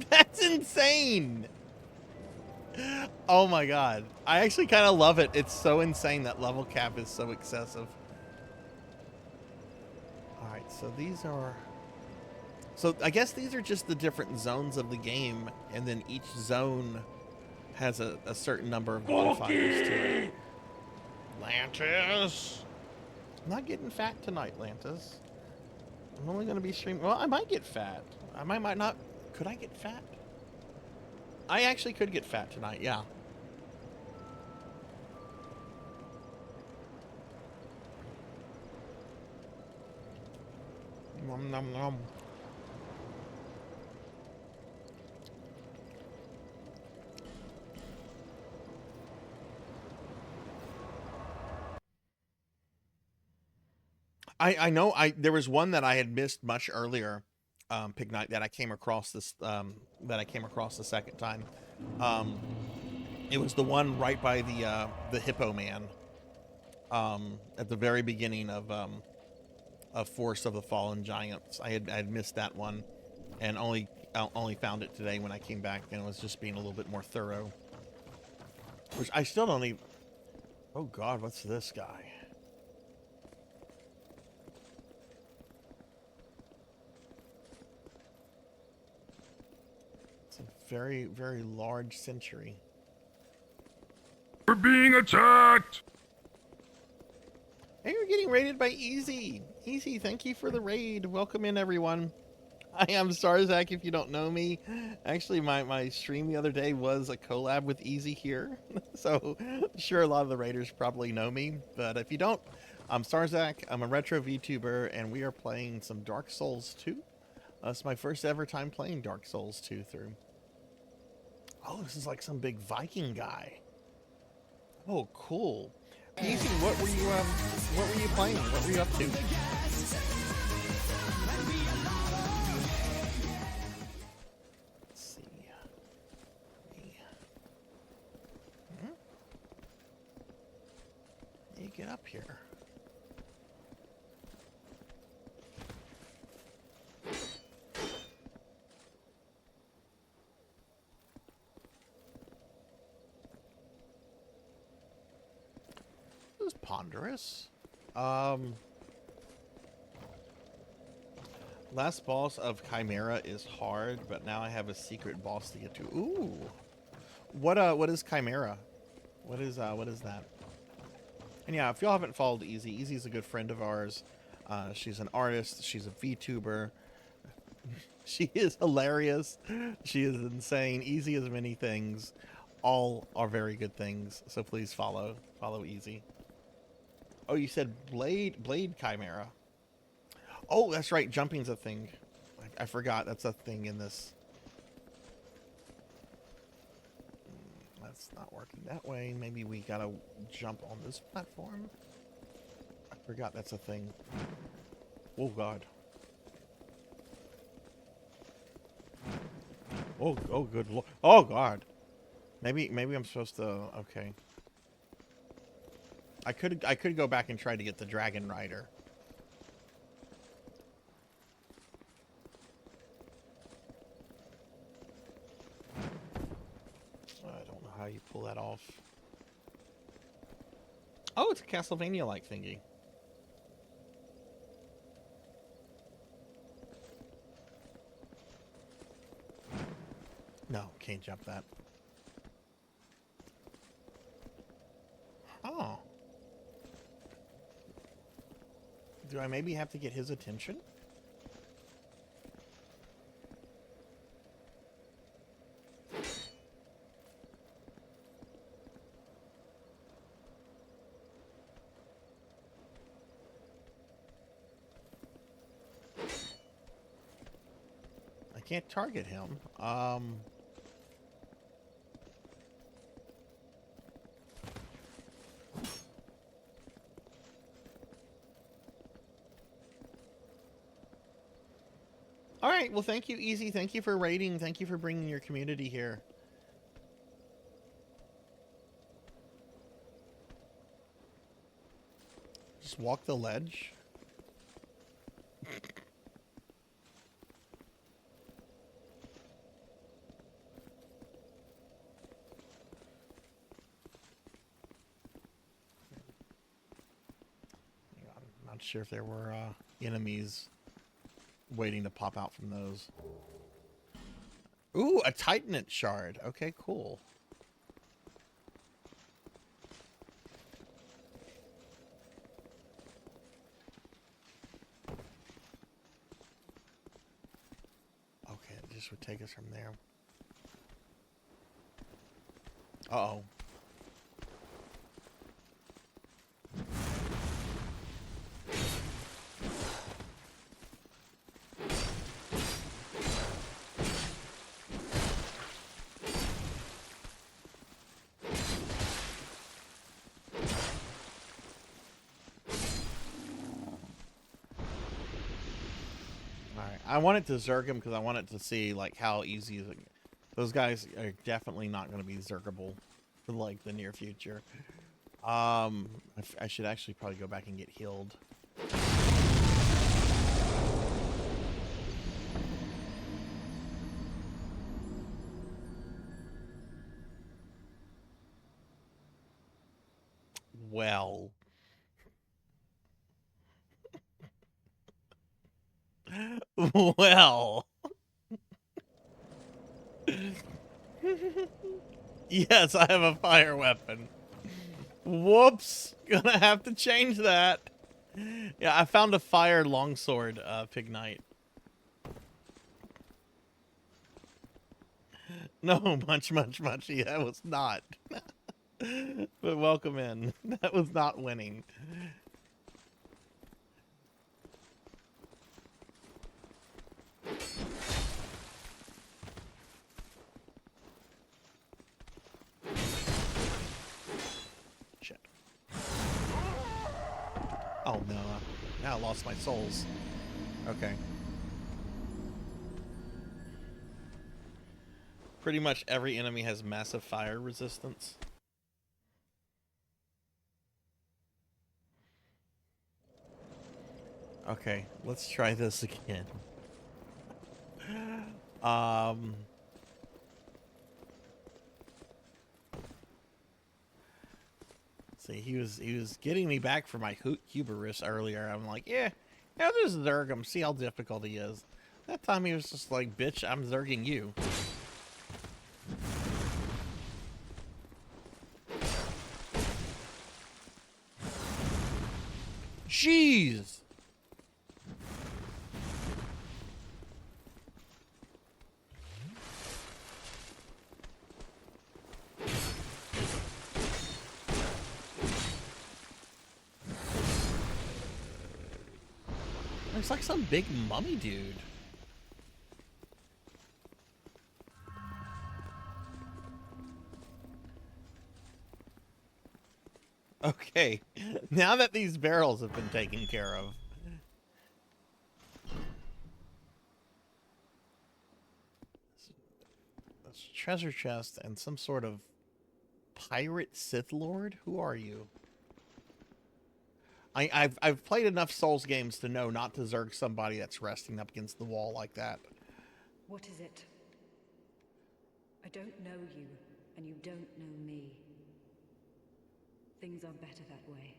A: That's insane. Oh my god. I actually kind of love it. It's so insane that level cap is so excessive. Alright, so these are... So I guess these are just the different zones of the game, and then each zone has a certain number of bonfires to it. Lantis! I'm not getting fat tonight, Lantis. I'm only going to be streaming... Well, I might get fat. I might not... Could I get fat? I actually could get fat tonight, yeah. Nom nom nom. I know there was one that I had missed much earlier, Pig Night, that I came across the second time. It was the one right by the Hippo Man, at the very beginning of Force of the Fallen Giants. I had missed that one, and only found it today when I came back, and was just being a little bit more thorough. Which I still don't even... Oh god, what's this guy? It's a very, very large century.
C: We're being attacked!
A: Hey, we're getting raided by Easy. Easy, thank you for the raid. Welcome in, everyone. I am Sarzac, if you don't know me. Actually, my stream the other day was a collab with Easy here. So, sure, a lot of the raiders probably know me. But if you don't, I'm Sarzac. I'm a retro VTuber, and we are playing some Dark Souls 2. It's my first ever time playing Dark Souls 2 through. Oh, this is like some big Viking guy. Oh, cool. Easy, what were you playing? What were you up to? Let's see. You get up here. This is ponderous. Last boss of Chimera is hard, but now I have a secret boss to get to. Ooh. What is Chimera? What is that? And yeah, if y'all haven't followed Easy, Easy's a good friend of ours. She's an artist. She's a VTuber. She is hilarious. She is insane. Easy as many things. All are very good things. So please follow Easy. Oh, you said Blade Chimera. Oh, that's right. Jumping's a thing. I forgot. That's a thing in this. That's not working that way. Maybe we gotta jump on this platform. I forgot that's a thing. Oh God. Oh good Lord. Oh God. Maybe I'm supposed to. Okay. I could go back and try to get the Dragon Rider. I don't know how you pull that off. Oh, it's a Castlevania-like thingy. No, can't jump that. Oh. Do I maybe have to get his attention? I can't target him. All right, well, thank you, Easy. Thank you for raiding. Thank you for bringing your community here. Just walk the ledge. I'm not sure if there were enemies waiting to pop out from those. Ooh, a Titanate shard. Okay, cool. Okay, this would take us from there. Uh-oh. I wanted to zerg him because I wanted to see like how easy is it. Those guys are definitely not going to be zergable for like the near future. I should actually probably go back and get healed. Well. Well. Yes, I have a fire weapon. Whoops. Gonna have to change that. Yeah, I found a fire longsword, Pig Knight. No, munchy. That was not. But welcome in. That was not winning. Oh no, now I lost my souls. Okay. Pretty much every enemy has massive fire resistance. Okay, let's try this again. Um... See, he was getting me back for my hubris earlier. I'm like, yeah, just zerg him, see how difficult he is. That time he was just like, bitch, I'm zerging you. Jeez! Looks like some big mummy dude. Okay, now that these barrels have been taken care of. That's treasure chest and some sort of pirate Sith Lord? Who are you? I've played enough Souls games to know not to zerg somebody that's resting up against the wall like that.
E: What is it? I don't know you, and you don't know me. Things are better that way.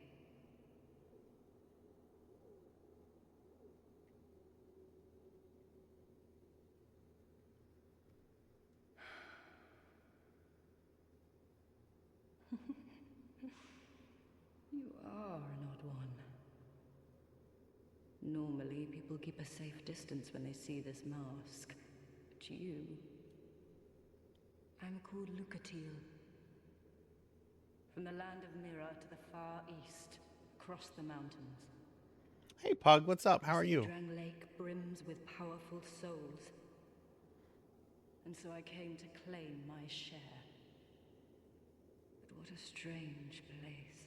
E: You are an odd one. Normally, people keep a safe distance when they see this mask. But you... I'm called Lucatil. From the land of Mira to the far east, across the mountains.
A: Hey Pug, what's up? How are you?
E: Drang Lake brims with powerful souls. And so I came to claim my share. But what a strange place.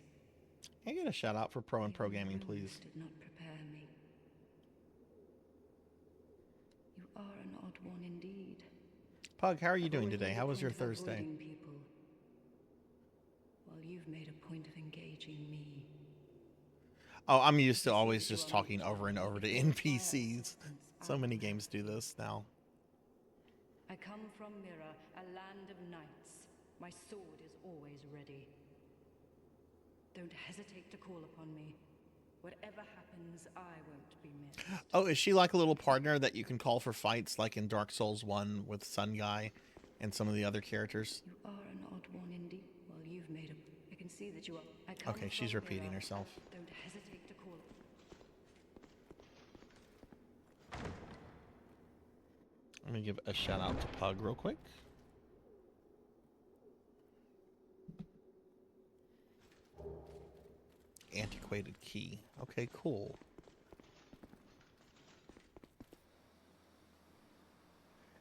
A: Can I get a shout out for Pro and Pro Gaming, please?
E: Did not prepare me. You are an odd one indeed.
A: Pug, how are you doing today? How was your Thursday?
E: People, while you've made a point of engaging me.
A: Oh, I'm used to always just talking over and over to NPCs. So many games do this now.
E: I come from Mira, a land of knights. My sword is always ready. Don't hesitate to call upon me. Whatever happens, I won't be missed.
A: Oh, is she like a little partner that you can call for fights like in Dark Souls 1 with Sun Guy and some of the other characters?
E: You are an odd one indeed. Well, you've made a... I can see that you are...
A: Okay, she's repeating herself.
E: Don't hesitate to call.
A: Let me give a shout out to Pug real quick. Antiquated key. Okay, cool.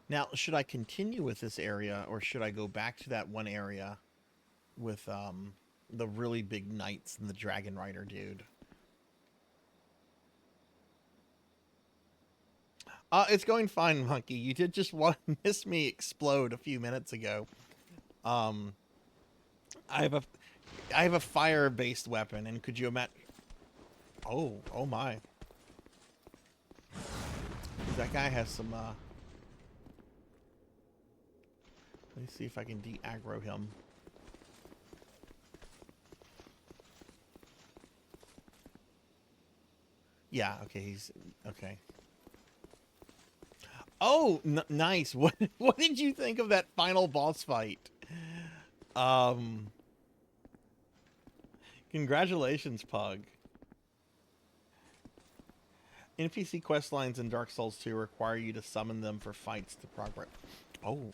A: Now, should I continue with this area, or should I go back to that one area with the really big knights and the dragon rider dude? It's going fine, Monkey. You did just miss me explode a few minutes ago. I have a fire-based weapon, and could you imagine? Oh my! That guy has some. Let me see if I can de-aggro him. Yeah. Okay. He's okay. Oh, nice. What did you think of that final boss fight? Congratulations, Pug. NPC quest lines in Dark Souls 2 require you to summon them for fights to progress. Oh.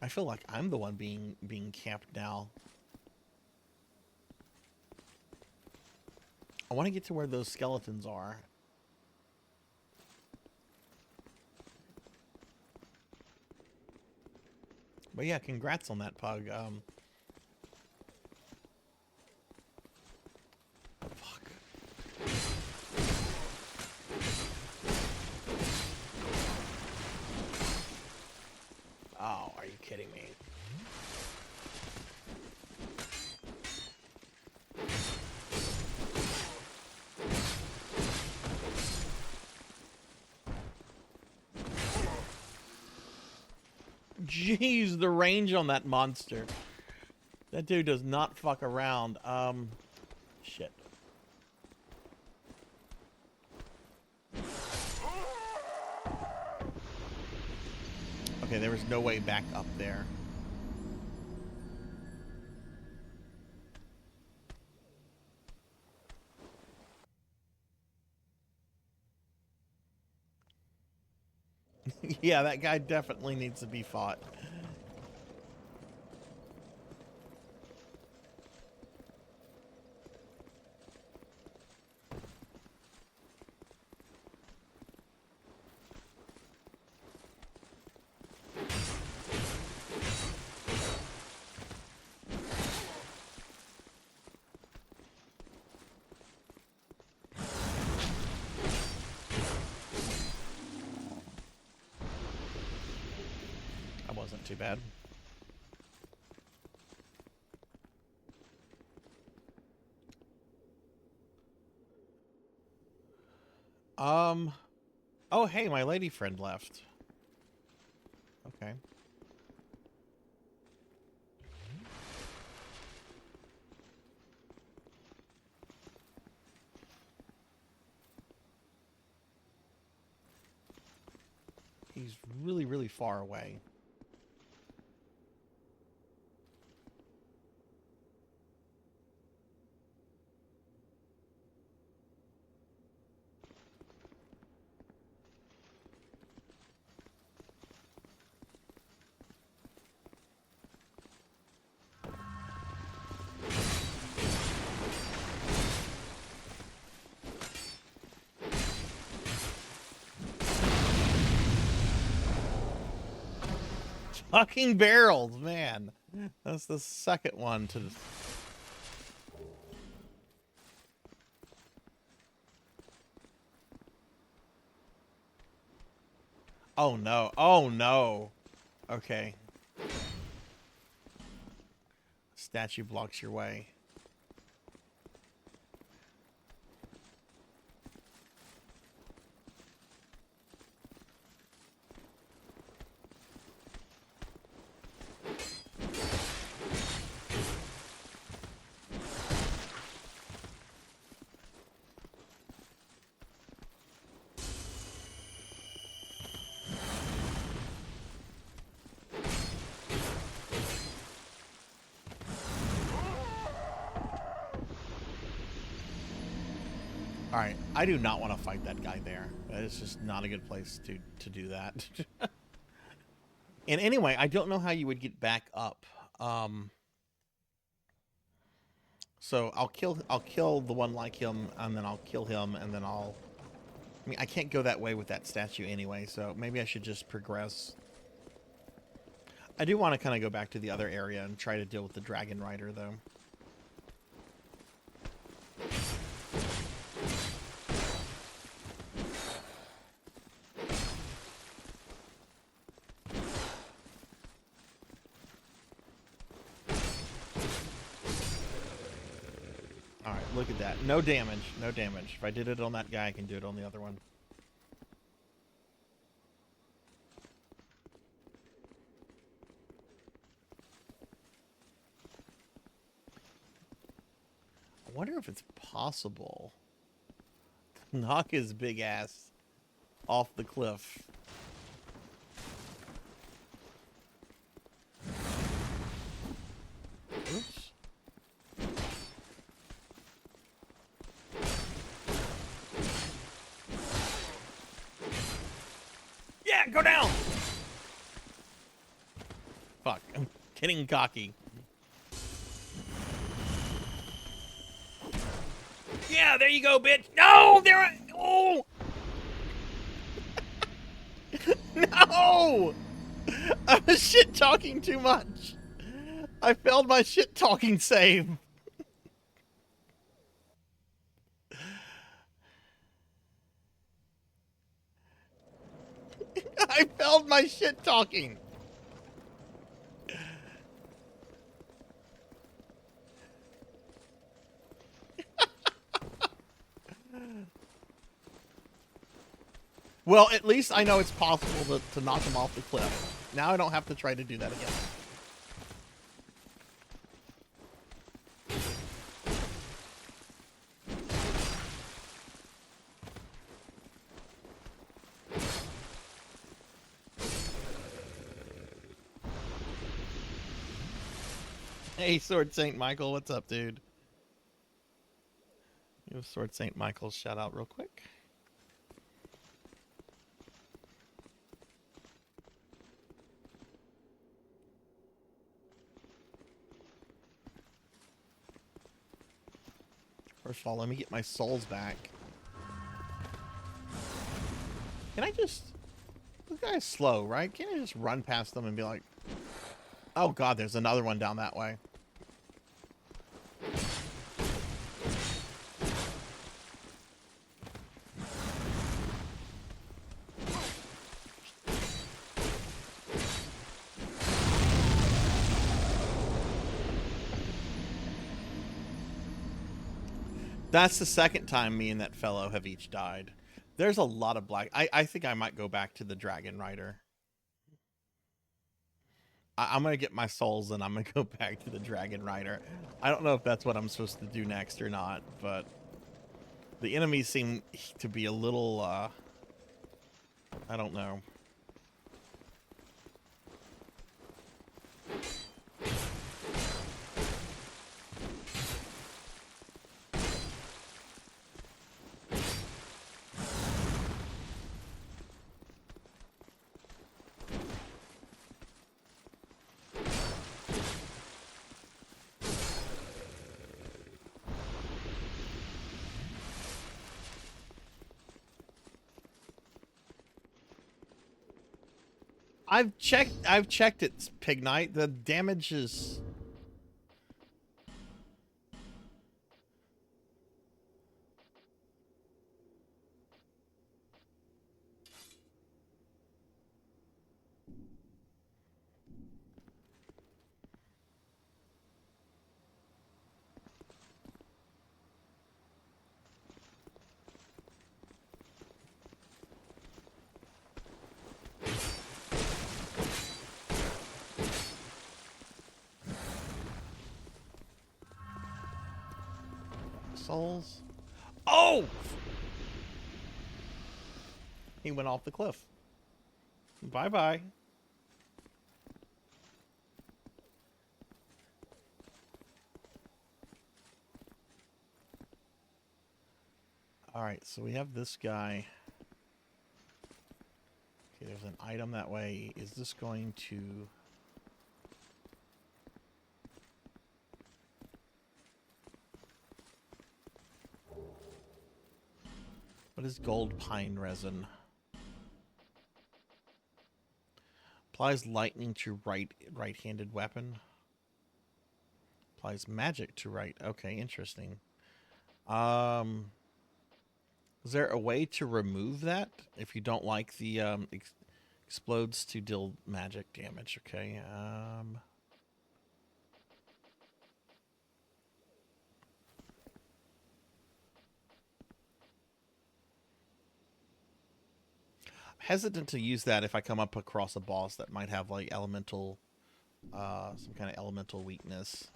A: I feel like I'm the one being camped now. I want to get to where those skeletons are. But yeah, congrats on that, Pug. Jeez, the range on that monster. That dude does not fuck around. Shit. Okay, there was no way back up there. Yeah, that guy definitely needs to be fought. That wasn't too bad. Oh, hey, my lady friend left. Okay. He's really, really far away. Fucking barrels, man. That's the second one to... Oh, no. Oh, no. Okay. Statue blocks your way. Alright, I do not want to fight that guy there. That is just not a good place to do that. And anyway, I don't know how you would get back up. So I'll kill the one like him, and then I'll kill him, and then I mean, I can't go that way with that statue anyway, so maybe I should just progress. I do want to kind of go back to the other area and try to deal with the Dragon Rider, though. Alright, look at that. No damage. No damage. If I did it on that guy, I can do it on the other one. I wonder if it's possible to knock his big ass off the cliff. Oops. Yeah, go down! Fuck, I'm getting cocky. Yeah, there you go, bitch. No, there I... Oh! No! I was shit-talking too much. I failed my shit-talking save. I failed my shit-talking. Well, at least I know it's possible to knock him off the cliff. Now I don't have to try to do that again. Hey, Sword Saint Michael, what's up, dude? Give Sword Saint Michael shout out real quick. First of all, let me get my souls back. Can I just... This guy's slow, right? Can't I just run past them and be like... Oh god, there's another one down that way. That's the second time me and that fellow have each died. There's a lot of black... I think I might go back to the Dragon Rider. I'm going to get my souls and I'm going to go back to the Dragon Rider. I don't know if that's what I'm supposed to do next or not, but... The enemies seem to be a little, I don't know. I've checked it, Pig Knight. The damage is... Souls. Oh! He went off the cliff. Bye-bye. Alright, so we have this guy. Okay, there's an item that way. Is this going to... What is gold pine resin? Applies lightning to right-handed weapon. Applies magic to right. Okay, interesting. Is there a way to remove that if you don't like the explodes to deal magic damage? Okay. Hesitant to use that if I come up across a boss that might have like elemental, some kind of elemental weakness.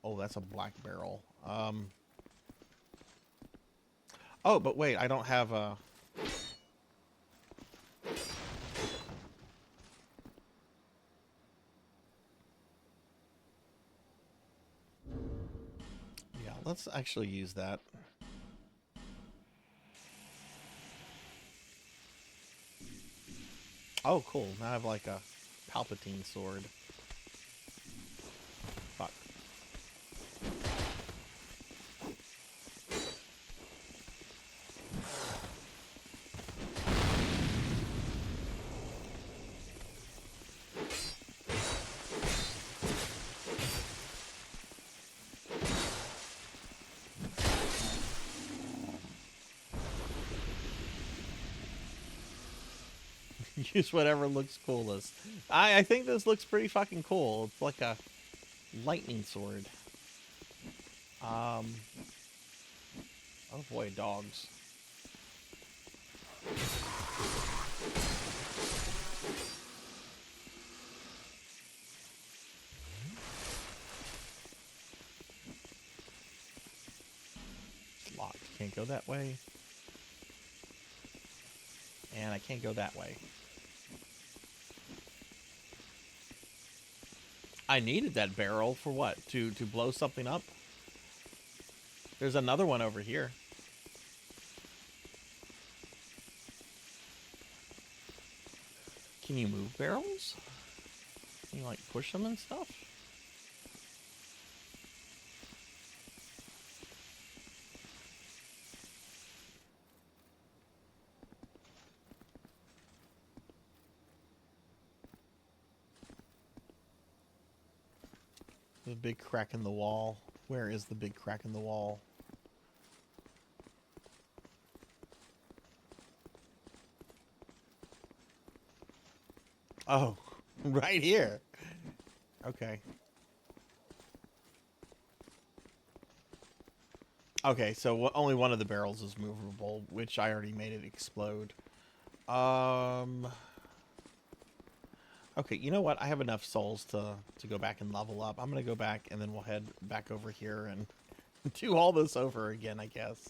A: Oh, that's a black barrel. Oh, but wait, I don't have a... Yeah, let's actually use that. Oh, cool. Now I have like a Palpatine sword. Fuck. Use whatever looks coolest. I think this looks pretty fucking cool. It's like a lightning sword. Oh boy, dogs. can't go that way. And I can't go that way. I needed that barrel for what? To blow something up? There's another one over here. Can you move barrels? Can you, like, push them and stuff? The big crack in the wall. Where is the big crack in the wall? Oh, right here. Okay. Okay, so only one of the barrels is movable, which I already made it explode. Okay, you know what? I have enough souls to go back and level up. I'm going to go back, and then we'll head back over here and do all this over again, I guess.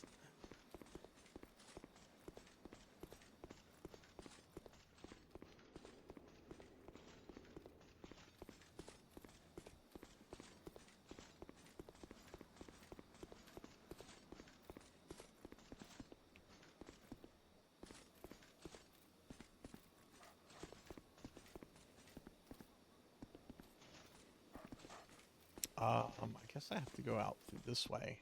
A: I guess I have to go out through this way.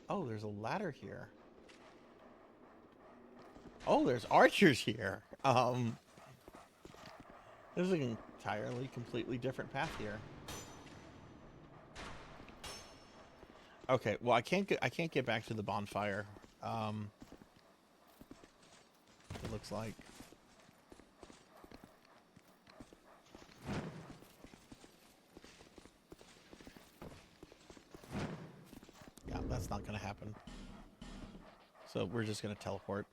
A: Oh, there's a ladder here. Oh, there's archers here. There's an entirely, completely different path here. Okay, well, I can't get back to the bonfire. It looks like. Yeah, that's not gonna happen. So we're just gonna teleport.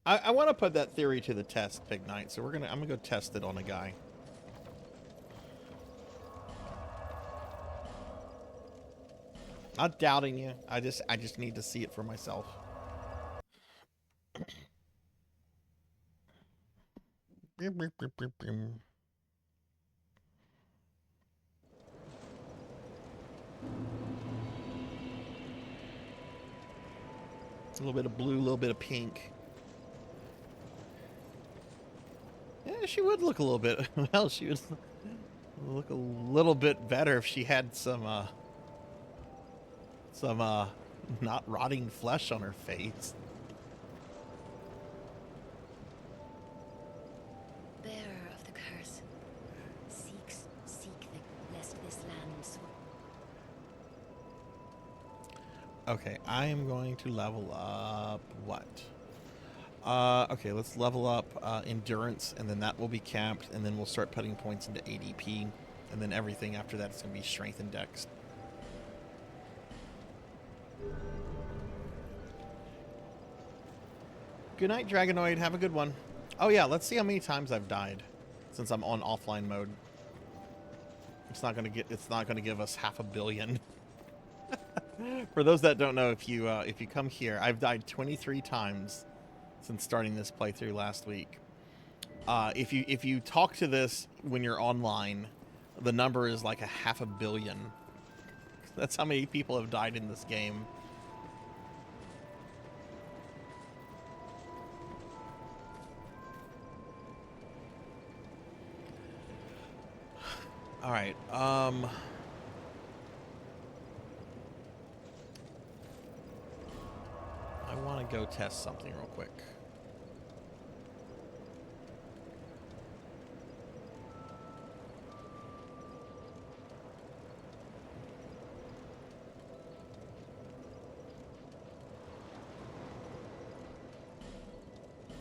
A: I want to put that theory to the test, Big Knight. So I'm gonna go test it on a guy. Not doubting you. I just need to see it for myself. A little bit of blue, a little bit of pink. Yeah, she would look a little bit. Well, she would look a little bit better if she had some not rotting flesh on her face.
B: Bearer of the curse, seek the lest this land.
A: Okay, I am going to level up what? Okay, let's level up endurance, and then that will be capped, and then we'll start putting points into ADP, and then everything after that is going to be strength and dex. Good night, Dragonoid. Have a good one. Oh yeah, let's see how many times I've died since I'm on offline mode. It's not gonna give us 500 million. For those that don't know, if you come here, I've died 23 times since starting this playthrough last week. If you talk to this when you're online, the number is like 500 million. That's how many people have died in this game. All right. I want to go test something real quick.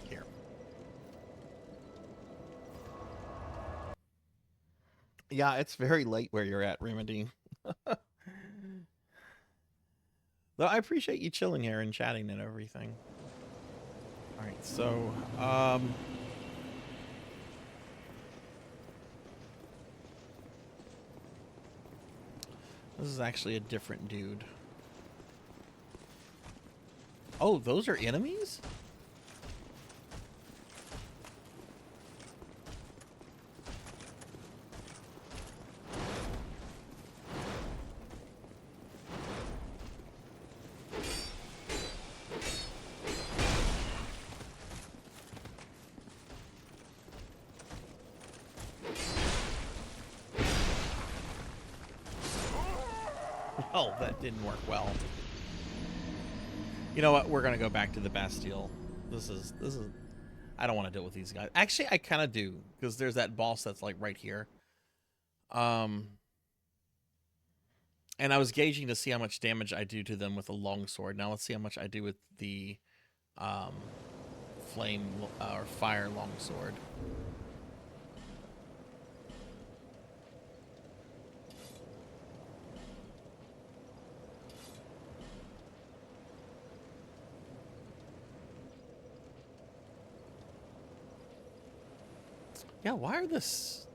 A: Here. Yeah, it's very late where you're at, Remedy. Though I appreciate you chilling here and chatting and everything. All right, so this is actually a different dude. Oh, those are enemies? Oh, that didn't work well. You know what? We're gonna go back to the Bastille. This is. I don't want to deal with these guys. Actually, I kind of do, because there's that boss that's like right here. And I was gauging to see how much damage I do to them with a longsword. Now let's see how much I do with the flame or fire longsword. Yeah, why are this?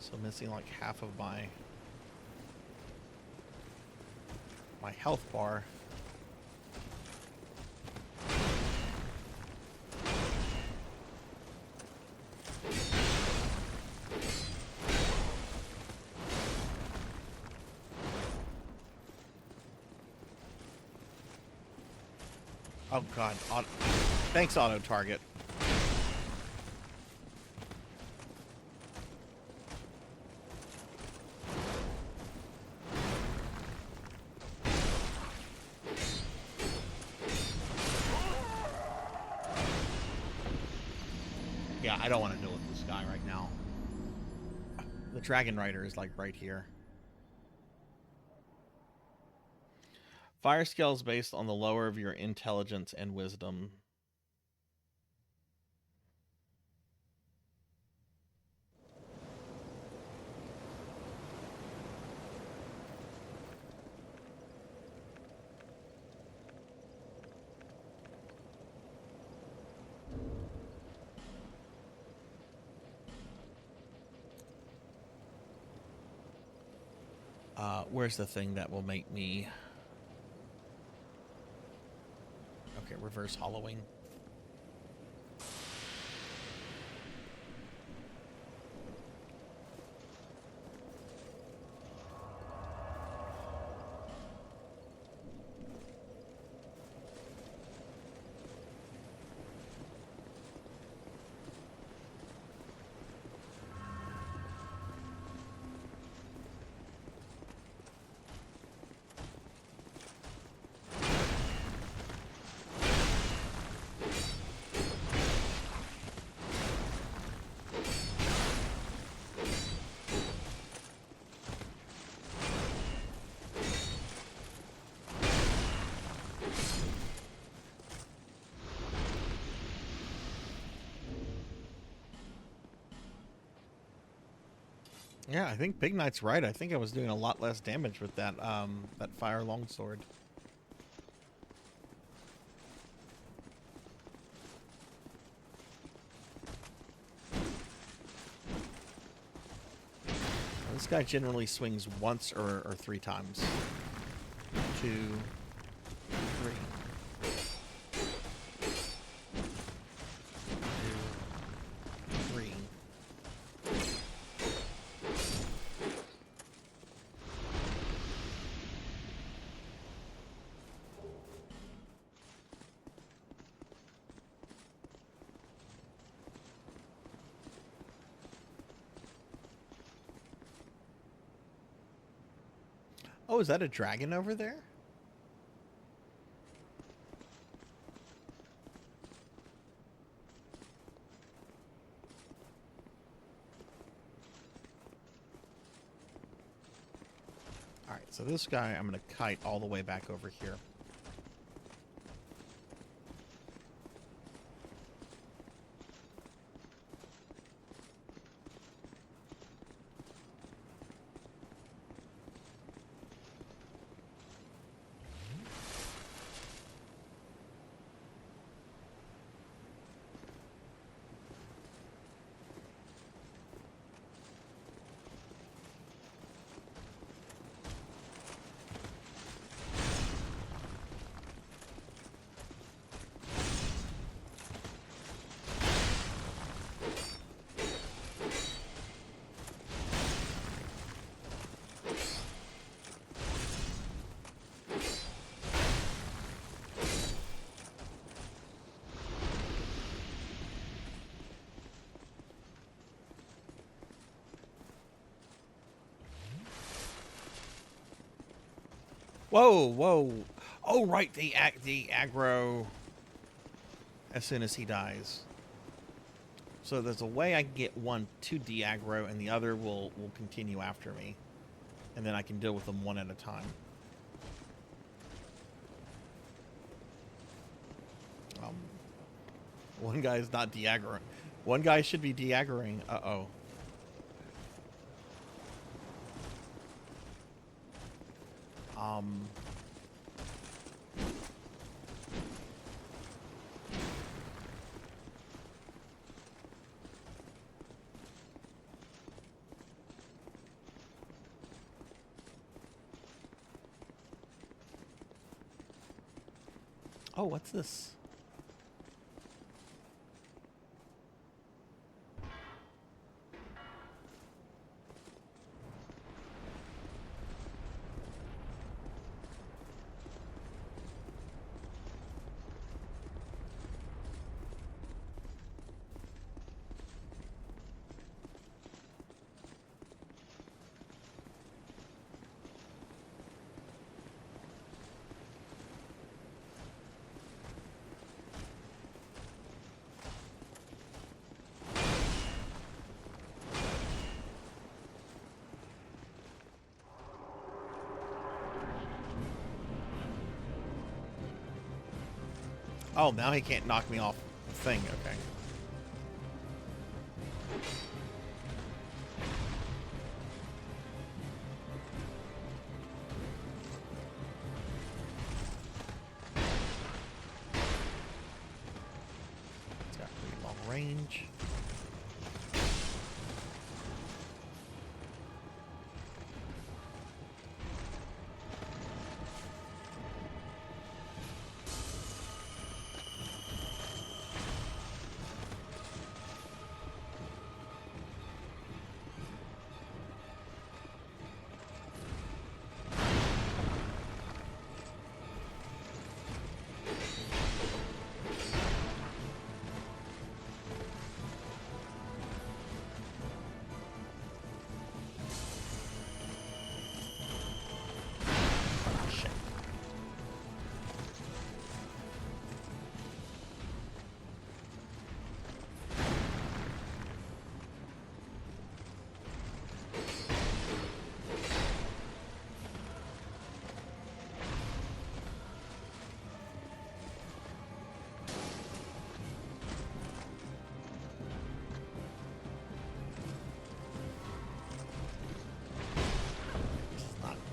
A: So missing like half of my health bar. Oh god, thanks auto target. Yeah, I don't want to deal with this guy right now. The Dragon Rider is like right here. Fire scale is based on the lower of your intelligence and wisdom. Where's the thing that will make me... Okay, reverse hollowing. Yeah, I think Big Knight's right. I think I was doing a lot less damage with that that fire longsword. This guy generally swings once or 3 times. 2, 3. 2, 3. Oh, is that a dragon over there? All right, so this guy I'm going to kite all the way back over here. Whoa, whoa. Oh, right, the aggro as soon as he dies. So there's a way I can get one to de-aggro, and the other will continue after me. And then I can deal with them one at a time. One guy is not de-aggroing. One guy should be de-aggroing. Uh-oh. Oh, what's this? Oh, now he can't knock me off the thing. Okay. It's got pretty long range.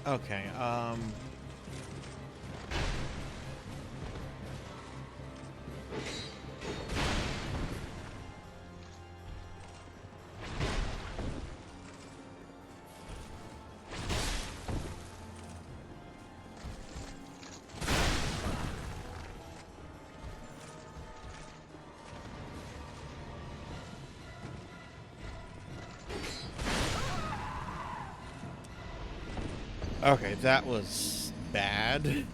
A: Okay, okay, that was bad.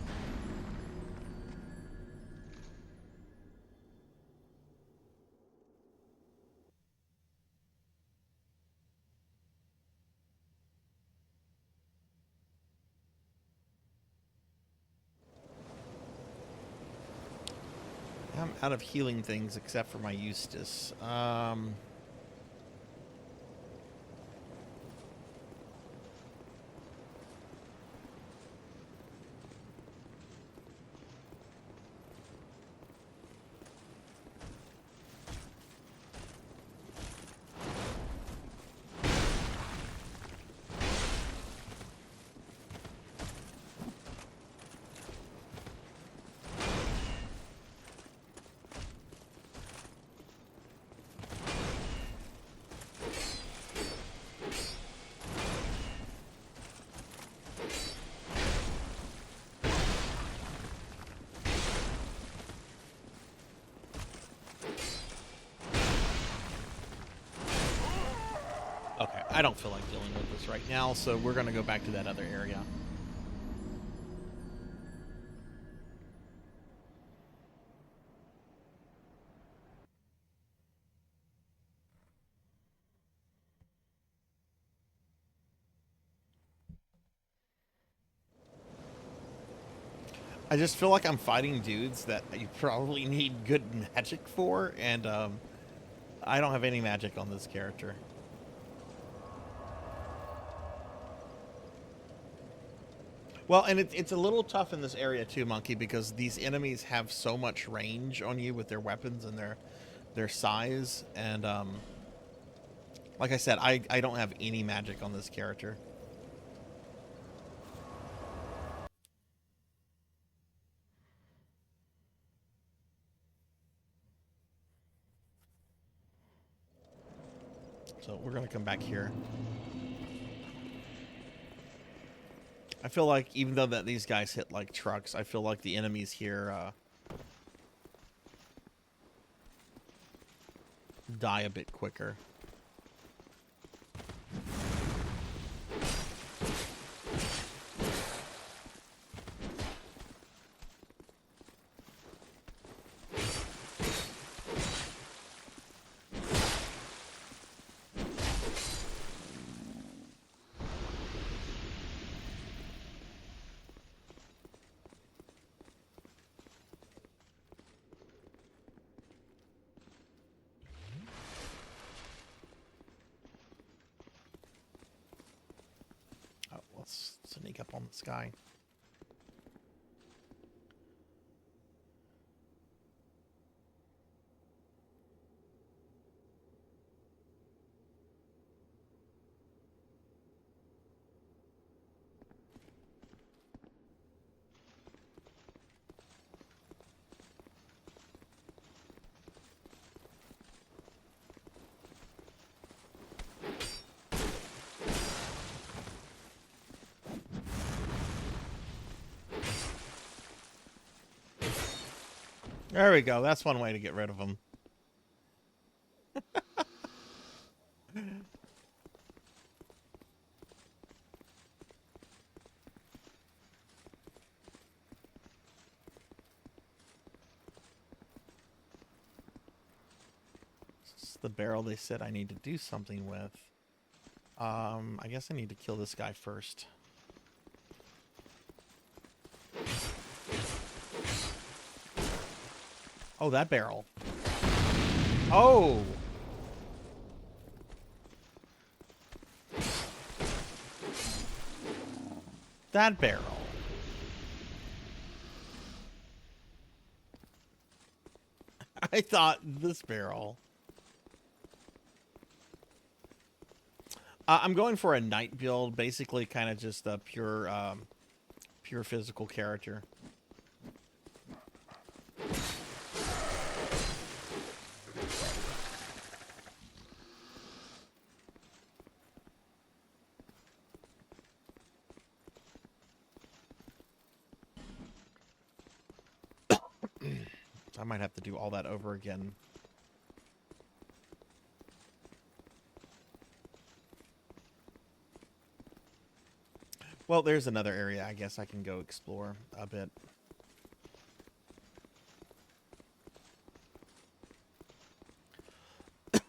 A: I'm out of healing things except for my Eustace. I don't feel like dealing with this right now, so we're going to go back to that other area. I just feel like I'm fighting dudes that you probably need good magic for, and I don't have any magic on this character. Well, and it's a little tough in this area too, Monkey, because these enemies have so much range on you with their weapons and their size, and like I said, I don't have any magic on this character. So we're going to come back here. I feel like even though that these guys hit like trucks, I feel like the enemies here die a bit quicker. Let's sneak up on this guy. There we go. That's one way to get rid of them. This is the barrel they said I need to do something with. I guess I need to kill this guy first. Oh, that barrel. Oh! That barrel. I thought this barrel. I'm going for a knight build, basically kind of just a pure physical character. I might have to do all that over again. Well, there's another area I guess I can go explore a bit. Now,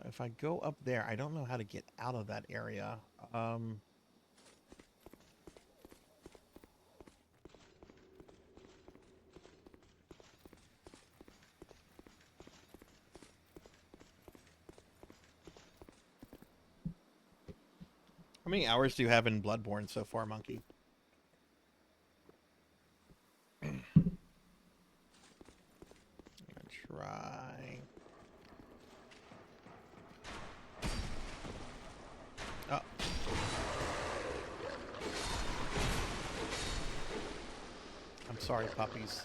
A: if I go up there, I don't know how to get out of that area. How many hours do you have in Bloodborne so far, Monkey? I'm gonna try. Oh. I'm sorry, puppies.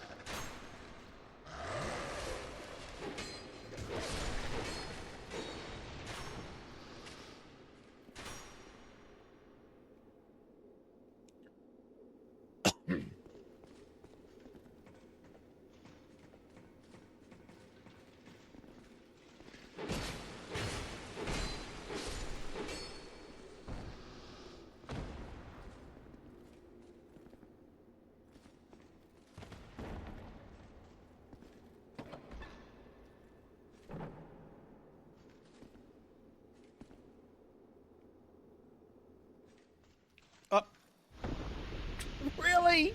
A: Really?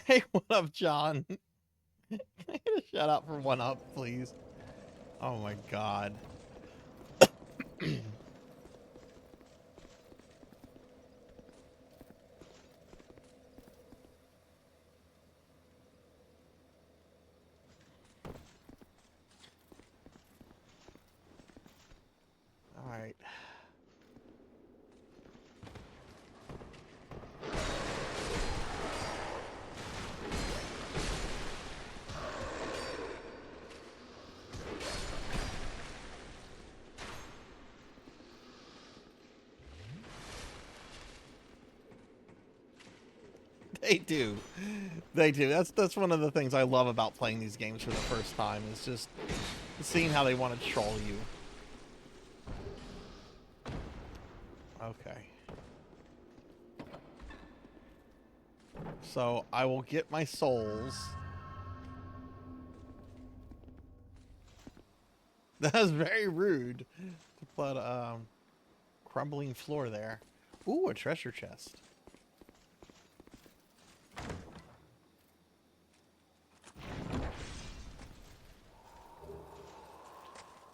A: Hey, what up, John? Can I get a shout out for one up, please? Oh my god. Alright. They do. They do. That's one of the things I love about playing these games for the first time, is just seeing how they want to troll you. Okay. So I will get my souls. That was very rude to put crumbling floor there. Ooh, a treasure chest.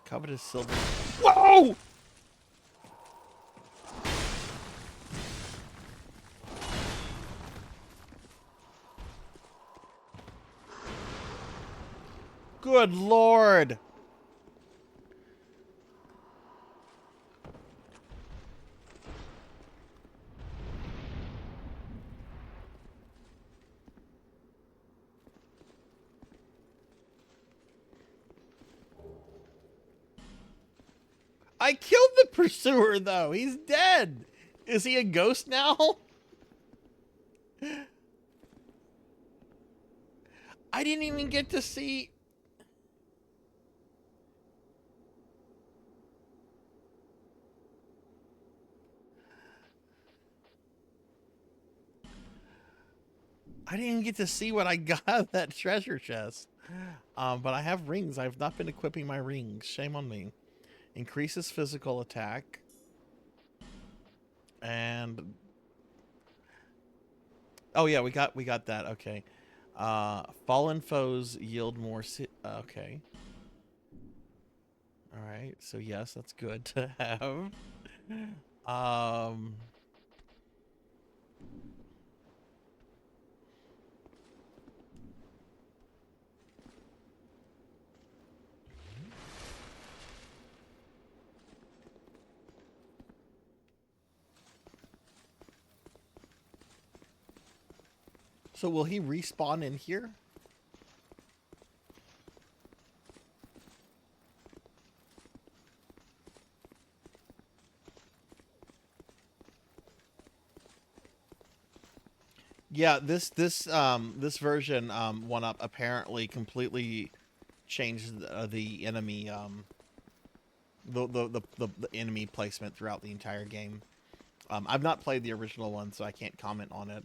A: Covetous silver. Whoa! Good lord! I killed the pursuer, though. He's dead. Is he a ghost now? I didn't even get to see... I didn't even get to see what I got out of that treasure chest. But I have rings. I've not been equipping my rings. Shame on me. Increases physical attack. And... oh yeah, we got that. Okay. Fallen foes yield more... okay. Alright, so yes, that's good to have. So will he respawn in here? Yeah, this version 1-up apparently completely changed the enemy the enemy placement throughout the entire game. I've not played the original one, so I can't comment on it.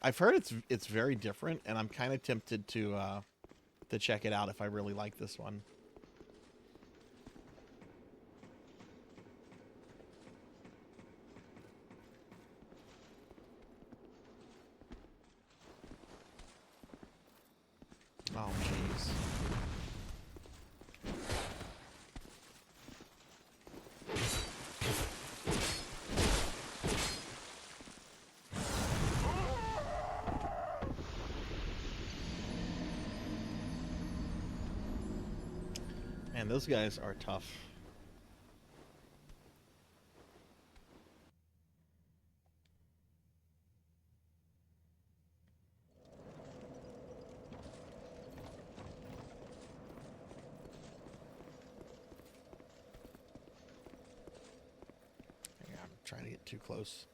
A: I've heard it's very different, and I'm kind of tempted to check it out if I really like this one. Oh, jeez. Man, those guys are tough. Yeah, I'm trying to get too close.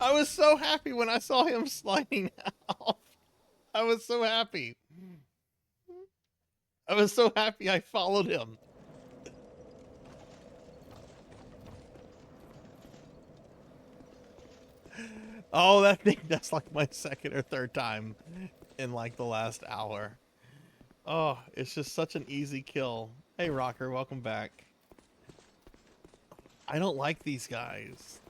A: I was so happy when I saw him sliding out. I was so happy. I was so happy I followed him. Oh, that thing, that's like my second or third time in like the last hour. Oh, it's just such an easy kill. Hey, Rocker, welcome back. I don't like these guys.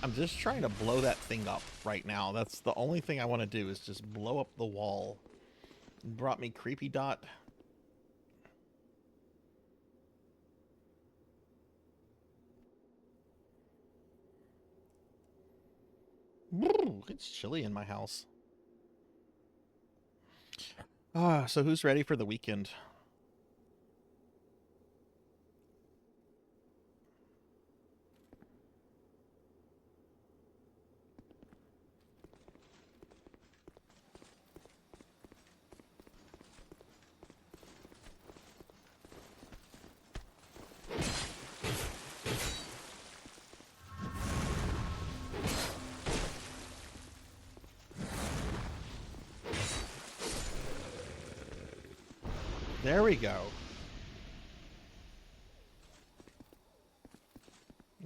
A: I'm just trying to blow that thing up right now. That's the only thing I want to do is just blow up the wall. It brought me Creepy Dot. Ooh, it's chilly in my house. So who's ready for the weekend? There we go.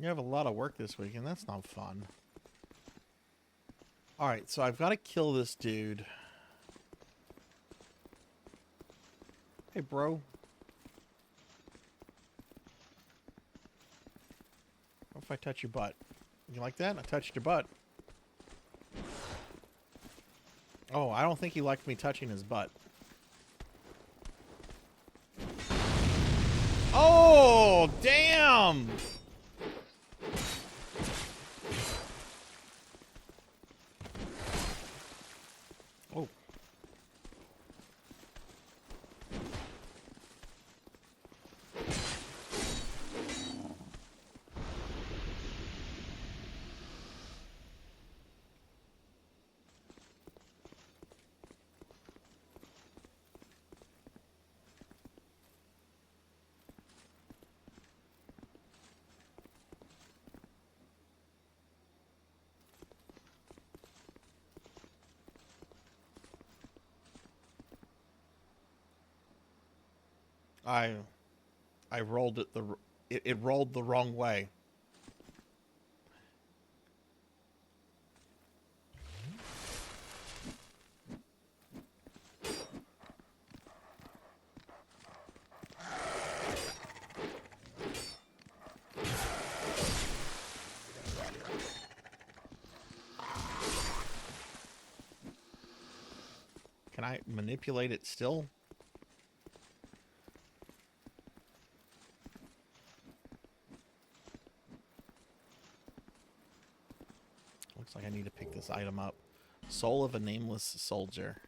A: You have a lot of work this weekend. That's not fun. Alright, so I've got to kill this dude. Hey, bro. What if I touch your butt? You like that? I touched your butt. Oh, I don't think he liked me touching his butt. Oh, damn! Oh. I rolled it it rolled the wrong way. Can I manipulate it still? Looks like I need to pick this item up. Soul of a Nameless Soldier.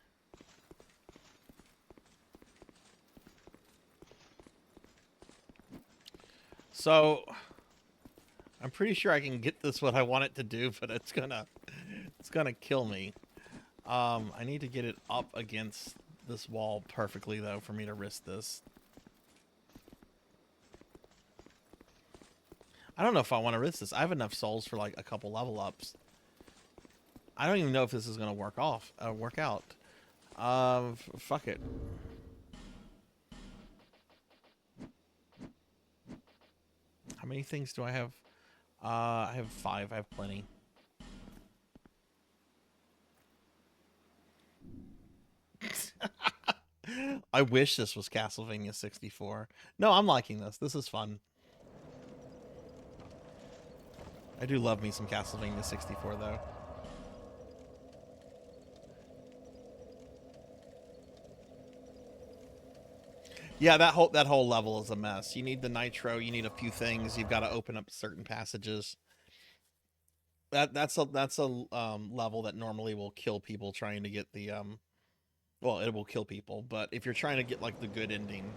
A: So, I'm pretty sure I can get this what I want it to do, but it's gonna kill me. I need to get it up against this wall perfectly, though, for me to risk this. I don't know if I want to risk this. I have enough souls for like a couple level ups. I don't even know if this is gonna work out. Fuck it. How many things do I have? I have 5. I have plenty. I wish this was Castlevania 64. No, I'm liking this. This is fun. I do love me some Castlevania 64, though. Yeah, that whole level is a mess. You need the nitro. You need a few things. You've got to open up certain passages. That's a level that normally will kill people trying to get the well, it will kill people. But if you're trying to get like the good ending,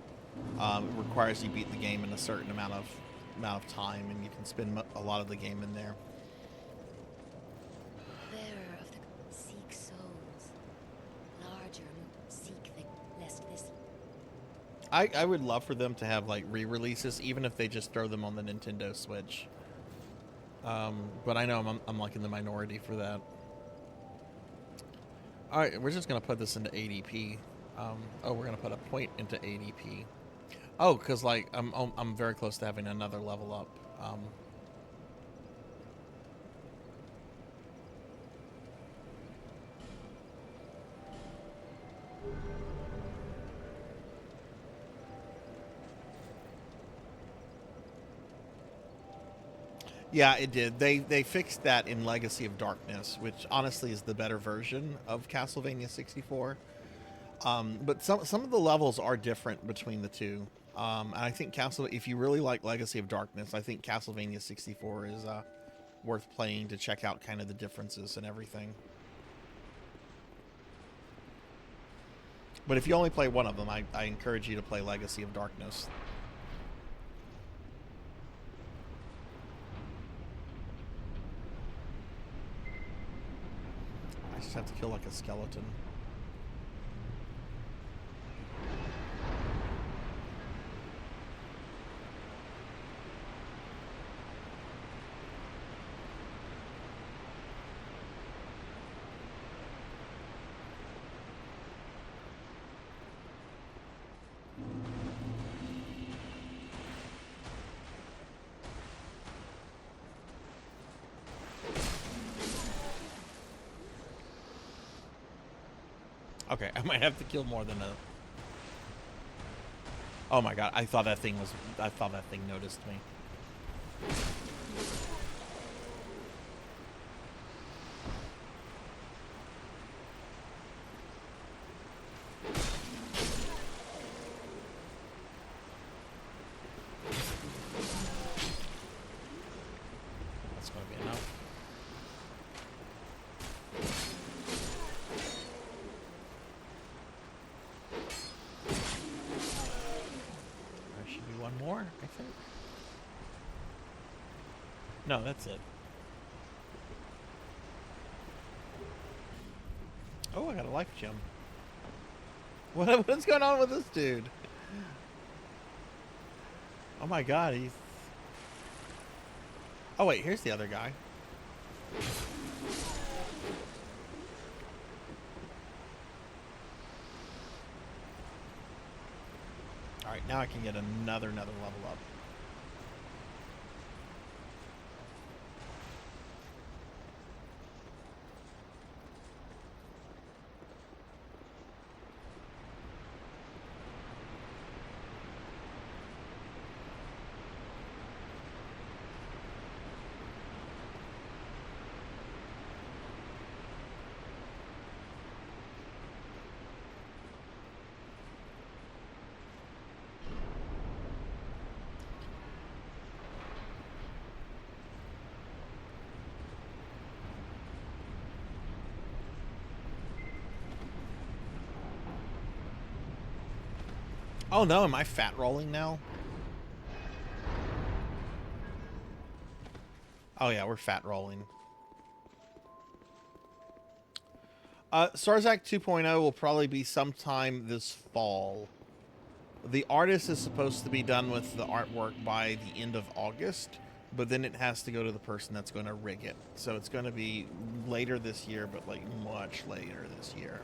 A: it requires you beat the game in a certain amount of time, and you can spend a lot of the game in there.
B: There
A: I would love for them to have like re-releases, even if they just throw them on the Nintendo Switch. But I know I'm like in the minority for that. All right, we're just gonna put this into ADP. Oh, we're gonna put a point into ADP. Oh, because like I'm very close to having another level up. Yeah, it did. They fixed that in Legacy of Darkness, which honestly is the better version of Castlevania 64. But some of the levels are different between the two. And I think if you really like Legacy of Darkness, I think Castlevania 64 is worth playing to check out kind of the differences and everything. But if you only play one of them, I encourage you to play Legacy of Darkness. I just have to kill like a skeleton. Okay, I might have to kill more than a... Oh my god, I thought that thing noticed me. That's gonna be enough. There should be one more, I think. No, that's it. Oh, I got a life gem. What's going on with this dude? Oh my god, he's... Oh wait, here's the other guy. Alright, now I can get another level up. Oh no, am I fat rolling now? Oh yeah, we're fat rolling. Sarzac 2.0 will probably be sometime this fall. The artist is supposed to be done with the artwork by the end of August, but then it has to go to the person that's going to rig it. So it's going to be later this year, but like much later this year.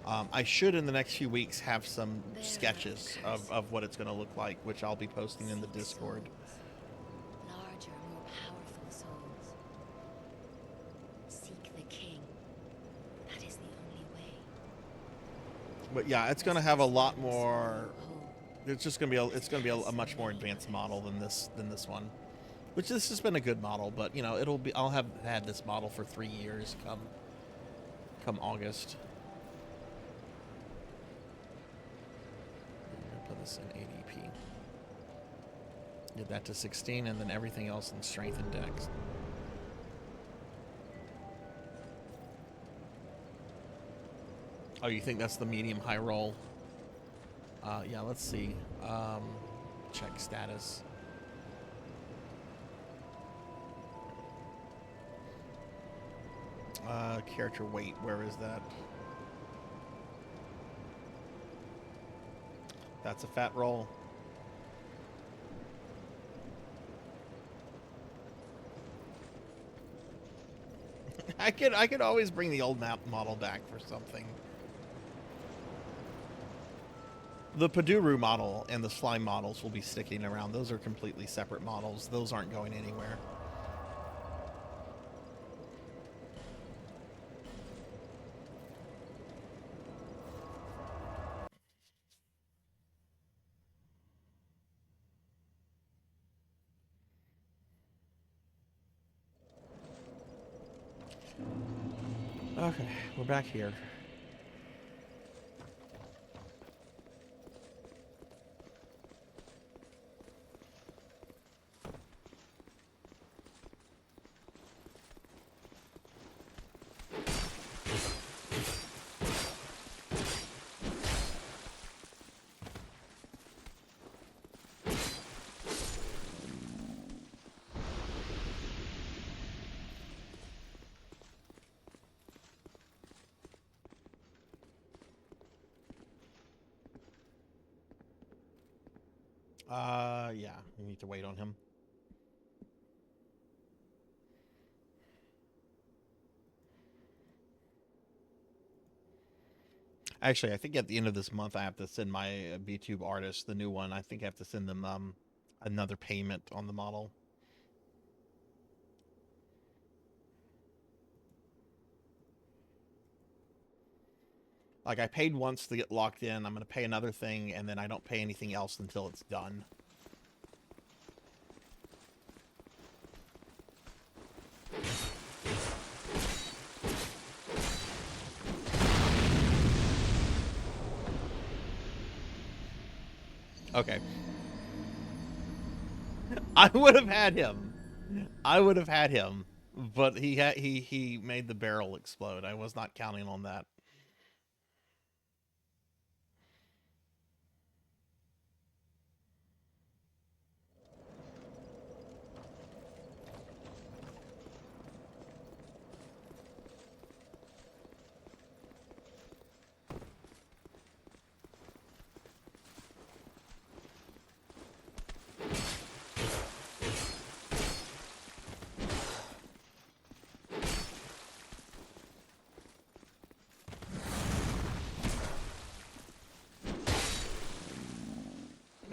A: I should, in the next few weeks, have some sketches of what it's going to look like, which I'll be posting in the Discord.
B: Larger, more powerful souls. Seek the king. That is the only way.
A: But yeah, it's going to have a lot more. It's just going to be it's going to be a much more advanced model than this one. Which this has been a good model, but you know I'll have had this model for 3 years come August. Put this in ADP. Get that to 16, and then everything else in strength and dex. Oh, you think that's the medium high roll? Yeah, let's see. Check status. Character weight, where is that? That's a fat roll. I could always bring the old map model back for something. The Paduru model and the slime models will be sticking around. Those are completely separate models. Those aren't going anywhere. Okay, we're back here. Yeah, we need to wait on him. Actually, I think at the end of this month, I have to send my VTube artist, the new one. I think I have to send them another payment on the model. Like, I paid once to get locked in. I'm going to pay another thing, and then I don't pay anything else until it's done. Okay. I would have had him. I would have had him, but he made the barrel explode. I was not counting on that.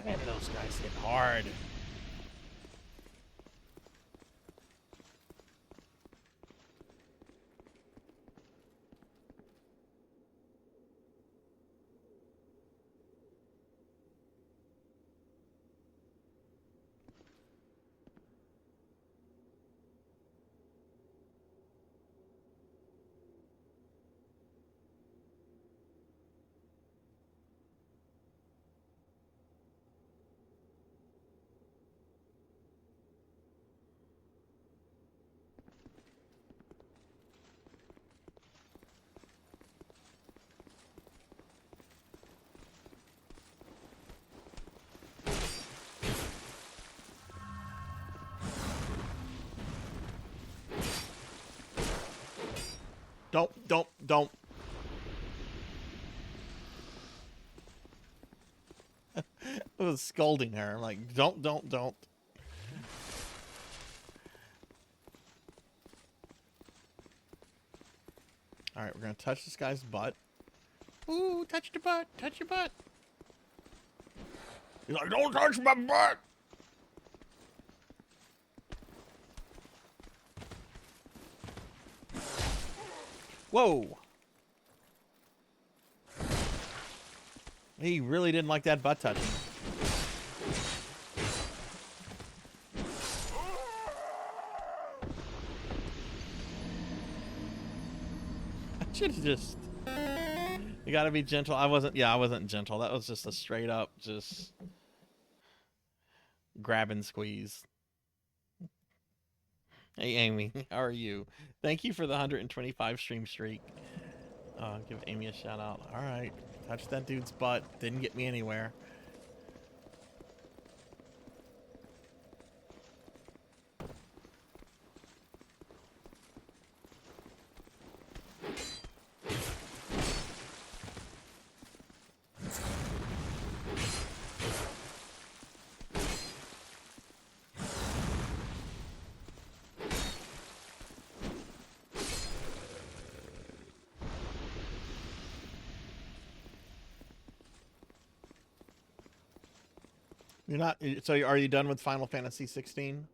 A: Man, those guys hit hard. Don't. I was scolding her. I'm like, don't. All right, we're going to touch this guy's butt. Ooh, touch your butt. Touch your butt. He's like, don't touch my butt. Whoa. He really didn't like that butt touching. I should have just... You gotta be gentle. I wasn't gentle. That was just a straight up just grab and squeeze. Hey, Amy, how are you? Thank you for the 125 stream streak. Give Amy a shout out. All right, touch that dude's butt. Didn't get me anywhere. You're not. So are you done with Final Fantasy 16?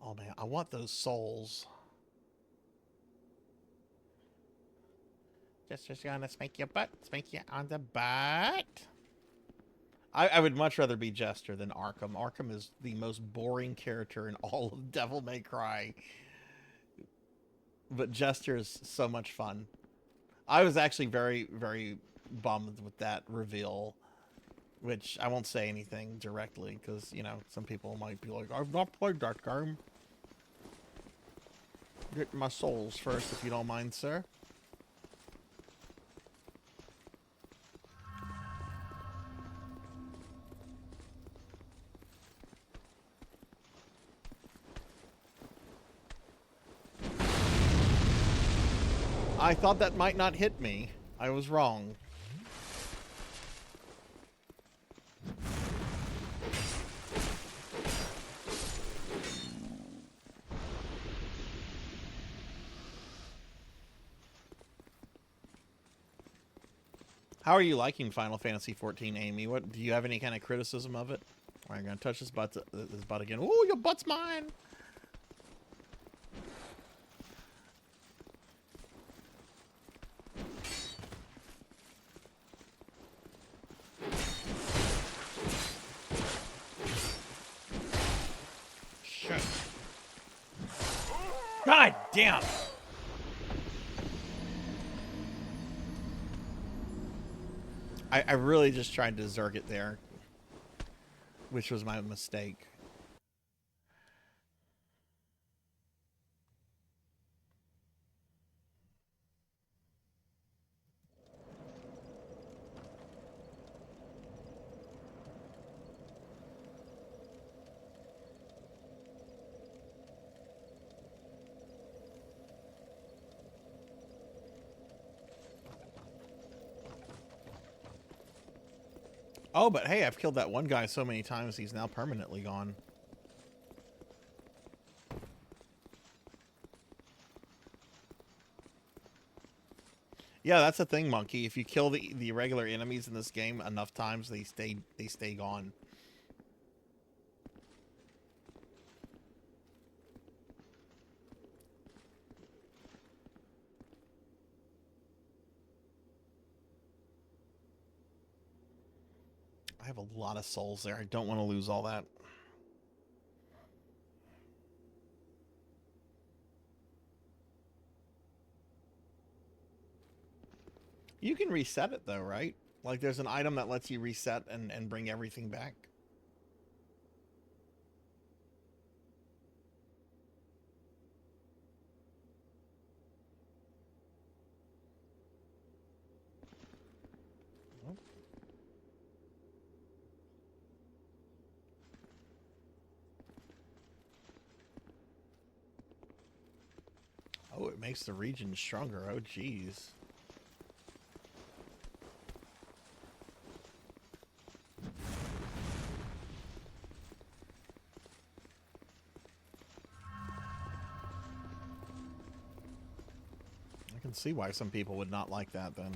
A: Oh man, I want those souls. Just gonna spank your butt, spank you on the butt. I would much rather be Jester than Arkham. Arkham is the most boring character in all of Devil May Cry. But Jester is so much fun. I was actually very, very bummed with that reveal, which I won't say anything directly because, you know, some people might be like, I've not played that game. Get my souls first, if you don't mind, sir. I thought that might not hit me. I was wrong. How are you liking Final Fantasy 14, Amy? What do you have any kind of criticism of it? All right, I'm gonna touch this butt again. Oh, your butt's mine. Shit. God damn. I really just tried to zerg it there, which was my mistake. Oh, but hey, I've killed that one guy so many times he's now permanently gone. Yeah, that's the thing, Monkey. If you kill the regular enemies in this game enough times, they stay gone. I have a lot of souls there. I don't want to lose all that. You can reset it though, right? Like there's an item that lets you reset and bring everything back. Oh, it makes the region stronger. Oh, geez. I can see why some people would not like that then.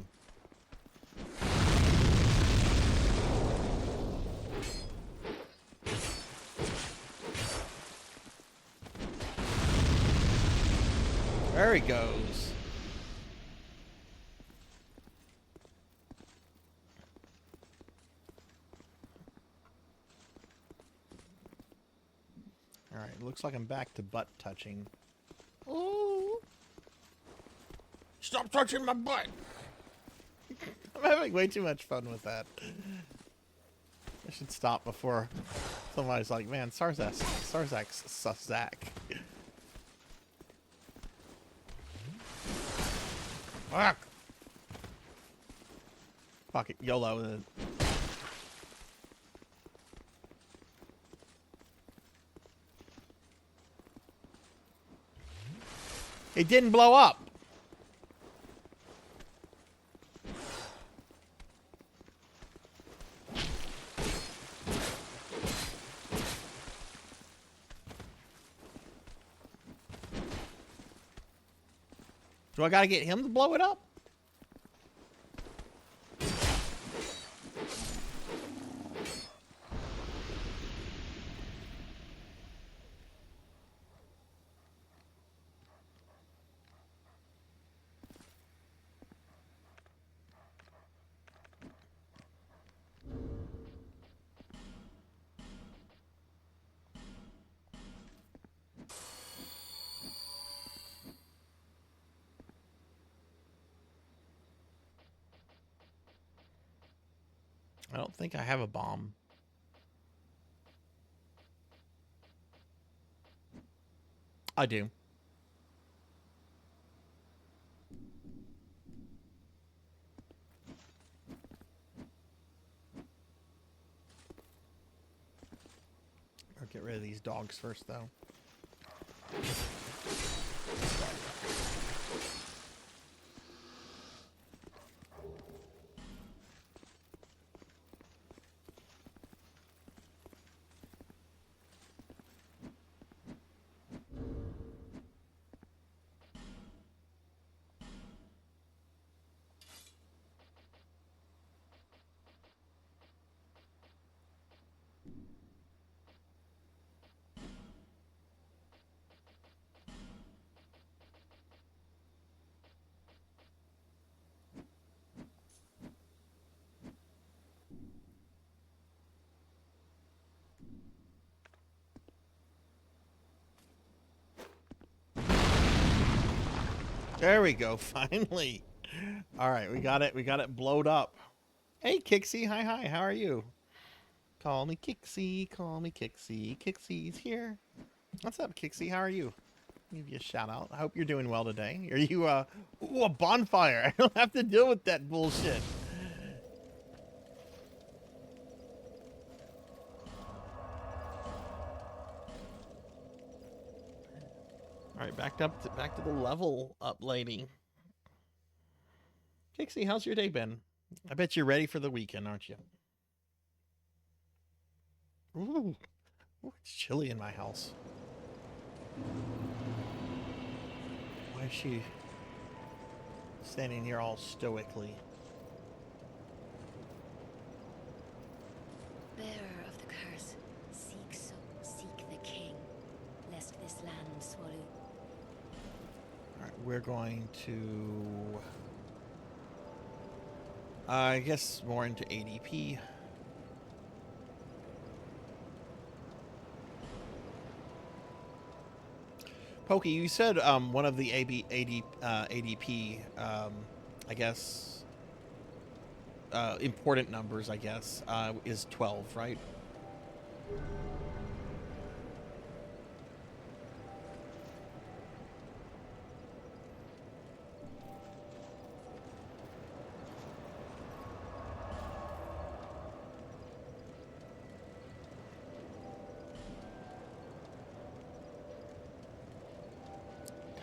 A: There he goes. Alright, looks like I'm back to butt touching. Ooh. Stop touching my butt! I'm having way too much fun with that. I should stop before somebody's like, man, Sarzac's Sarzac. Fuck! Fuck it, YOLO. It didn't blow up. Do I gotta get him to blow it up? don't think I have a bomb. I do. I'll get rid of these dogs first, though. There we go, finally. All right, we got it. We got it blowed up. Hey, Kixie. Hi, hi. How are you? Call me Kixie. Call me Kixie. Kixie's here. What's up, Kixie? How are you? Give you a shout out. I hope you're doing well today. Are you, ooh, a bonfire. I don't have to deal with that bullshit. All right, back to the level up, lady. Kixie, how's your day been? I bet you're ready for the weekend, aren't you? Ooh, it's chilly in my house. Why is she standing here all stoically?
B: Bearer of the curse, seek the king, lest this land swallow.
A: All right, we're going to, I guess, more into ADP. Pokey, you said one of the ADP, I guess, important numbers, I guess, is 12, right?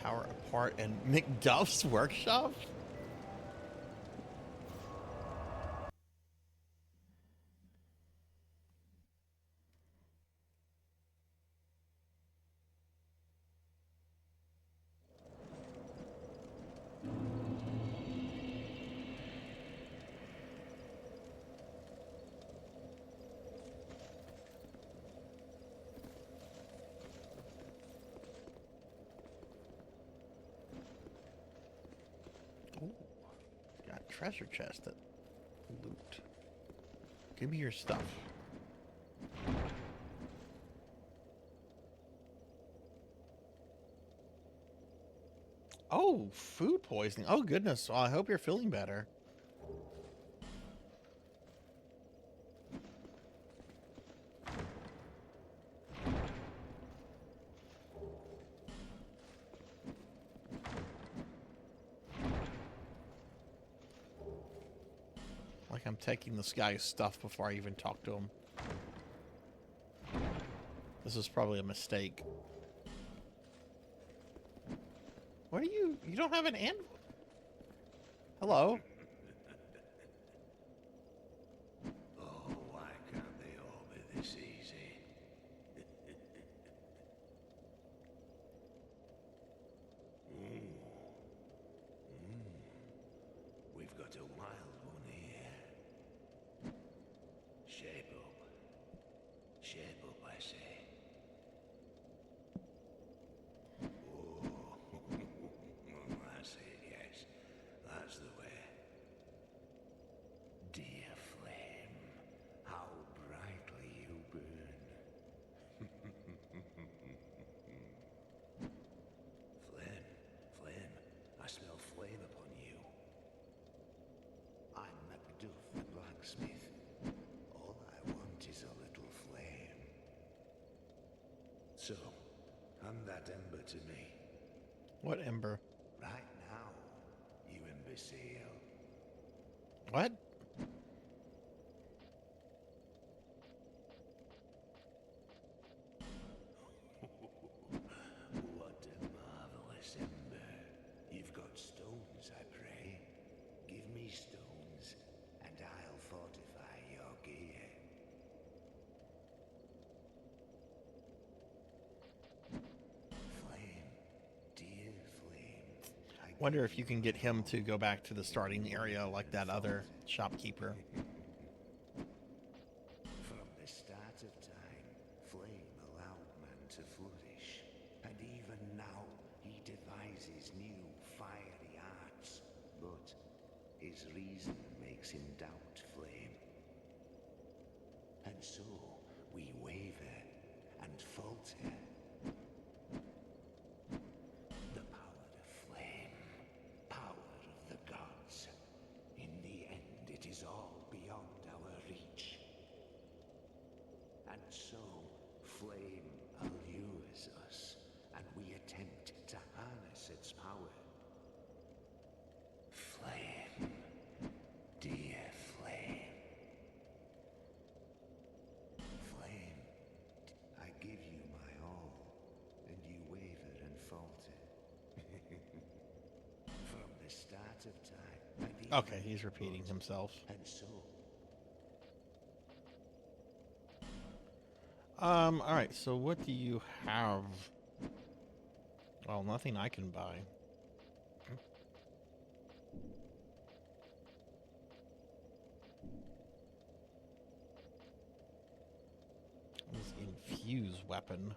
A: Tower apart and McDuff's workshop? Oh, got treasure chest at loot. Give me your stuff. Oh, food poisoning. Oh, goodness. Well, I hope you're feeling better. Like I'm taking this guy's stuff before I even talk to him. This is probably a mistake. What are you? You don't have an anvil? Hello?
F: Oh, why can't they all be this easy? We've got a wild one here. Shape up. Shape up, I say. Oh, that's it, yes. That's the way. So, hand that ember to me.
A: What ember?
F: Right now, you imbecile.
A: What?
F: What a marvelous ember. You've got stones, I pray. Give me stones, and I'll fortify your gear. Flame, dear flame. I
A: Wonder
F: give
A: if you can get him to go back to the starting area like that other shopkeeper.
F: From the start of time, flame allowed man to flourish, and even now he devises new fiery arts, but his reason makes him doubt flame. And so we waver and falter. The power of flame, power of the gods. In the end, it is all beyond our reach. And so, flame allures us, and we attempt to harness its power. Flame, dear flame. Flame, I give you my all, and you waver and falter. From the start of time, and
A: Okay,
F: even
A: he's repeating himself.
F: and so
A: Alright, so what do you have? Well, nothing I can buy. This infused weapon.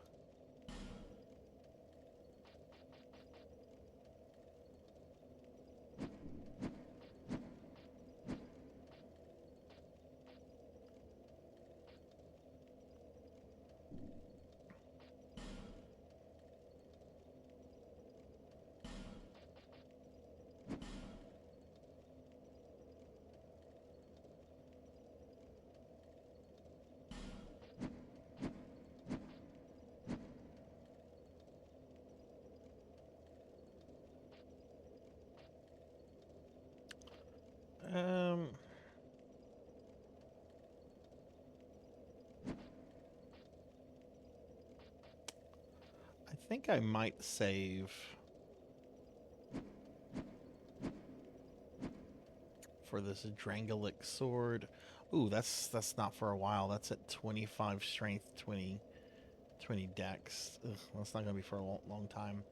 A: Um, I think I might save for this Drangolic sword. Ooh, that's not for a while. That's at 25 strength, 20 dex. Ugh, that's not gonna be for a long time.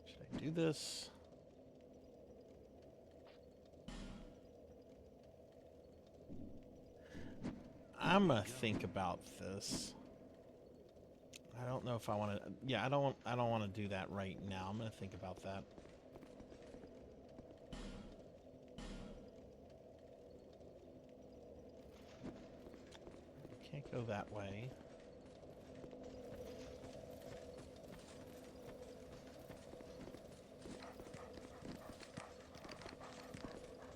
A: Should I do this? I'm gonna think about this. I don't know if I want to. Yeah, I don't want to do that right now. I'm gonna think about that. Can't go that way.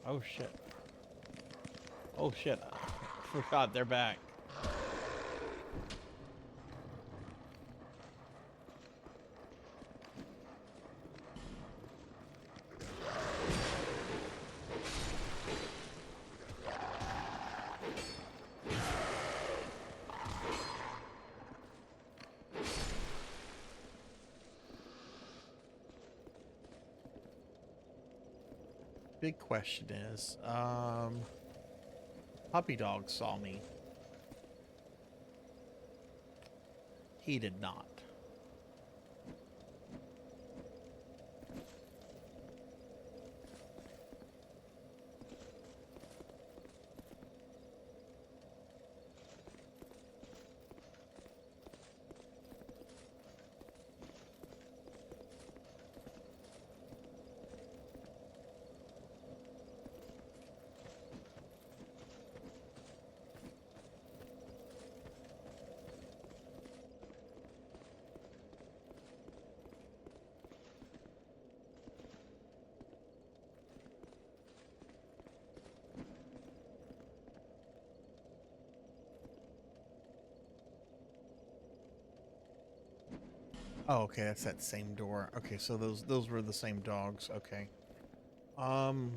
A: Oh shit. Oh shit. Forgot they're back. Big question is, Puppy Dog saw me. He did not. Oh, okay, that's that same door. Okay, so those were the same dogs. Okay. Hmm.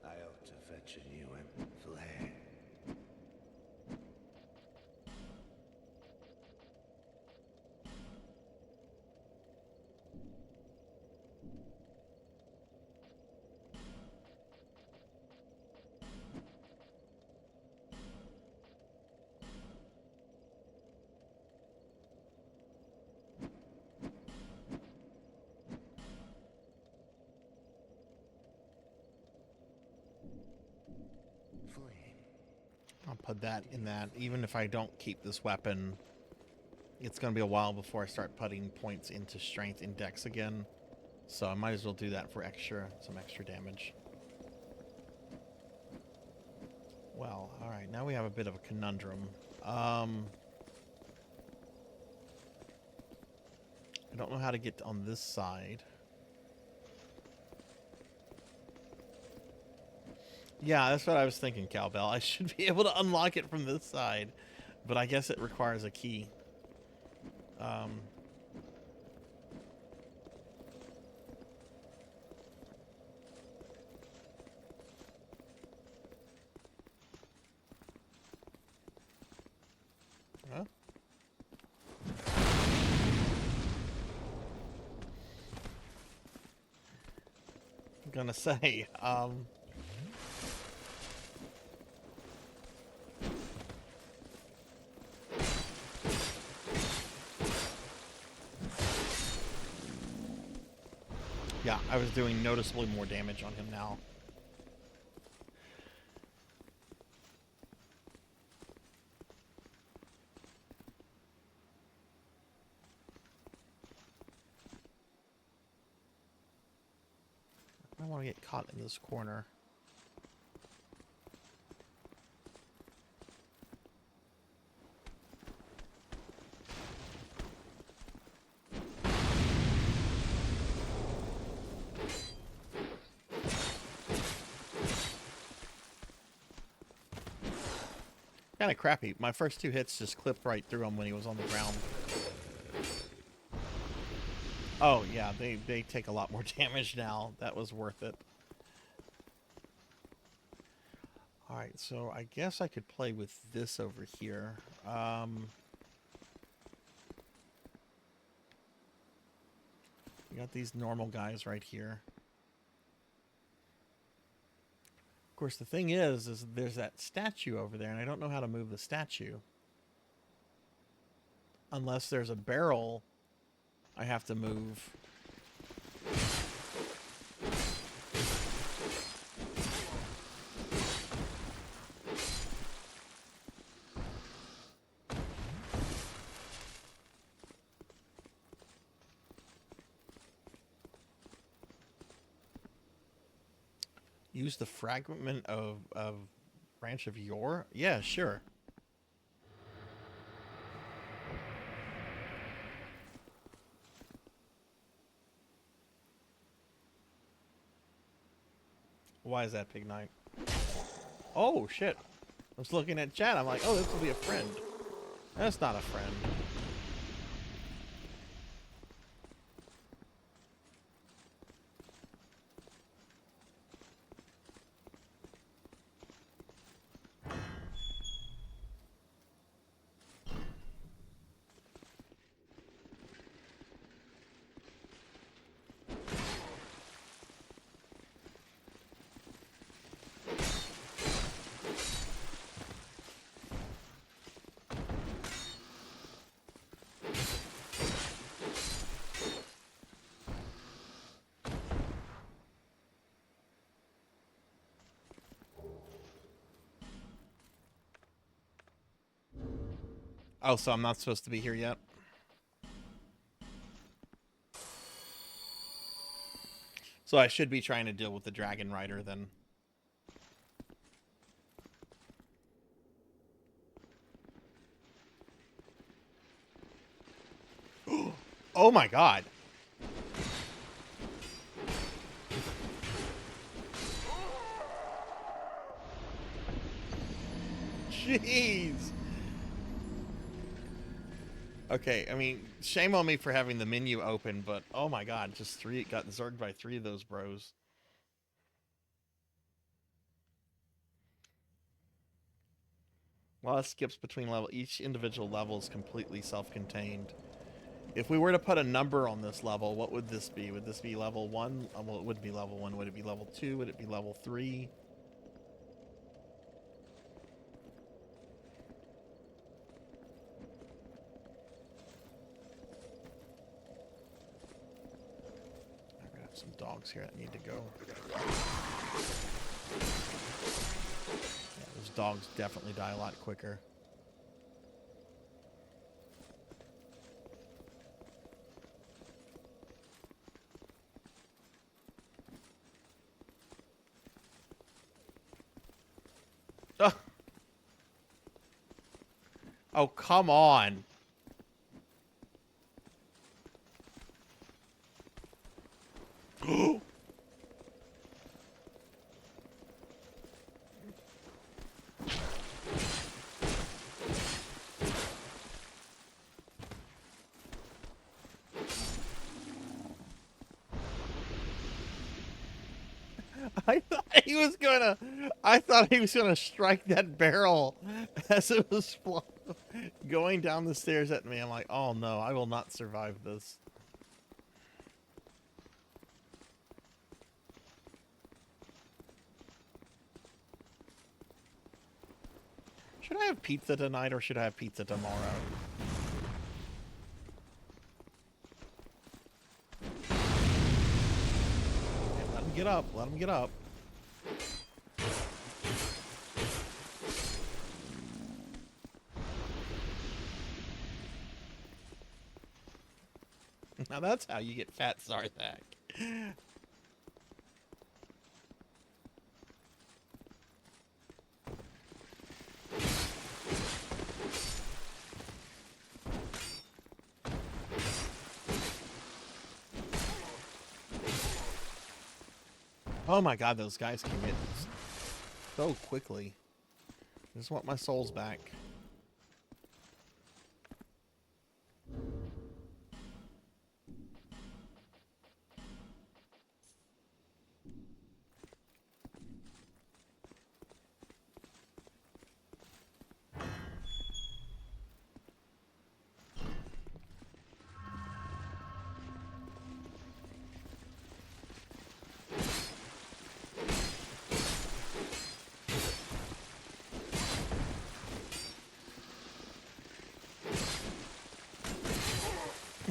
F: I ought to fetch a new flare. Flame.
A: I'll put that in that. Even if I don't keep this weapon, it's going to be a while before I start putting points into strength index again. So I might as well do that for some extra damage. Well, alright, now we have a bit of a conundrum. I don't know how to get on this side. Yeah, that's what I was thinking, Cowbell. I should be able to unlock it from this side, but I guess it requires a key. Huh? I'm gonna say, yeah, I was doing noticeably more damage on him now. I don't want to get caught in this corner. Kind of crappy. My first two hits just clipped right through him when he was on the ground. Oh, yeah, they take a lot more damage now. That was worth it. Alright, so I guess I could play with this over here. We got these normal guys right here. Of course, the thing is there's that statue over there, and I don't know how to move the statue. Unless there's a barrel I have to move. Use the fragment of branch of yore? Yeah, sure. Why is that, Pig Knight? Oh, shit. was looking at chat. I'm like, oh, this will be a friend. That's not a friend. Oh, so I'm not supposed to be here yet? So I should be trying to deal with the Dragon Rider then. Oh my god. Jeez. Okay, I mean, shame on me for having the menu open, but oh my god, just three got zorged by 3 of those bros. Well, it skips between level. Each individual level is completely self-contained. If we were to put a number on this level, what would this be? Would this be level 1? Well, it would be level 1. Would it be level 2? Would it be level 3? I got some dogs here that need to go. Yeah, those dogs definitely die a lot quicker. Oh, oh come on. I thought he was gonna strike that barrel as it was going down the stairs at me. I'm like, oh no, I will not survive this. Should I have pizza tonight or should I have pizza tomorrow? Okay, let him get up. Let him get up. Now that's how you get fat Sarzac. Oh my god, those guys can get so quickly. I just want my souls back.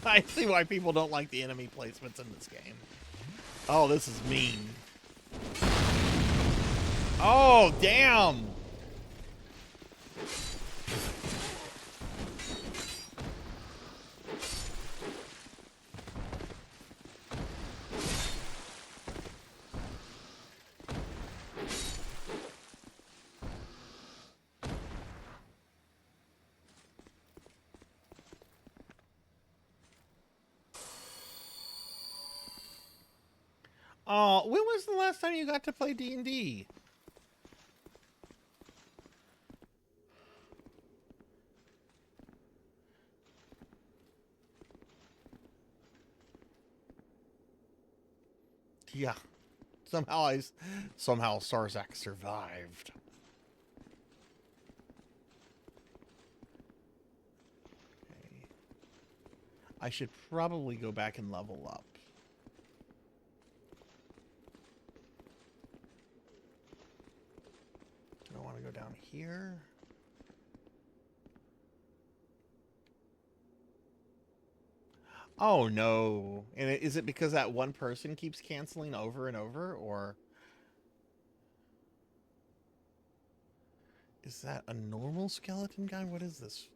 A: I see why people don't like the enemy placements in this game. Oh, this is mean. Oh, damn! Oh, when was the last time you got to play D&D? Yeah. Somehow Sarzac survived. Okay. I should probably go back and level up. Do I want to go down here? Oh no. And is it because that one person keeps canceling over and over, or is that a normal skeleton guy? What is this?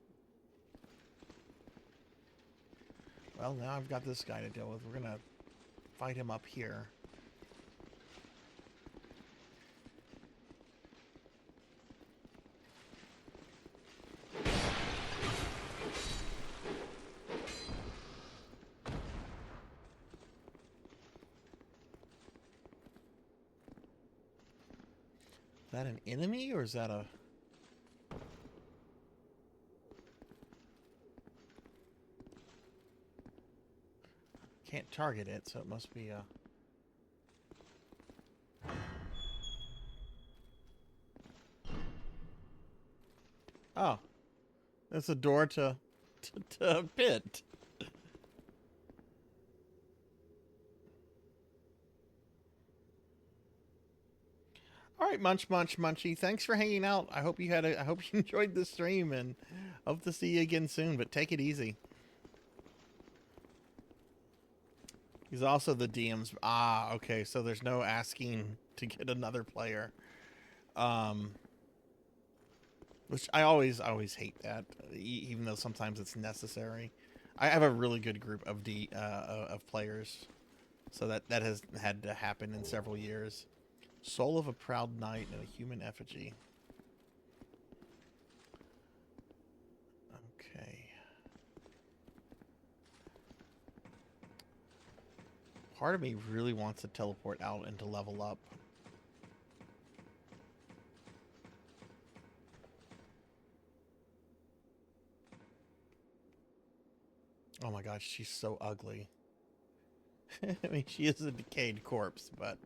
A: Well, now I've got this guy to deal with. We're gonna fight him up here. Is that an enemy, or is that a... Can't target it, so it must be a... Oh. That's a door to a pit. Alright, Munchy. Thanks for hanging out. I hope you enjoyed the stream, and hope to see you again soon, but take it easy. He's also the DM's... Ah, okay, so there's no asking to get another player. Which I always hate that, even though sometimes it's necessary. I have a really good group of players, so that has had to happen in several years. Soul of a proud knight and a human effigy. Okay. Part of me really wants to teleport out and to level up. Oh my gosh, she's so ugly. I mean, she is a decayed corpse, but...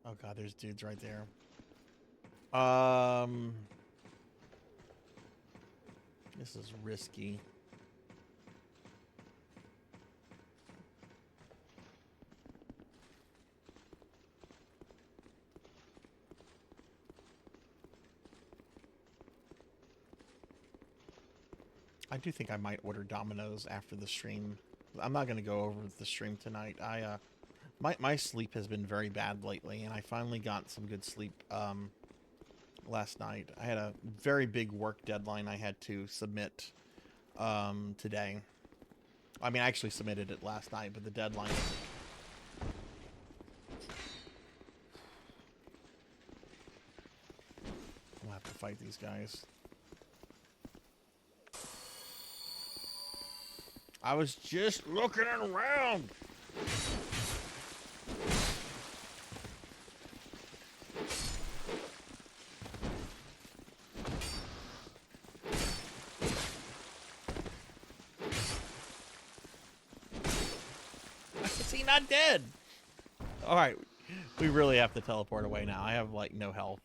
A: Oh god, there's dudes right there. This is risky. I do think I might order Domino's after the stream. I'm not going to go over the stream tonight. My sleep has been very bad lately, and I finally got some good sleep last night. I had a very big work deadline I had to submit today. I mean, I actually submitted it last night, but the deadline... We'll have to fight these guys. I was just looking around. Is he not dead? All right, we really have to teleport away now. I have like no health.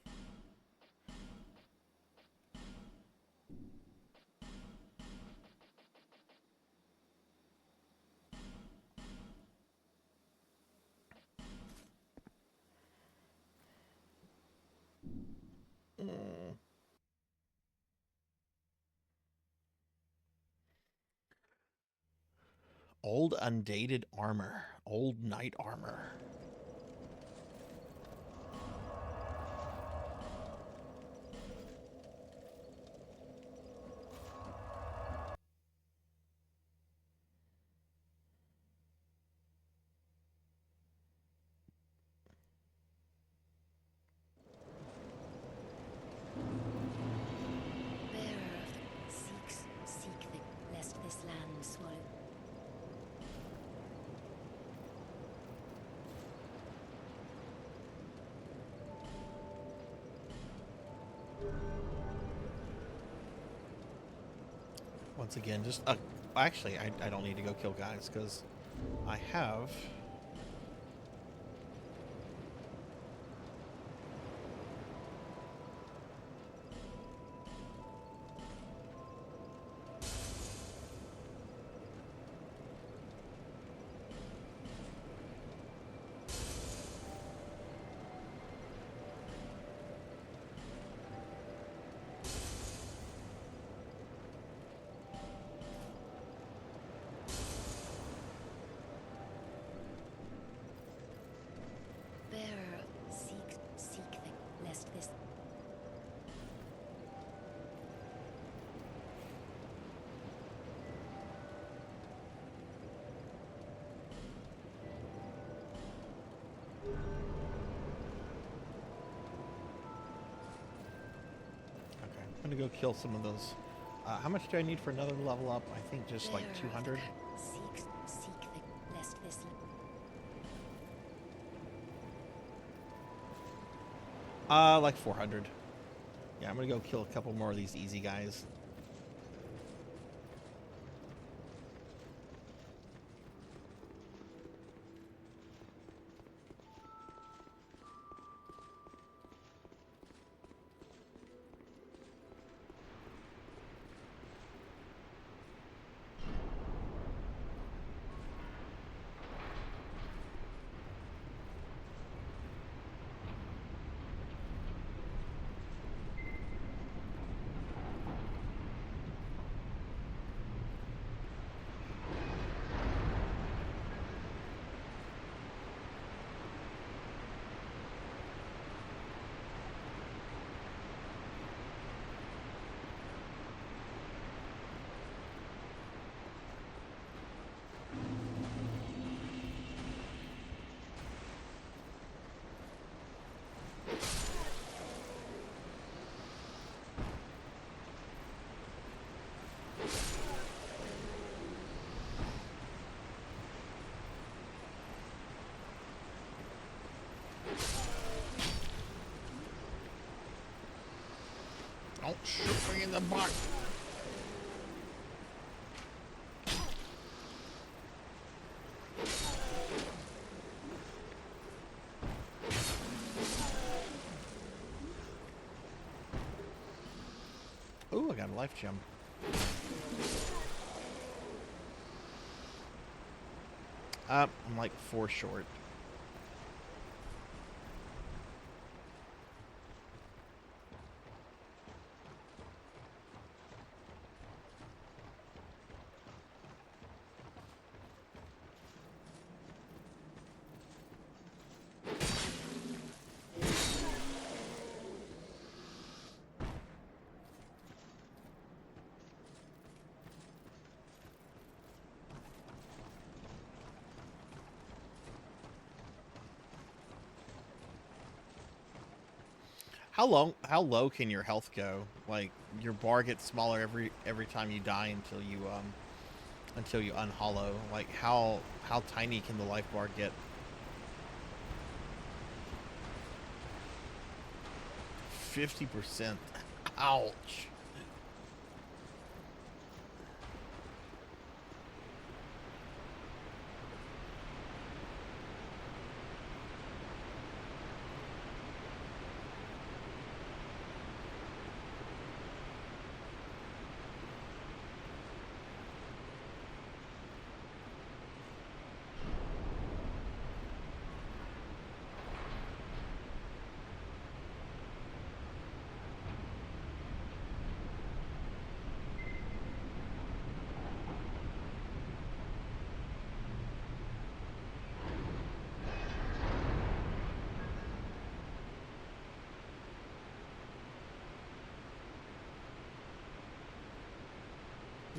A: Old undated armor. Old knight armor.
B: Bearer of the Sikhs, seek the lest this land swallow.
A: Once again, just actually, I don't need to go kill guys because I have.
B: Bearer, seek the lest this.
A: Okay, I'm gonna go kill some of those. How much do I need for another level up? I think just like
B: Bearer of the
A: 200.
B: seek the lest this.
A: Like 400. Yeah, I'm gonna go kill a couple more of these easy guys. Don't shoot me in the butt. Ooh, I got a life gem. I'm like 4 short. How low can your health go? Like your bar gets smaller every time you die until you unhollow. Like how tiny can the life bar get? 50%. Ouch.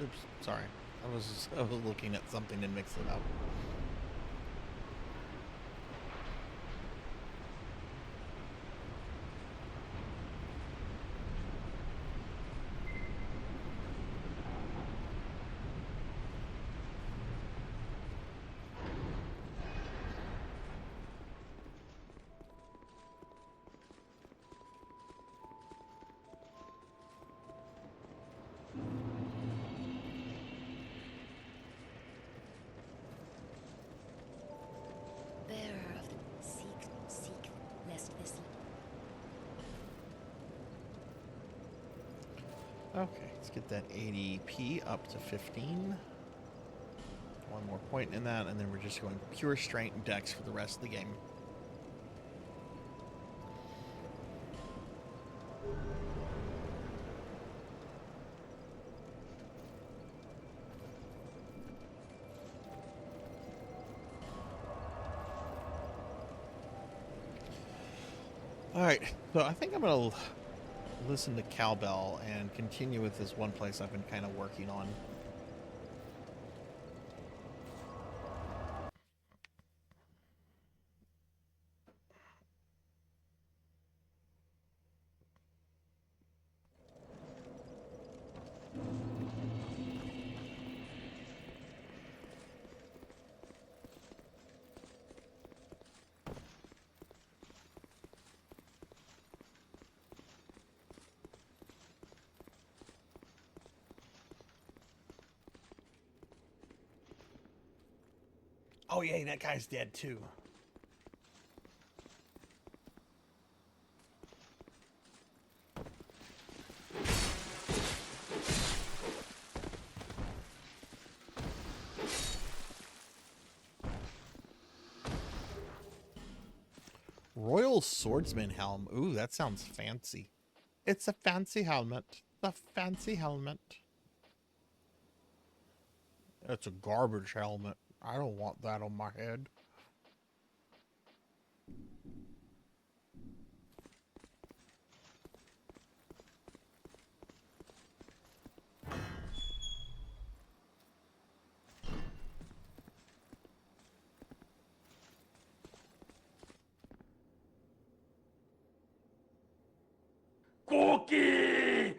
A: Oops, sorry. I was looking at something and mixed it up. Okay, let's get that ADP up to 15. One more point in that, and then we're just going pure strength and dex for the rest of the game. Alright, so I think I'm going to listen to Cowbell and continue with this one place I've been kind of working on. Oh, yeah, that guy's dead, too. Royal Swordsman Helm. Ooh, that sounds fancy. It's a fancy helmet. A fancy helmet. It's a garbage helmet. I don't want that on my head.
C: Cookie!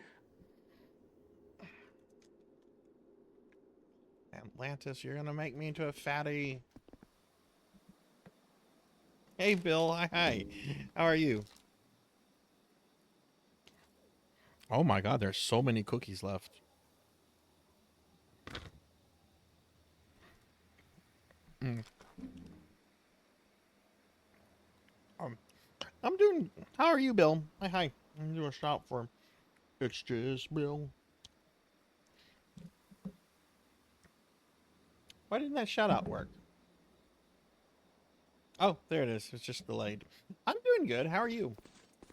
A: Atlantis, you're gonna make me into a fatty. Hey, Bill. Hi. How are you? Oh my god, there's so many cookies left. Mm. I'm doing... How are you, Bill? Hi. I'm doing a shop for... It's just Bill. Why didn't that shout out work? Oh, there it is. It's just delayed. I'm doing good. How are you?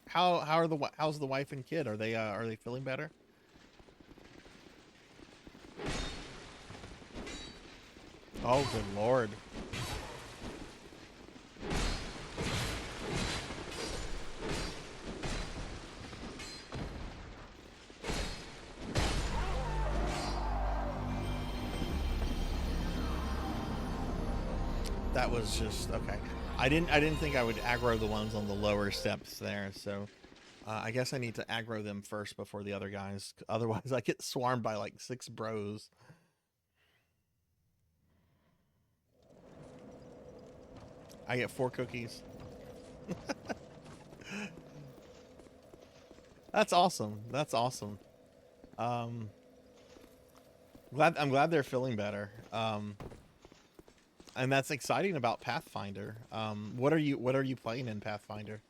A: How's the wife and kid? Are they feeling better? Oh, good lord. That was just okay. I didn't think I would aggro the ones on the lower steps there, so I guess I need to aggro them first before the other guys. Otherwise, I get swarmed by like 6 bros. I get 4 cookies. That's awesome. That's awesome. I'm glad they're feeling better. And that's exciting about Pathfinder. What are you playing in Pathfinder?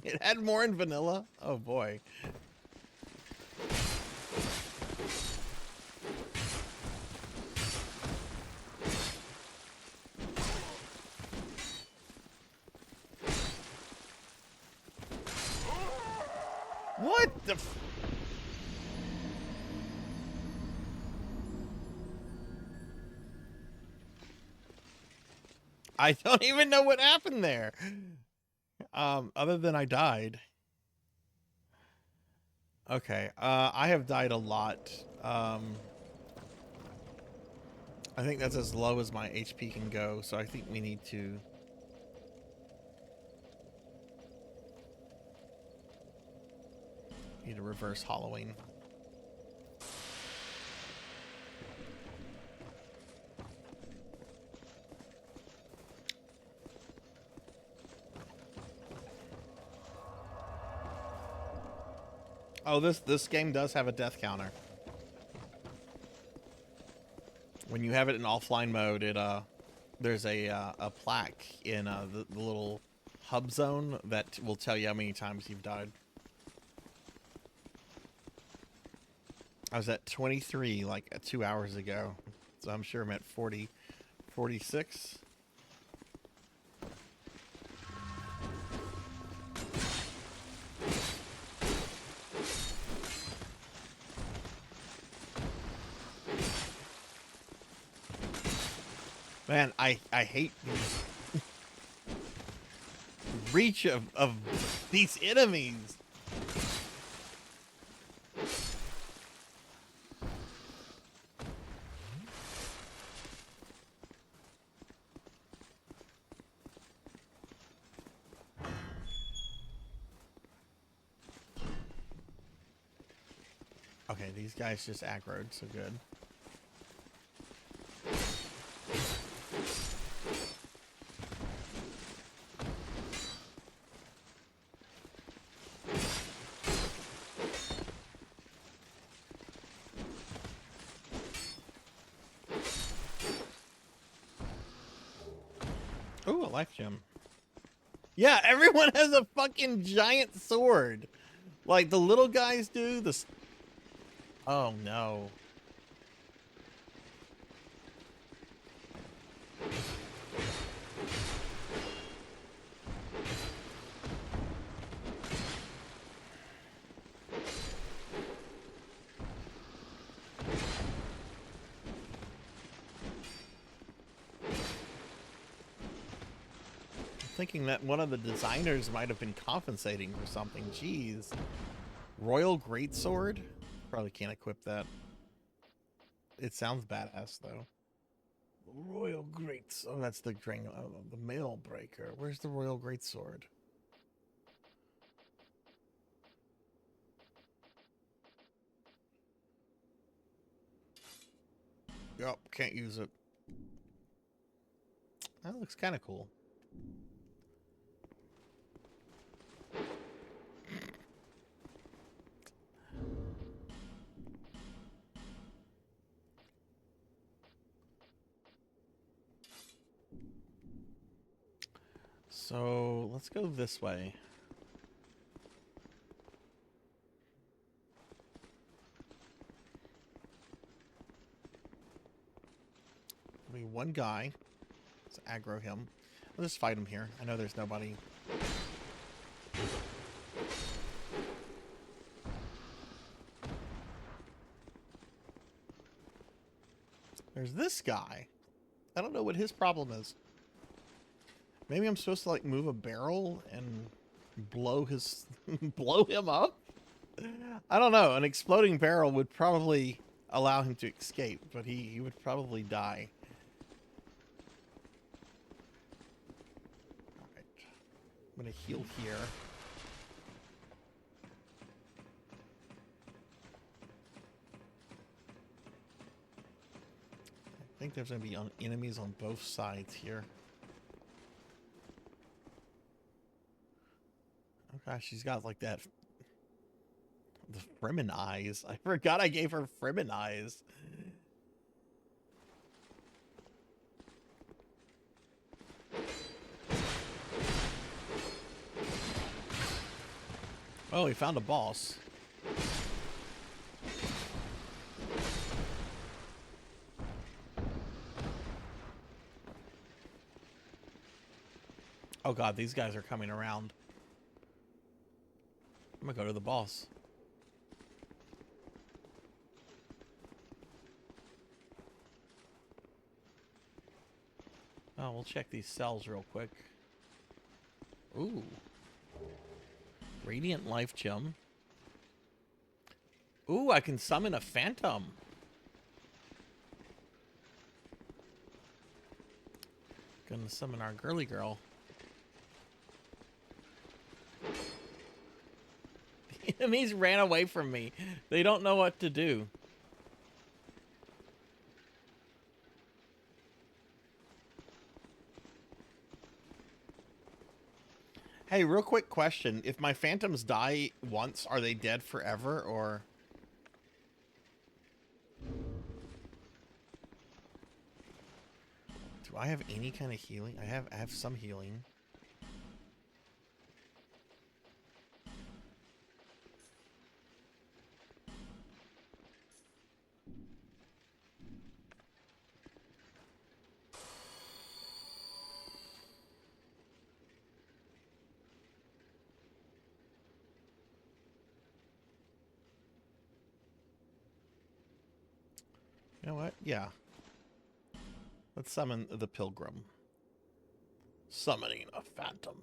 A: It had more in vanilla? Oh boy. What the f- I don't even know what happened there. Other than I died. Okay, I have died a lot. I think that's as low as my HP can go, so I think we need to... Need a reverse hollowing. Oh, this game does have a death counter. When you have it in offline mode, there's a plaque in the little hub zone that will tell you how many times you've died. I was at 23 like 2 hours ago, so I'm sure I'm at 40, 46. Man, I hate these reach of these enemies. Okay, these guys just aggroed, so good. Ooh, a life gem. Yeah, everyone has a fucking giant sword. Like the little guys do. Oh no. Thinking that one of the designers might have been compensating for something. Jeez. Royal Greatsword? Probably can't equip that. It sounds badass though. Royal Greatsword. Oh, that's the the Mail Breaker. Where's the Royal Greatsword? Yup, can't use it. That looks kind of cool. So let's go this way. There'll be one guy. Let's aggro him. I'll just fight him here. I know there's nobody. There's this guy. I don't know what his problem is. Maybe I'm supposed to like move a barrel and blow his blow him up? I don't know. An exploding barrel would probably allow him to escape, but he would probably die. Alright. I'm gonna heal here. I think there's gonna be enemies on both sides here. Oh gosh, she's got like that. The Fremen eyes. I forgot I gave her Fremen eyes. Oh, we found a boss. Oh god, these guys are coming around. I'm gonna go to the boss. Oh, we'll check these cells real quick. Ooh. Radiant Life Gem. Ooh, I can summon a phantom. Gonna summon our girly girl. The enemies ran away from me. They don't know what to do. Hey, real quick question. If my phantoms die once, are they dead forever, or... Do I have any kind of healing? I have some healing. You know what? Yeah. Let's summon the pilgrim. Summoning a phantom.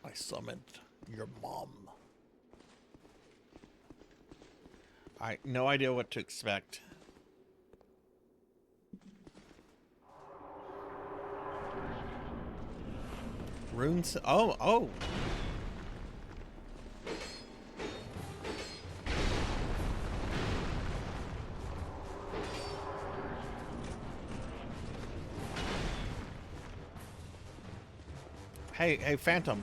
A: I summoned your mom. I no idea what to expect. Runes. Oh. Hey, Phantom.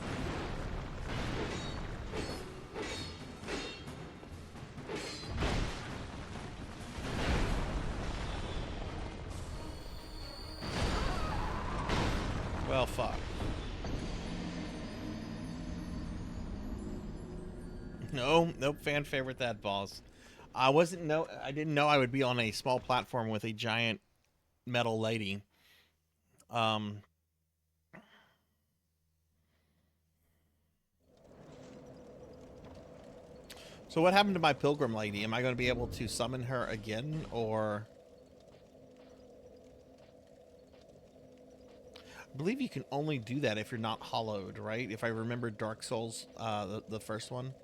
A: Well, fuck. Nope, fan favorite that boss. I didn't know I would be on a small platform with a giant metal lady. So what happened to my pilgrim lady? Am I going to be able to summon her again, or? I believe you can only do that if you're not hollowed, right? If I remember Dark Souls, the first one.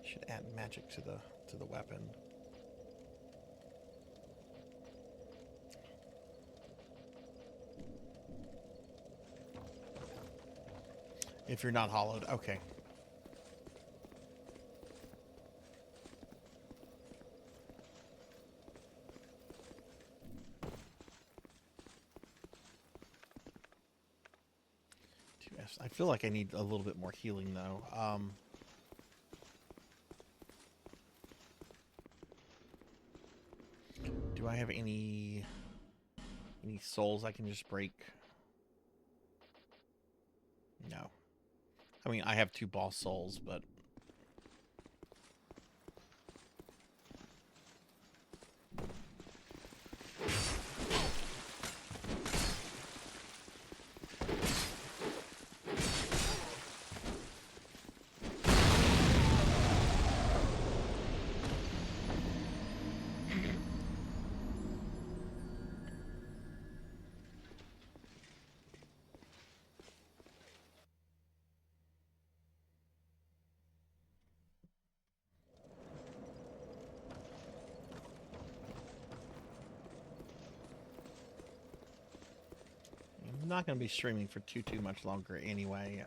A: Should add magic to the weapon. If you're not hollowed, okay. I feel like I need a little bit more healing though. Do I have any souls I can just break? No. I mean, I have 2 boss souls, but I'm not going to be streaming for too much longer anyway.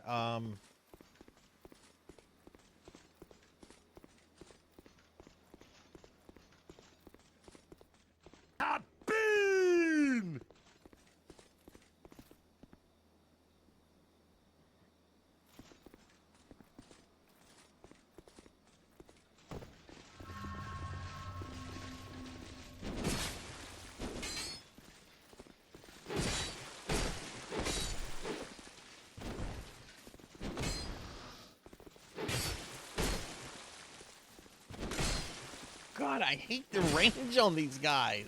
A: God, I hate the range on these guys.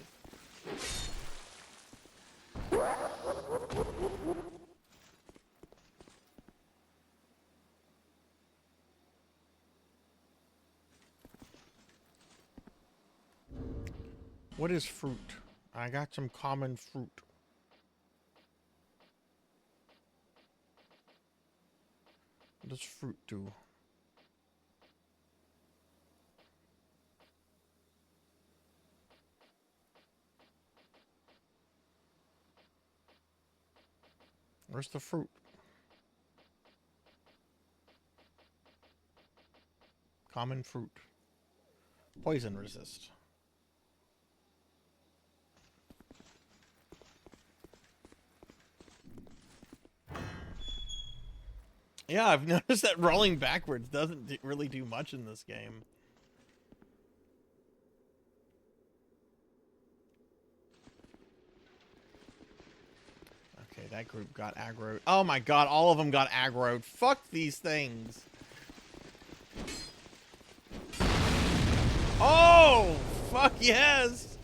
A: What is fruit? I got some common fruit. What does fruit do? Where's the fruit? Common fruit. Poison resist. Yeah, I've noticed that rolling backwards doesn't really do much in this game. Okay, that group got aggroed. Oh my god, all of them got aggroed. Fuck these things. Oh, fuck yes.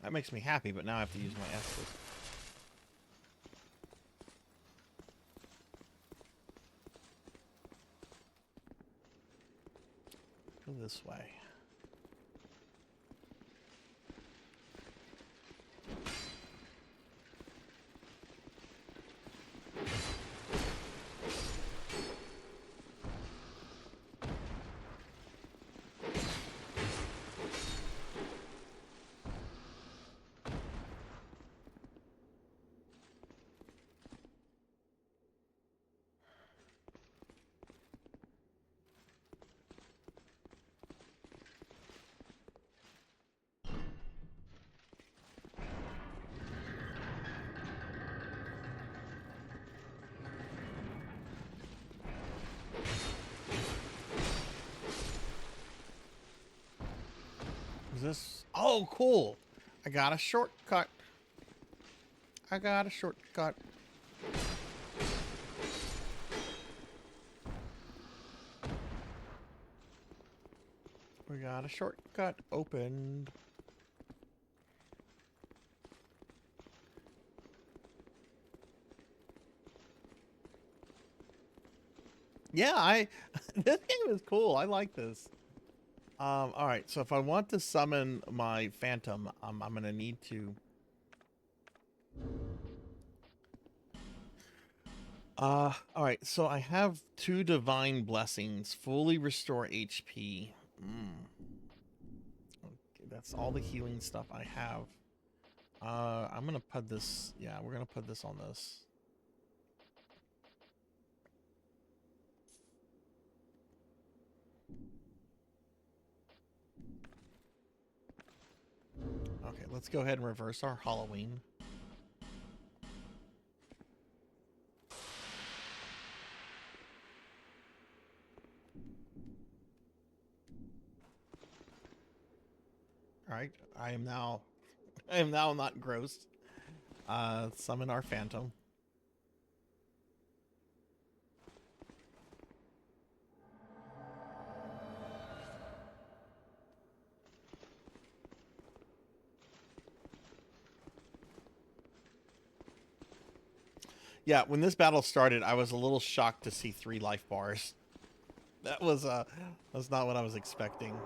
A: That makes me happy, but now I have to use my S's. Go this way. Is this? Oh, cool. I got a shortcut. I got a shortcut. We got a shortcut opened. Yeah, this game is cool. I like this. All right. So if I want to summon my phantom, I'm gonna need to. All right. So I have 2 divine blessings, fully restore HP. Okay, that's all the healing stuff I have. I'm gonna put this. Yeah, we're gonna put this on this. Okay, let's go ahead and reverse our Halloween. All right, I am now not gross. Summon our phantom. Yeah, when this battle started, I was a little shocked to see 3 life bars. That's not what I was expecting.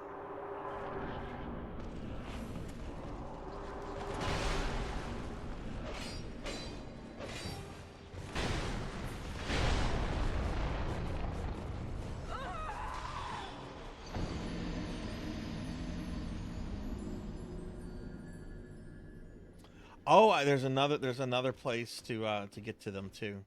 A: Oh, there's another place to get to them too.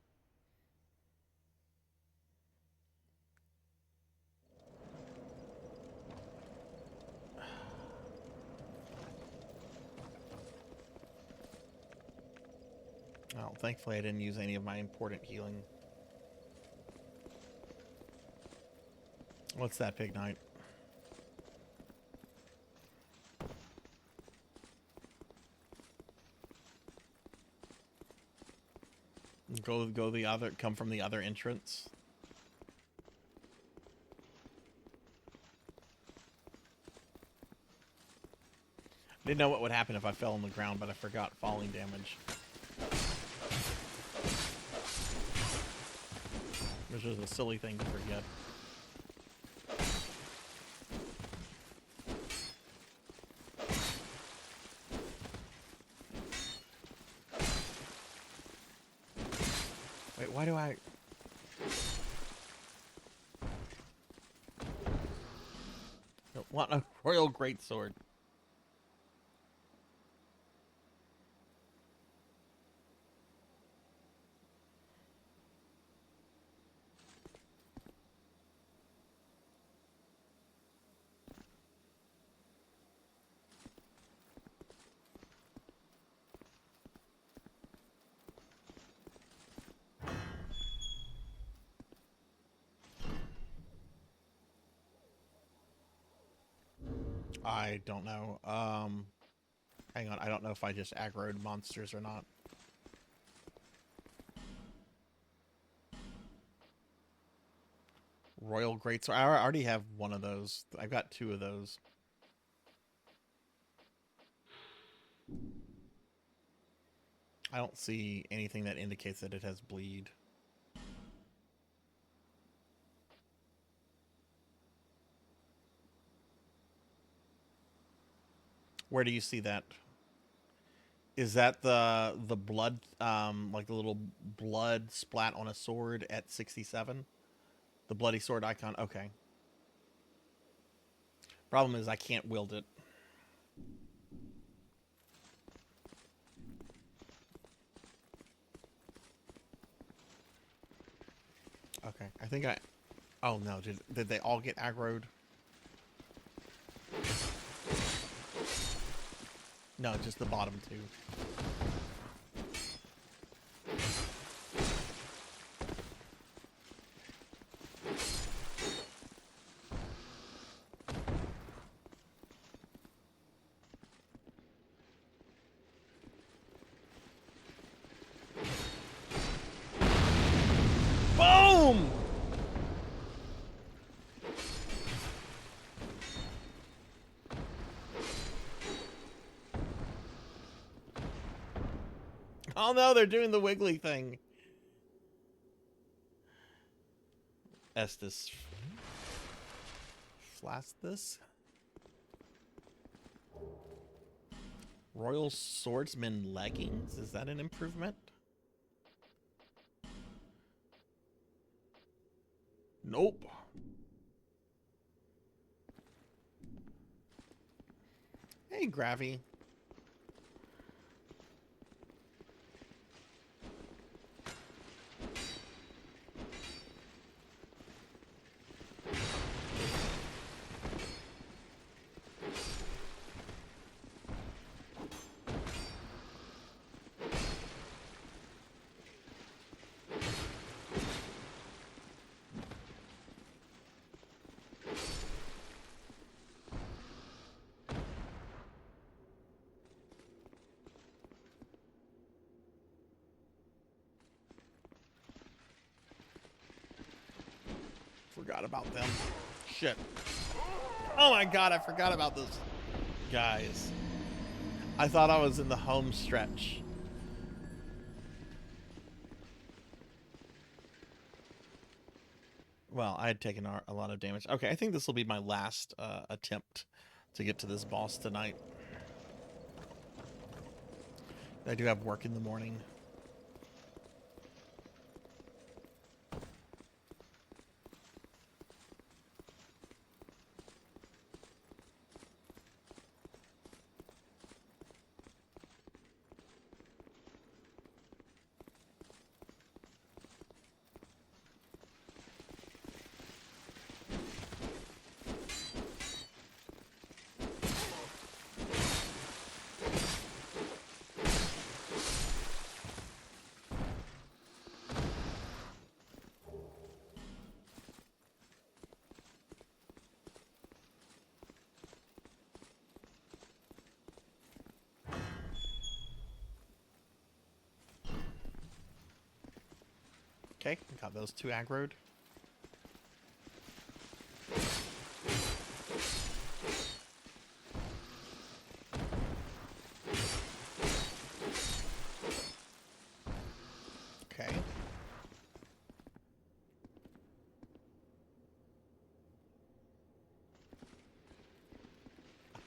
A: Oh, thankfully I didn't use any of my important healing. What's that, Big Knight? Go the other, come from the other entrance. I didn't know what would happen if I fell on the ground, but I forgot falling damage. Which is a silly thing to forget. Wait, why do I... want a royal greatsword. I don't know. Hang on. I don't know if I just aggroed monsters or not. Royal Greatsword. I already have one of those. I've got 2 of those. I don't see anything that indicates that it has bleed. Where do you see that? Is that the blood, like the little blood splat on a sword at 67? The bloody sword icon? Okay. Problem is I can't wield it. Okay, I think I... Oh no, did they all get aggroed? No, just the bottom 2. Boom! Oh no, they're doing the wiggly thing. Estes. Flask this. Royal Swordsman leggings? Is that an improvement? Nope. Hey, Gravy. Forgot about them. Shit. Oh my god, I forgot about those guys. I thought I was in the home stretch. Well, I had taken a lot of damage. Okay, I think this will be my last attempt to get to this boss tonight. I do have work in the morning. Okay, got those 2 aggroed. Okay.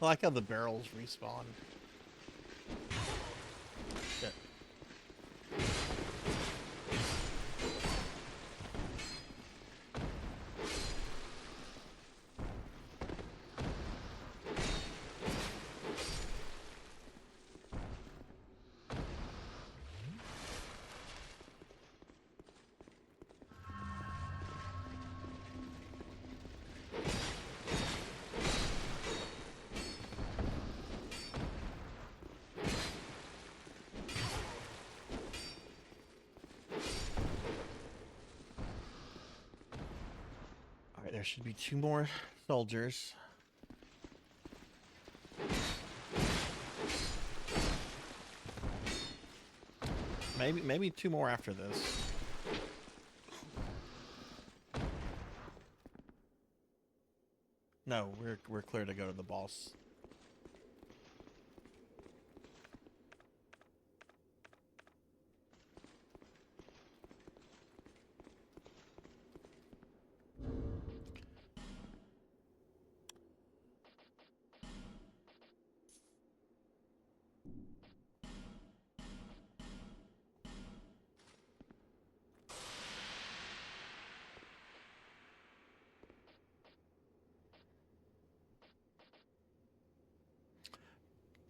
A: I like how the barrels respawn. Shit. There should be 2 more soldiers. Maybe 2 more after this. No, we're clear to go to the boss.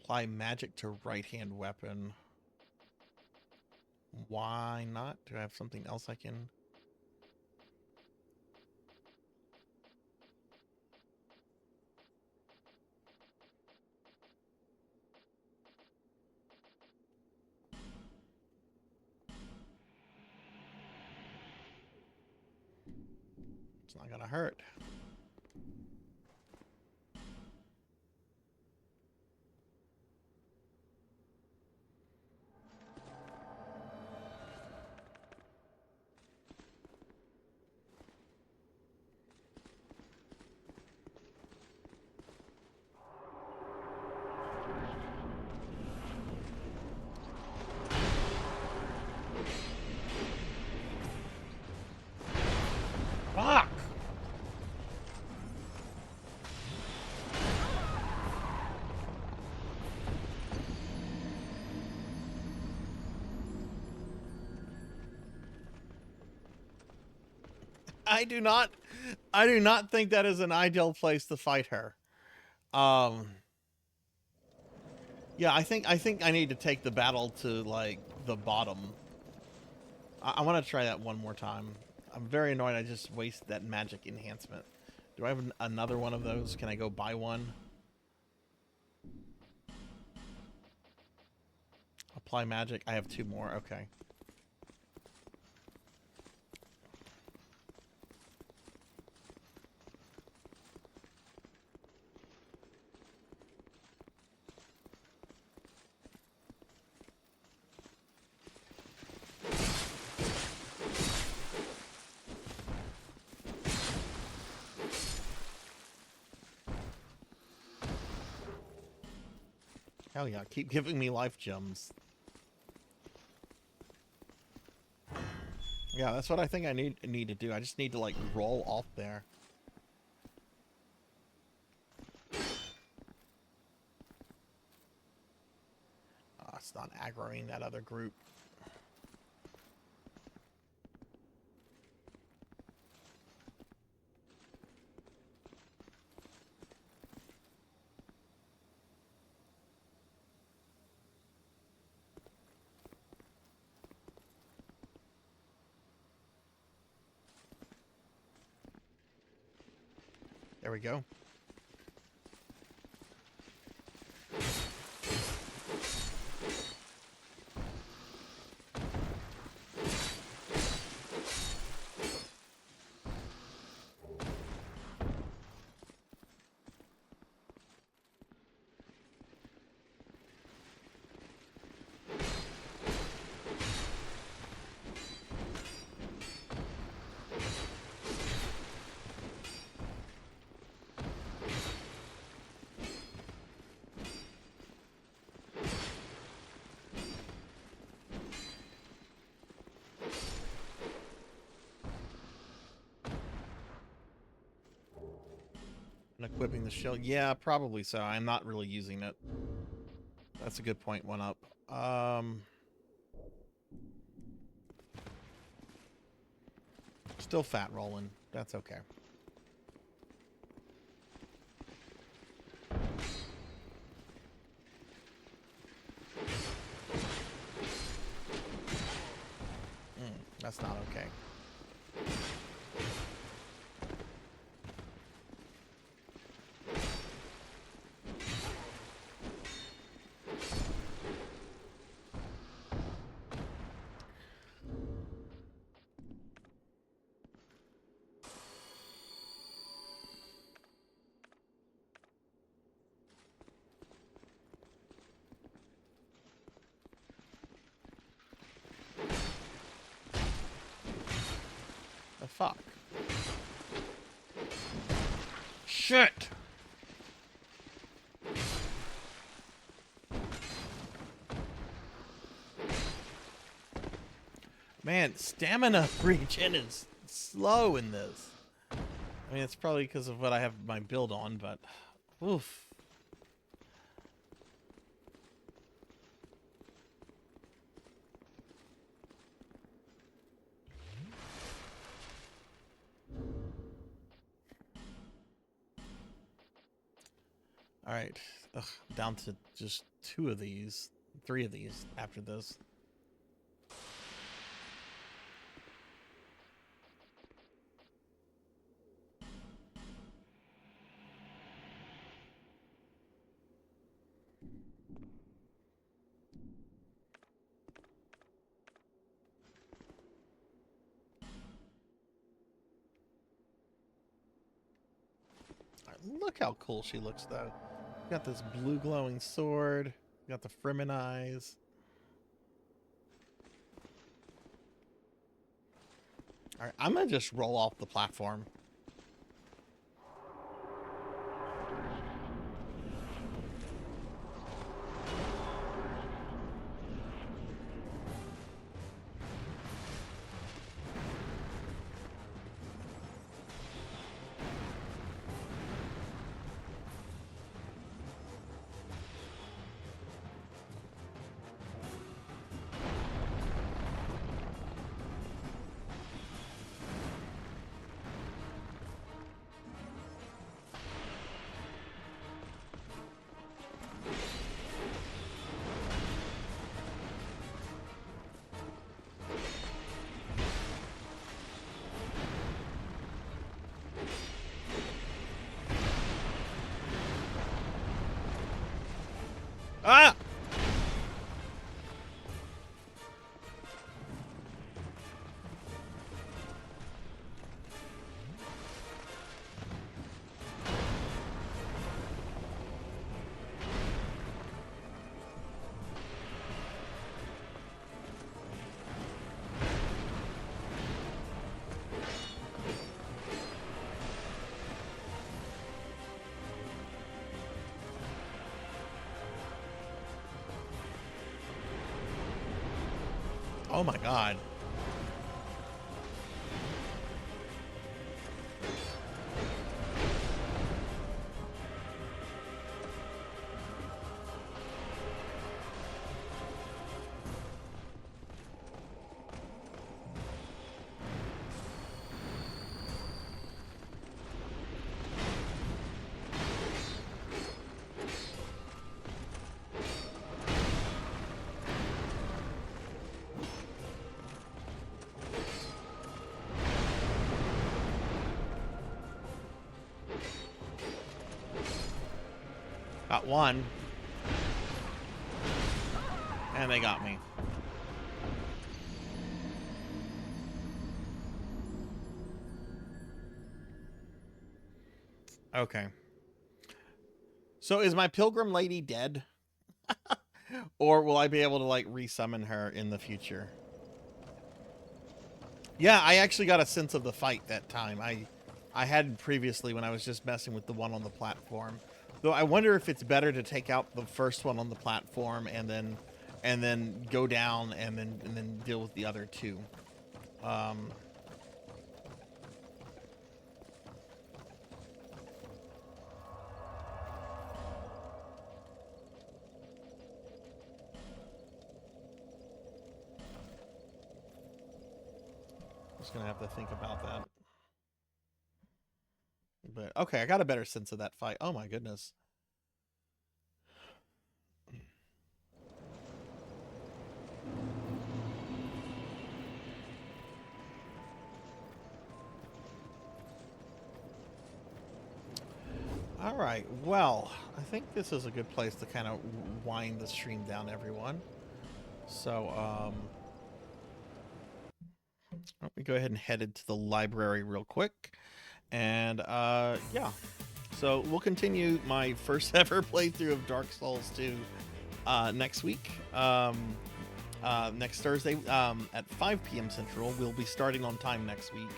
A: Apply magic to right-hand weapon. Why not? Do I have something else I can... It's not gonna hurt. Fuck! I do not think that is an ideal place to fight her. Yeah, I think I need to take the battle to like the bottom. I want to try that one more time. I'm very annoyed I just wasted that magic enhancement. Do I have another one of those? Can I go buy one? Apply magic. I have 2 more. Okay. Hell yeah, keep giving me life gems. Yeah, that's what I think I need to do. I just need to like roll off there. Oh, it's not aggroing that other group. There we go. And equipping the shield. Yeah, probably so. I'm not really using it. That's a good point. 1 up. Still fat rolling. That's okay. That's not okay. fuck? Shit! Man, stamina regen is slow in this. I mean, it's probably because of what I have my build on, but oof. All right, ugh, down to just 2 of these, 3 of these after this. All right, look how cool she looks, though. Got this blue glowing sword. Got the Fremen eyes. All right, I'm gonna just roll off the platform. Ah! Oh my god. Got one. And they got me. Okay. So is my pilgrim lady dead? Or will I be able to, like, resummon her in the future? Yeah, I actually got a sense of the fight that time. I had previously when I was just messing with the one on the platform. Though I wonder if it's better to take out the first one on the platform and then go down and then deal with the other 2. Just gonna have to think about that. But okay, I got a better sense of that fight. Oh my goodness. All right, well, I think this is a good place to kind of wind the stream down, everyone. So, let me go ahead and head into the library real quick. And, yeah. So, we'll continue my first ever playthrough of Dark Souls 2 next week. Next Thursday at 5 p.m. Central. We'll be starting on time next week.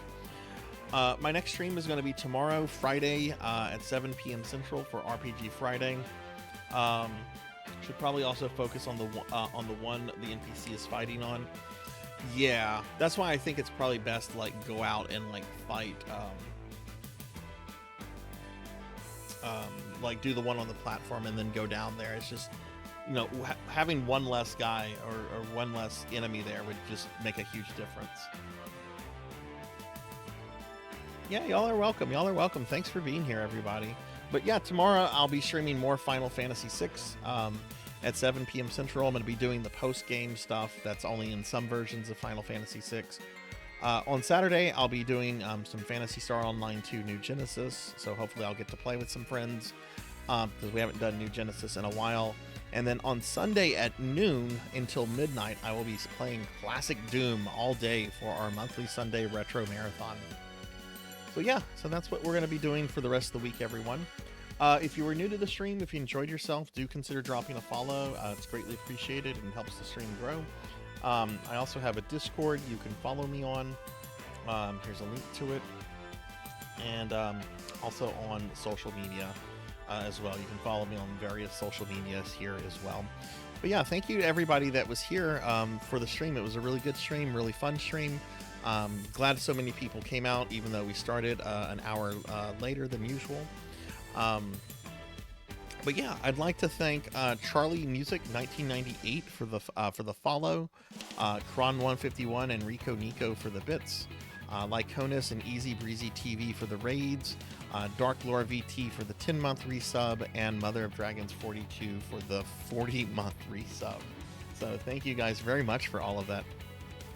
A: My next stream is going to be tomorrow, Friday, at 7 p.m. Central for RPG Friday. Should probably also focus on the one the NPC is fighting on. Yeah, that's why I think it's probably best to like go out and like fight, like do the one on the platform and then go down there. It's just, you know, having one less guy or one less enemy there would just make a huge difference. Yeah, y'all are welcome. Y'all are welcome. Thanks for being here, everybody. But yeah, tomorrow I'll be streaming more Final Fantasy VI at 7 p.m. Central. I'm going to be doing the post-game stuff that's only in some versions of Final Fantasy VI. On Saturday, I'll be doing some Phantasy Star Online 2 New Genesis, so hopefully I'll get to play with some friends because we haven't done New Genesis in a while. And then on Sunday at noon until midnight, I will be playing Classic Doom all day for our monthly Sunday Retro Marathon. So yeah, so that's what we're going to be doing for the rest of the week, everyone. If you were new to the stream, if you enjoyed yourself, do consider dropping a follow. It's greatly appreciated and helps the stream grow. I also have a Discord you can follow me on. Here's a link to it. And also on social media as well. You can follow me on various social medias here as well. But yeah, thank you to everybody that was here for the stream. It was a really good stream, really fun stream. Glad so many people came out, even though we started an hour later than usual. But yeah, I'd like to thank Charlie Music 1998 for the follow, Kron 151 and Rico Nico for the bits, Lyconis and Easy Breezy TV for the raids, Dark Lore VT for the 10-month resub, and Mother of Dragons 42 for the 40-month resub. So thank you guys very much for all of that.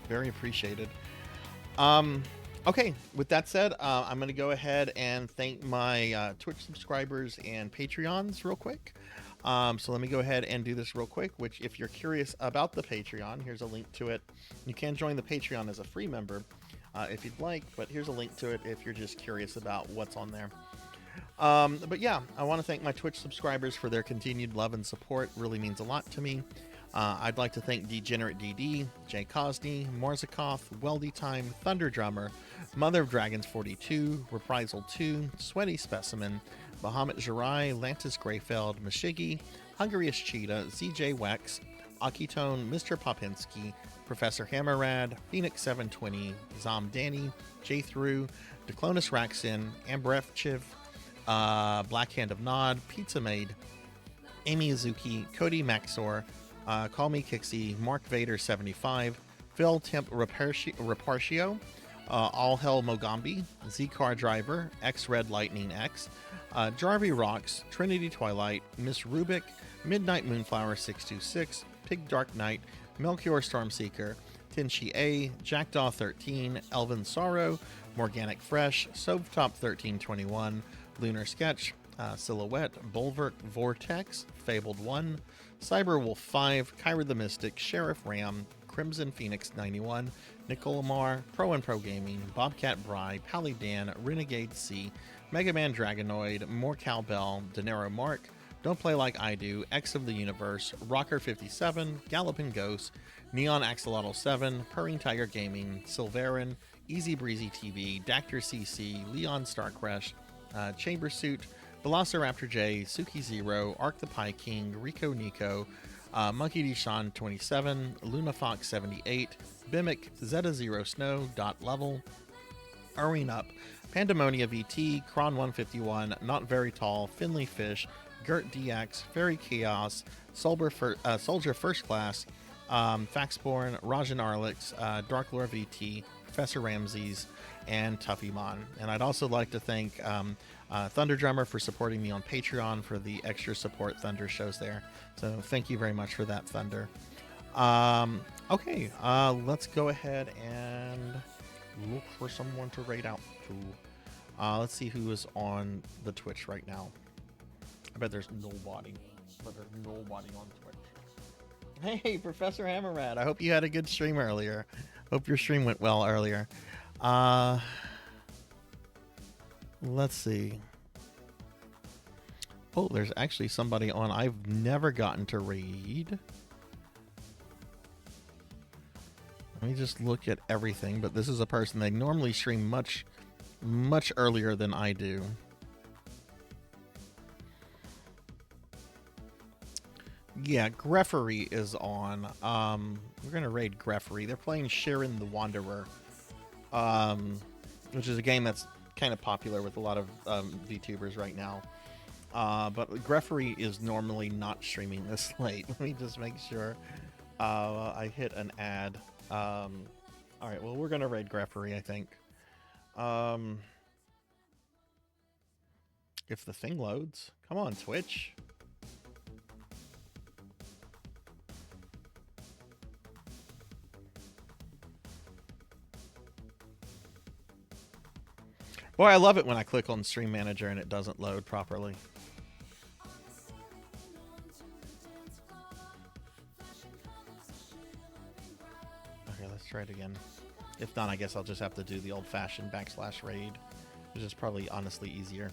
A: Very appreciated. Okay, with that said, I'm going to go ahead and thank my Twitch subscribers and Patreons real quick. So let me go ahead and do this real quick, which if you're curious about the Patreon, here's a link to it. You can join the Patreon as a free member if you'd like, but here's a link to it if you're just curious about what's on there. But yeah, I want to thank my Twitch subscribers for their continued love and support. It really means a lot to me. I'd like to thank Degenerate DD, Jay Cosney, Morzikoff, Weldy Time, Thunder Drummer, Mother of Dragons 42, Reprisal 2, Sweaty Specimen, Bahamut Jirai, Lantis Greyfeld, Mashigi, Hungarious Cheetah, ZJ Wex, Akitone, Mr. Popinski, Professor Hammerrad, Phoenix 720, Zom Danny, J Through, Declonus Raxin, Ambrefchiv, Black Hand of Nod, Pizza Maid, Amy Azuki, Cody Maxor, Call Me Kixie, Mark Vader 75, Phil Temp Repartio, All Hell Mogambi, Z-Car Driver, X Red Lightning X, Jarvie Rocks, Trinity Twilight, Miss Rubik, Midnight Moonflower 626, Pig Dark Knight, Melchior Stormseeker, Tenshi A, Jackdaw 13, Elvin Sorrow, Morganic Fresh, Soaptop 1321, Lunar Sketch, Silhouette, Bulwark Vortex, Fabled 1, Cyberwolf 5, Kyra the Mystic, Sheriff Ram, Crimson Phoenix 91, Nicole Amar, Pro and Pro Gaming, Bobcat Bry, Pally Dan, Renegade C, Mega Man Dragonoid, More Cowbell, Dinero Mark, Don't Play Like I Do, X of the Universe, Rocker 57, Galloping Ghost, Neon Axolotl 7, Purring Tiger Gaming, Silverin, Easy Breezy TV, Dactor CC, Leon Starcrush, Chamber Suit, Velociraptor J, Suki Zero, Arc the Pie King, Rico Nico, Monkey D. Sean 27, Luna Fox 78, Bimic, Zeta Zero Snow, Dot Level, Irene Up, Pandemonia VT, Kron 151, Not Very Tall, Finley Fish, Gert DX, Fairy Chaos, Soldier First Class, Faxborn, Rajan Arlix, Dark Lore VT, Professor Ramses, and Tuffymon. And I'd also like to thank Thunder Drummer for supporting me on Patreon for the extra support Thunder shows there. So thank you very much for that, Thunder. Okay, let's go ahead and look for someone to raid out to. Let's see who is on the Twitch right now. I bet there's nobody. On Twitch. Hey, Professor Hammerrad. I hope you had a good stream earlier. Hope your stream went well earlier. Let's see. Oh, there's actually somebody on I've never gotten to read. Let me just look at everything, but this is a person they normally stream much much earlier than I do. Yeah, Greffery is on. We're gonna raid Greffery. They're playing Sharon the Wanderer, which is a game that's kind of popular with a lot of VTubers right now. But Greffery is normally not streaming this late. Let me just make sure I hit an ad. All right, well, we're gonna raid Greffery, I think. If the thing loads, come on, Twitch. Boy, I love it when I click on Stream Manager and it doesn't load properly. Okay, let's try it again. If not, I guess I'll just have to do the old-fashioned /raid, which is probably honestly easier.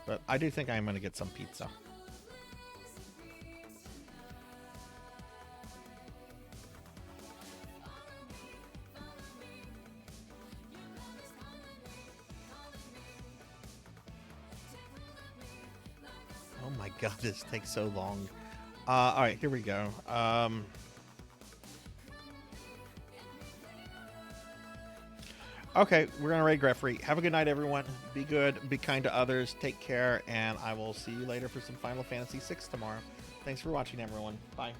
A: But I do think I'm going to get some pizza. Oh my god, this takes so long. Alright, here we go. Okay, we're gonna raid Greffery. Have a good night, everyone. Be good, be kind to others, take care, and I will see you later for some Final Fantasy VI tomorrow. Thanks for watching, everyone. Bye.